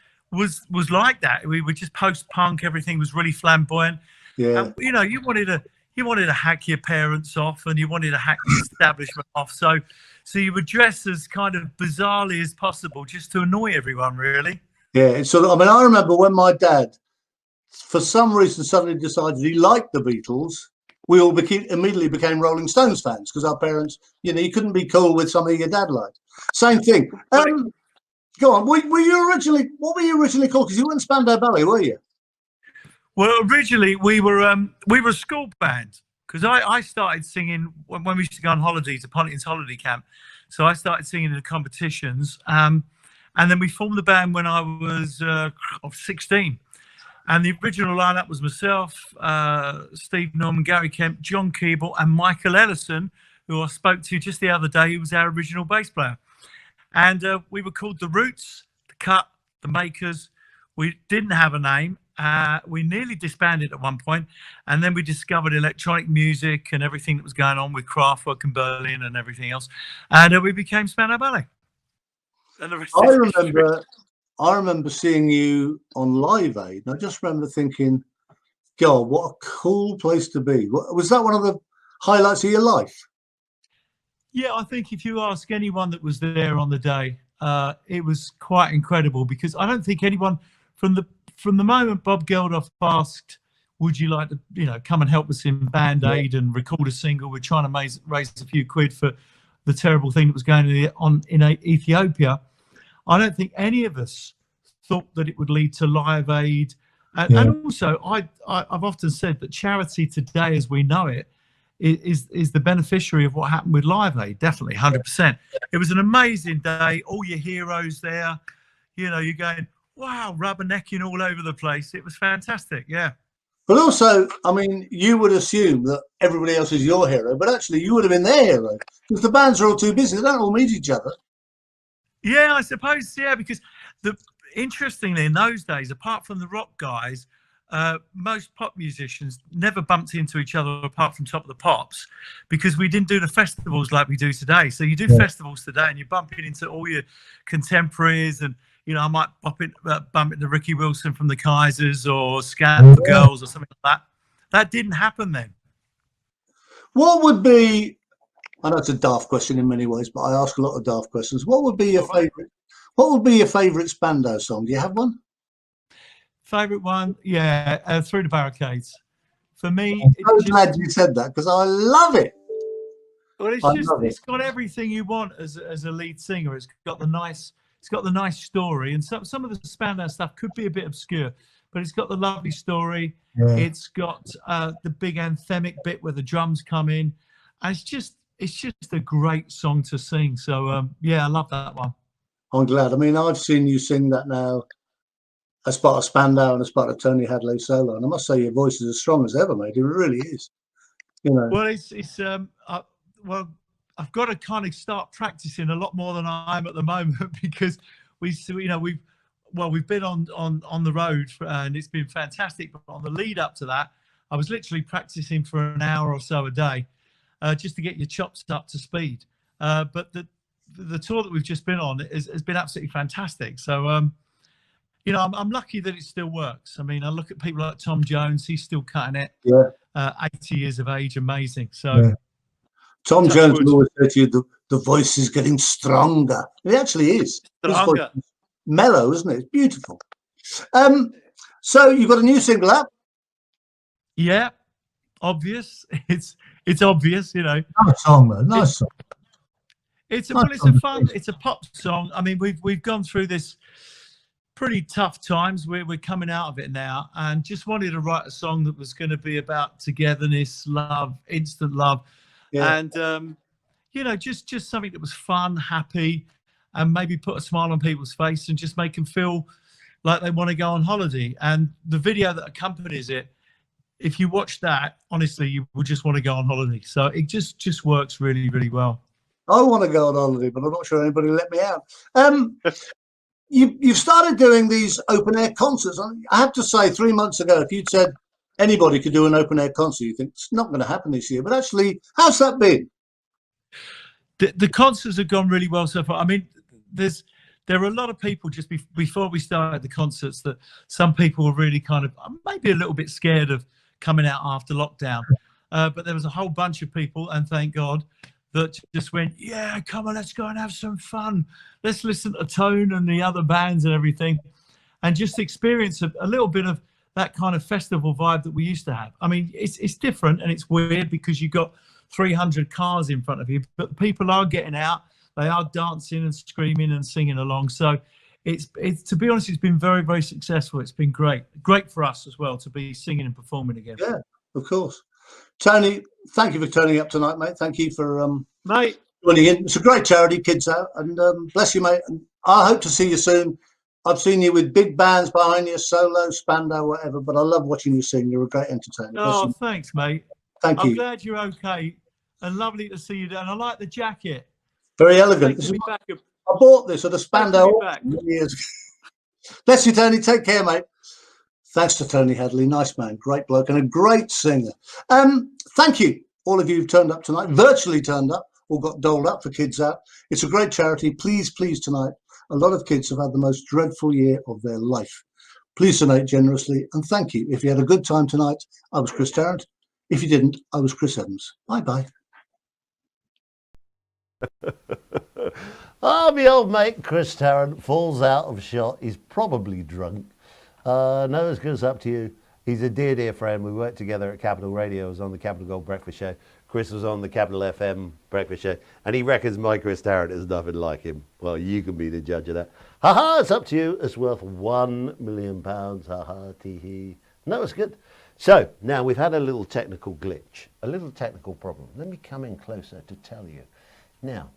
like that. We were just post-punk. Everything was really flamboyant. Yeah. And, you wanted to hack your parents off, and you wanted to hack the establishment off. So you would dress as kind of bizarrely as possible, just to annoy everyone, really. Yeah. So I mean, I remember when my dad, for some reason, suddenly decided he liked the Beatles. We all immediately became Rolling Stones fans because our parents, you couldn't be cool with something your dad liked. Same thing. Go on. What were you originally called? Because you weren't Spandau Ballet, were you? Well, originally we were a school band, because I started singing when we used to go on holidays to Pontington's holiday camp. So I started singing in the competitions, and then we formed the band when I was 16. And the original lineup was myself, Steve Norman, Gary Kemp, John Keeble, and Michael Ellison, who I spoke to just the other day, who was our original bass player. And we were called The Roots, The Cut, The Makers. We didn't have a name. We nearly disbanded at one point, and then we discovered electronic music and everything that was going on with Kraftwerk in Berlin and everything else, and we became Spandau Ballet. And the rest I remember seeing you on Live Aid, and I just remember thinking, God, what a cool place to be. Was that one of the highlights of your life? Yeah, I think if you ask anyone that was there on the day, it was quite incredible, because I don't think anyone from the moment Bob Geldof asked, would you like to, come and help us in Band Aid and record a single? We're trying to raise a few quid for the terrible thing that was going on in Ethiopia. I don't think any of us thought that it would lead to Live Aid. And also, I've often said that charity today, as we know it, is the beneficiary of what happened with Live Aid. Definitely, 100%. It was an amazing day. All your heroes there. You're going, wow, rubbernecking all over the place. It was fantastic. Yeah. But also, I mean, you would assume that everybody else is your hero, but actually you would have been their hero, because the bands are all too busy. They don't all meet each other. Yeah, I suppose. Yeah, because interestingly, in those days, apart from the rock guys, most pop musicians never bumped into each other apart from Top of the Pops, because we didn't do the festivals like we do today. So you do festivals today and you're bumping into all your contemporaries, and I might bump into Ricky Wilson from the Kaisers or Scan for Girls or something like that. That didn't happen then. What would be, I know it's a daft question in many ways, but I ask a lot of daft questions. What would be your favourite? What would be your favourite Spandau song? Do you have one? Favourite one? Yeah, Through the Barricades. For me, I'm so glad you said that, because I love it. Well, it's got everything you want as a lead singer. It's got the nice story, and some of the Spandau stuff could be a bit obscure, but it's got the lovely story. Yeah. It's got the big anthemic bit where the drums come in, and it's just a great song to sing. So yeah, I love that one. I'm glad. I mean, I've seen you sing that now as part of Spandau and as part of Tony Hadley solo, and I must say your voice is as strong as ever, mate. It really is. Well, well, I've got to kind of start practicing a lot more than I am at the moment, because we've been on the road and it's been fantastic. But on the lead up to that, I was literally practicing for an hour or so a day, just to get your chops up to speed. But the tour that we've just been on has been absolutely fantastic. So I'm lucky that it still works. I mean, I look at people like Tom Jones; he's still cutting it. Yeah, 80 years of age, amazing. So. Yeah. Tom Jones will always say to you, the voice is getting stronger. It actually is. Stronger. It's mellow, isn't it? It's beautiful. So you've got a new single out? Yeah, obvious. It's obvious, Nice song, though. Nice song. It's a pop song. I mean, we've gone through this pretty tough times. We're coming out of it now, and just wanted to write a song that was going to be about togetherness, love, instant love. Yeah. And, just something that was fun, happy, and maybe put a smile on people's face and just make them feel like they want to go on holiday. And the video that accompanies it, if you watch that, honestly, you will just want to go on holiday. So it just works really, really well. I want to go on holiday, but I'm not sure anybody let me out. You've started doing these open-air concerts. I have to say, 3 months ago, if you'd said anybody could do an open-air concert, you think it's not going to happen this year. But actually, how's that been? The concerts have gone really well so far. I mean, there are a lot of people just before we started the concerts that some people were really kind of maybe a little bit scared of coming out after lockdown. But there was a whole bunch of people, and thank God, that just went, yeah, come on, let's go and have some fun. Let's listen to Tone and the other bands and everything, and just experience a little bit of that kind of festival vibe that we used to have. I mean, it's different and it's weird because you've got 300 cars in front of you, but people are getting out. They are dancing and screaming and singing along. So it's to be honest, it's been very, very successful. It's been great for us as well to be singing and performing again. Yeah, of course. Tony, thank you for turning up tonight, mate. Thank you for mate joining in. It's a great charity, Kids Out, and bless you, mate. And I hope to see you soon. I've seen you with big bands behind you, solo, Spandau, whatever, but I love watching you sing. You're a great entertainer. Oh, thanks, mate. Thank you. I'm glad you're okay, and lovely to see you down. I like the jacket. Very elegant. I bought this at a Spandau years ago. Bless you, Tony. Take care, mate. Thanks to Tony Hadley. Nice man, great bloke, and a great singer. Thank you, all of you who've turned up tonight, virtually turned up, or got doled up for Kids Out. It's a great charity. Please tonight. A lot of kids have had the most dreadful year of their life. Please donate generously, and thank you. If you had a good time tonight, I was Chris Tarrant. If you didn't, I was Chris Evans. Bye-bye. My old mate Chris Tarrant falls out of shot. He's probably drunk. Noah's goes up to you. He's a dear, dear friend. We worked together at Capital Radio. I was on the Capital Gold Breakfast Show. Chris was on the Capital FM Breakfast Show. And he reckons my Chris Tarrant is nothing like him. Well, you can be the judge of that. Ha-ha, it's up to you. It's worth £1 million. Ha-ha, tee-hee. No, it's good. So, now we've had a little technical glitch, a little technical problem. Let me come in closer to tell you. Now,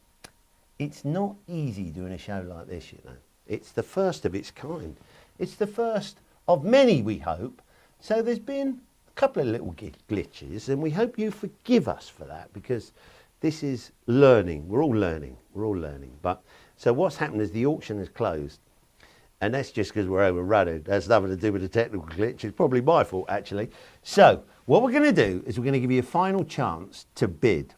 it's not easy doing a show like this, you know. It's the first of its kind. It's the first of many, we hope. So there's been a couple of little glitches, and we hope you forgive us for that, because this is learning. We're all learning. We're all learning. But so what's happened is the auction is closed, and that's just because we're overrunning. That's nothing to do with the technical glitch. It's probably my fault, actually. So what we're going to do is we're going to give you a final chance to bid.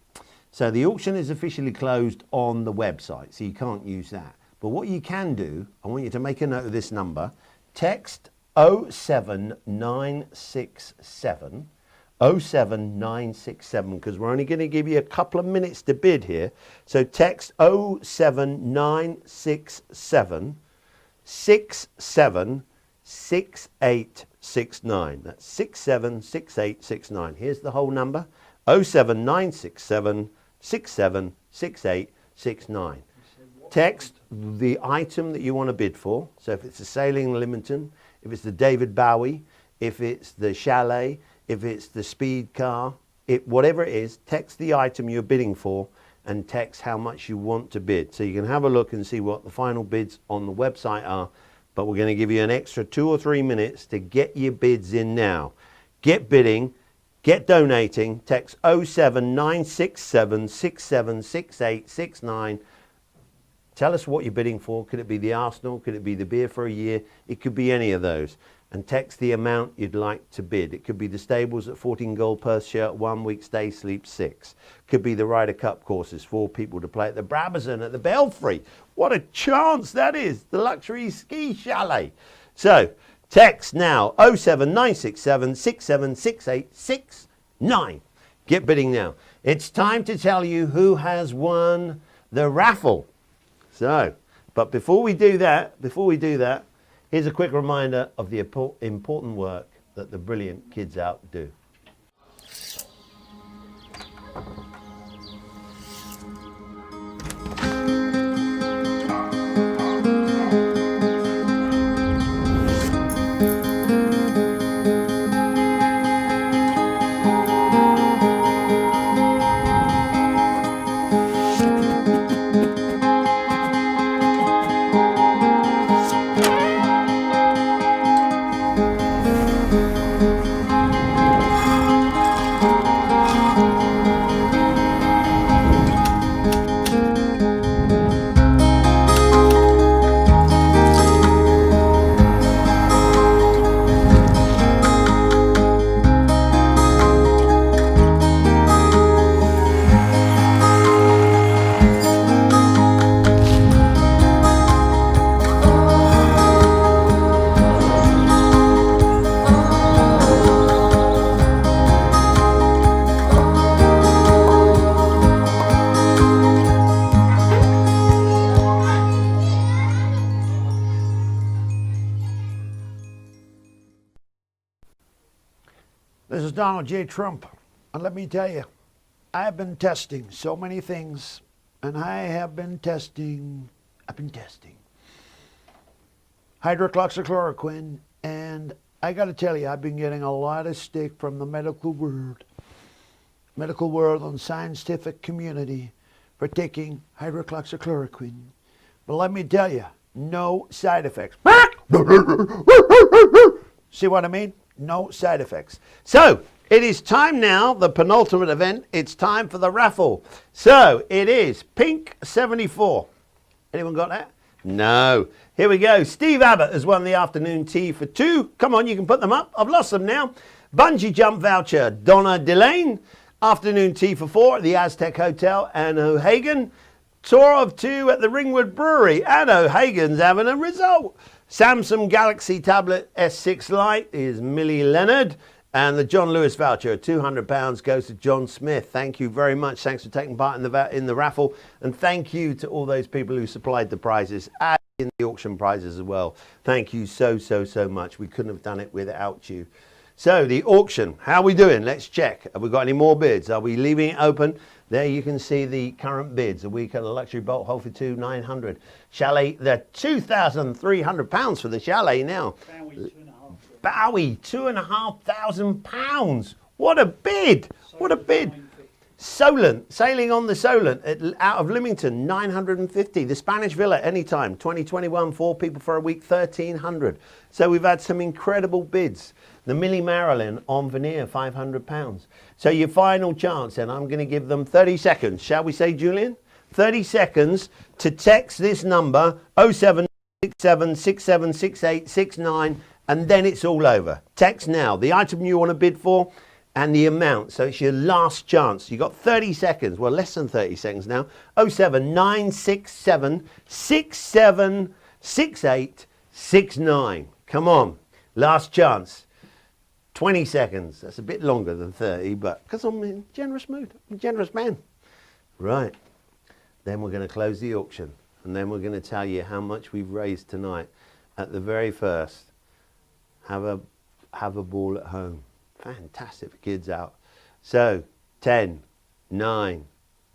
So the auction is officially closed on the website, so you can't use that. But what you can do, I want you to make a note of this number. Text 07967 07967, because we're only going to give you a couple of minutes to bid here. So text 07967 676869. That's 676869. Here's the whole number. 07967 676869. Text the item that you want to bid for. So if it's the Sailing Limited, if it's the David Bowie, if it's the chalet, if it's the speed car, whatever it is, text the item you're bidding for and text how much you want to bid. So you can have a look and see what the final bids on the website are, but we're going to give you an extra 2 or 3 minutes to get your bids in now. Get bidding, get donating, text 07967 676869. Tell us what you're bidding for. Could it be the Arsenal? Could it be the beer for a year? It could be any of those. And text the amount you'd like to bid. It could be the stables at 14 gold per shirt, 1 week stay, sleep 6. Could be the Ryder Cup courses, 4 people to play at the Brabazon, at the Belfry. What a chance that is. The luxury ski chalet. So text now 07967 676869. Get bidding now. It's time to tell you who has won the raffle. So, but before we do that, here's a quick reminder of the important work that the brilliant KidsOut do. This is Donald J. Trump, and let me tell you, I have been testing so many things, and I've been testing hydroxychloroquine, and I got to tell you, I've been getting a lot of stick from the medical world and scientific community for taking hydroxychloroquine. But let me tell you, no side effects. See what I mean? No side effects. So it is time now, the penultimate event. It's time for the raffle. So it is Pink 74. Anyone got that? No. Here we go. Steve Abbott has won the afternoon tea for 2. Come on, you can put them up. I've lost them now. Bungee jump voucher, Donna Delane. Afternoon tea for 4 at the Aztec Hotel, Anne O'Hagan. Tour of 2 at the Ringwood Brewery. Anne O'Hagan's having a result. Samsung Galaxy Tablet S6 Lite is Millie Leonard. And the John Lewis voucher, £200, goes to John Smith. Thank you very much. Thanks for taking part in the raffle. And thank you to all those people who supplied the prizes and in the auction prizes as well. Thank you so much. We couldn't have done it without you. So the auction, how are we doing? Let's check. Have we got any more bids? Are we leaving it open? There you can see the current bids. A week at the luxury bolt, hold for 2,900. Chalet, they're £2,300 for the chalet now. Bowie, £2,500. What a bid! What a bid! Solent, sailing on the Solent out of Lymington, 950. The Spanish Villa, anytime, 2021, 4 people for a week, 1,300. So we've had some incredible bids. The Millie Marilyn on Veneer, £500. So your final chance, and I'm going to give them 30 seconds. Shall we say, Julian? 30 seconds to text this number, 0767 676869, and then it's all over. Text now the item you want to bid for and the amount. So it's your last chance. You've got 30 seconds. Well, less than 30 seconds now. 07967 676869. Come on. Last chance. 20 seconds. That's a bit longer than 30, but because I'm in generous mood. I'm a generous man. Right. Then we're going to close the auction. And then we're going to tell you how much we've raised tonight. At the very first, have a ball at home. Fantastic for kids out. So 10, 9,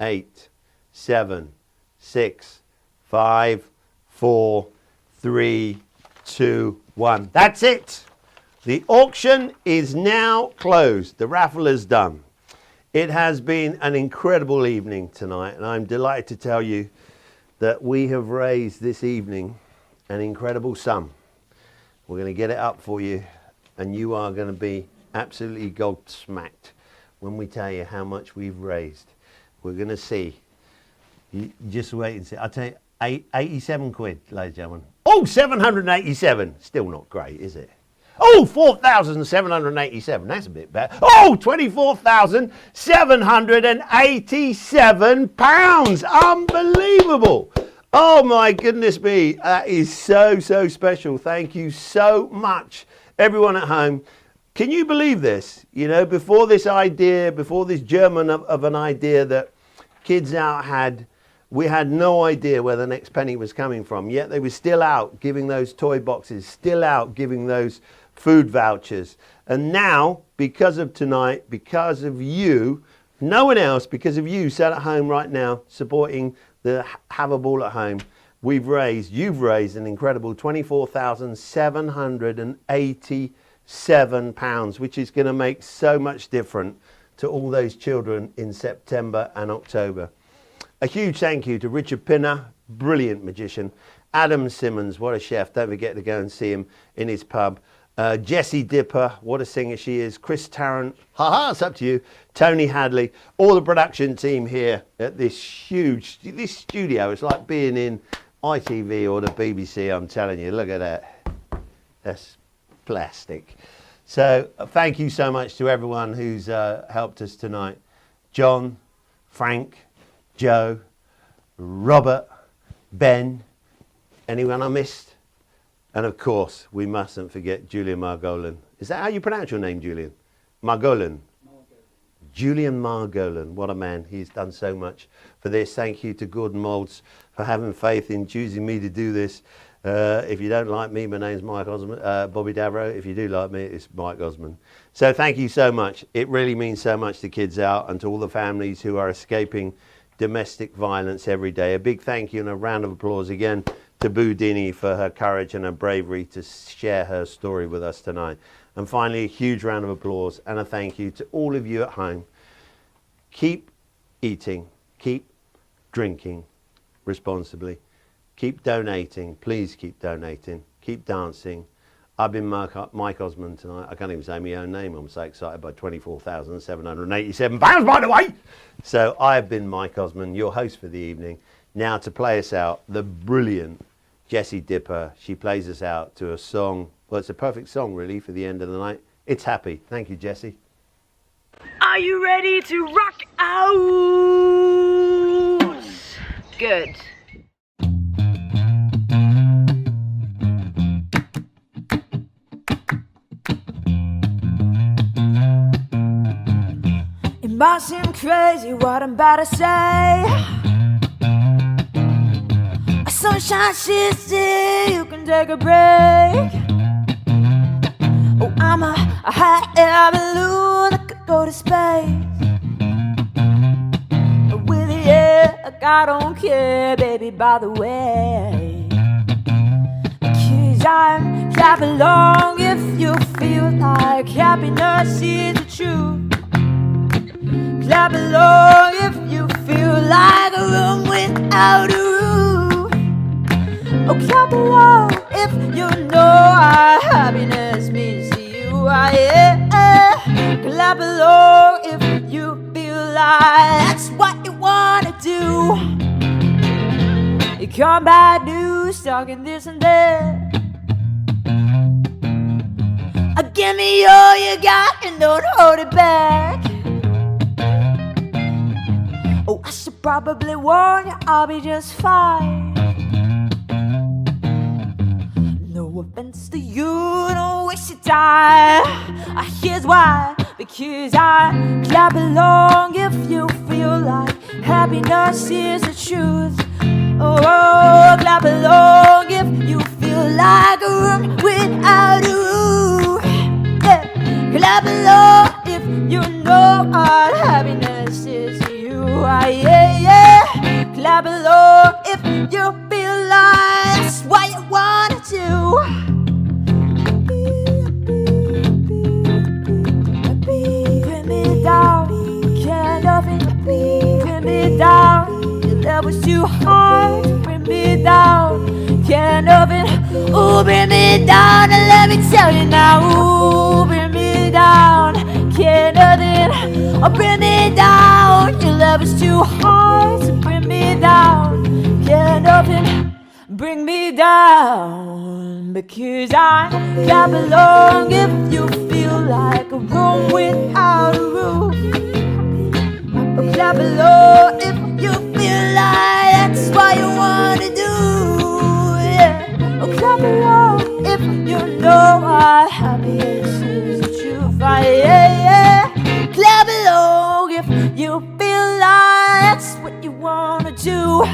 8, 7, 6, 5, 4, 3, 2, 1. That's it. The auction is now closed. The raffle is done. It has been an incredible evening tonight, and I'm delighted to tell you that we have raised this evening an incredible sum. We're going to get it up for you, and you are going to be absolutely gobsmacked when we tell you how much we've raised. We're going to see. You just wait and see. I'll tell you, 87 quid, ladies and gentlemen. Oh, 787. Still not great, is it? Oh, 4,787. That's a bit better. Oh, 24,787 pounds. Unbelievable. Oh, my goodness me. That is so special. Thank you so much, everyone at home. Can you believe this? You know, before this German of an idea that KidsOut had, we had no idea where the next penny was coming from. Yet they were still out giving those toy boxes, still out giving those food vouchers. And now, because of tonight, because of you, no one else, because of you sat at home right now supporting the Have a Ball at Home, you've raised an incredible £24,787, which is going to make so much difference to all those children in September and October. A huge thank you to Richard Pinner, brilliant magician. Adam Simmonds, what a chef. Don't forget to go and see him in his pub. Jessie Dipper, what a singer she is. Chris Tarrant, it's up to you. Tony Hadley, all the production team here at this studio. It's like being in ITV or the BBC, I'm telling you. Look at that. That's plastic. So thank you so much to everyone who's helped us tonight. John, Frank, Joe, Robert, Ben, anyone I missed? And of course, we mustn't forget Julian Margolin. Is that how you pronounce your name, Julian? Margolin. Julian Margolin, what a man. He's done so much for this. Thank you to Gordon Moulds for having faith in choosing me to do this. If you don't like me, my name's Mike Osmond, Bobby Davro. If you do like me, it's Mike Osmond. So thank you so much. It really means so much to KidsOut and to all the families who are escaping domestic violence every day. A big thank you and a round of applause again to Boo Dini for her courage and her bravery to share her story with us tonight. And finally, a huge round of applause and a thank you to all of you at home. Keep eating, keep drinking responsibly, keep donating, please keep donating, keep dancing. I've been Mike Osmond tonight. I can't even say my own name. I'm so excited by £24,787, by the way. So I've been Mike Osmond, your host for the evening. Now to play us out, the brilliant Jessie Dipper. She plays us out to a song. Well, it's a perfect song, really, for the end of the night. It's Happy. Thank you, Jessie. Are you ready to rock out? Good. might seem crazy what I'm about to say. A sunshine city, you can take a break. Oh, I'm a hot air balloon that could go to space. With the air, like I don't care, baby, by the way. 'Cause I'm clap along if you feel like happiness is the truth. Clap along if you feel like a room without a roof. Oh, clap along if you know what happiness means to you. Yeah. Clap along if you feel like that's what you wanna do. You come by news talking this and that. Give me all you got and don't hold it back. Oh, I should probably warn you, I'll be just fine. No offense to you, don't waste your time. Here's why, because I clap along if you feel like happiness is the truth. Oh, clap along if you feel like a room without a roof. Clap along if you know what happiness is to you. Yeah. Clap along if you feel like that's what you wanna do. Bring me down, can't love it. Bring me down, your love was too hard. Bring me down, can't love it. Ooh, bring me down and let me tell you now. Ooh, bring me down, can't nothing. Oh, bring me down, your love is too hard. So bring me down, can't nothing. Bring me down, because I clap along if you feel like a room without a roof. Oh, clap along if you feel like that's what you wanna do. Yeah. Oh, clap along if you know what happiness is the truth. Yeah. Clap along if you feel like that's what you wanna do.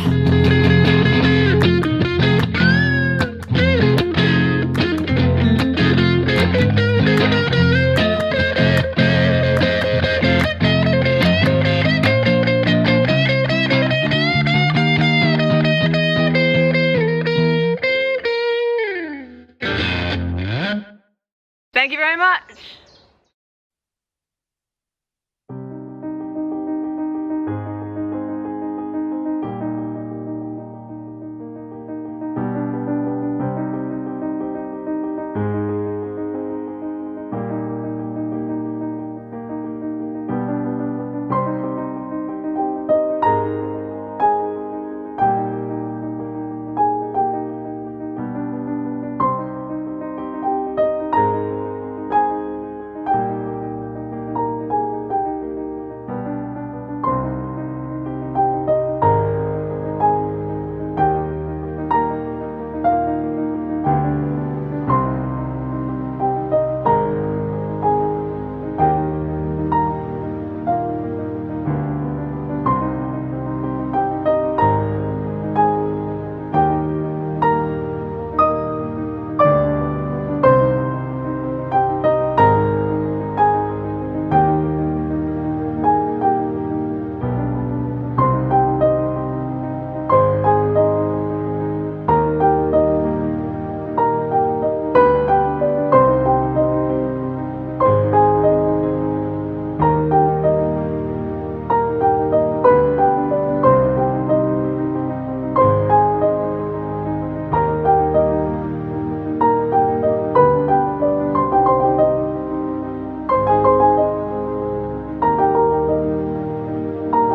Thank you very much.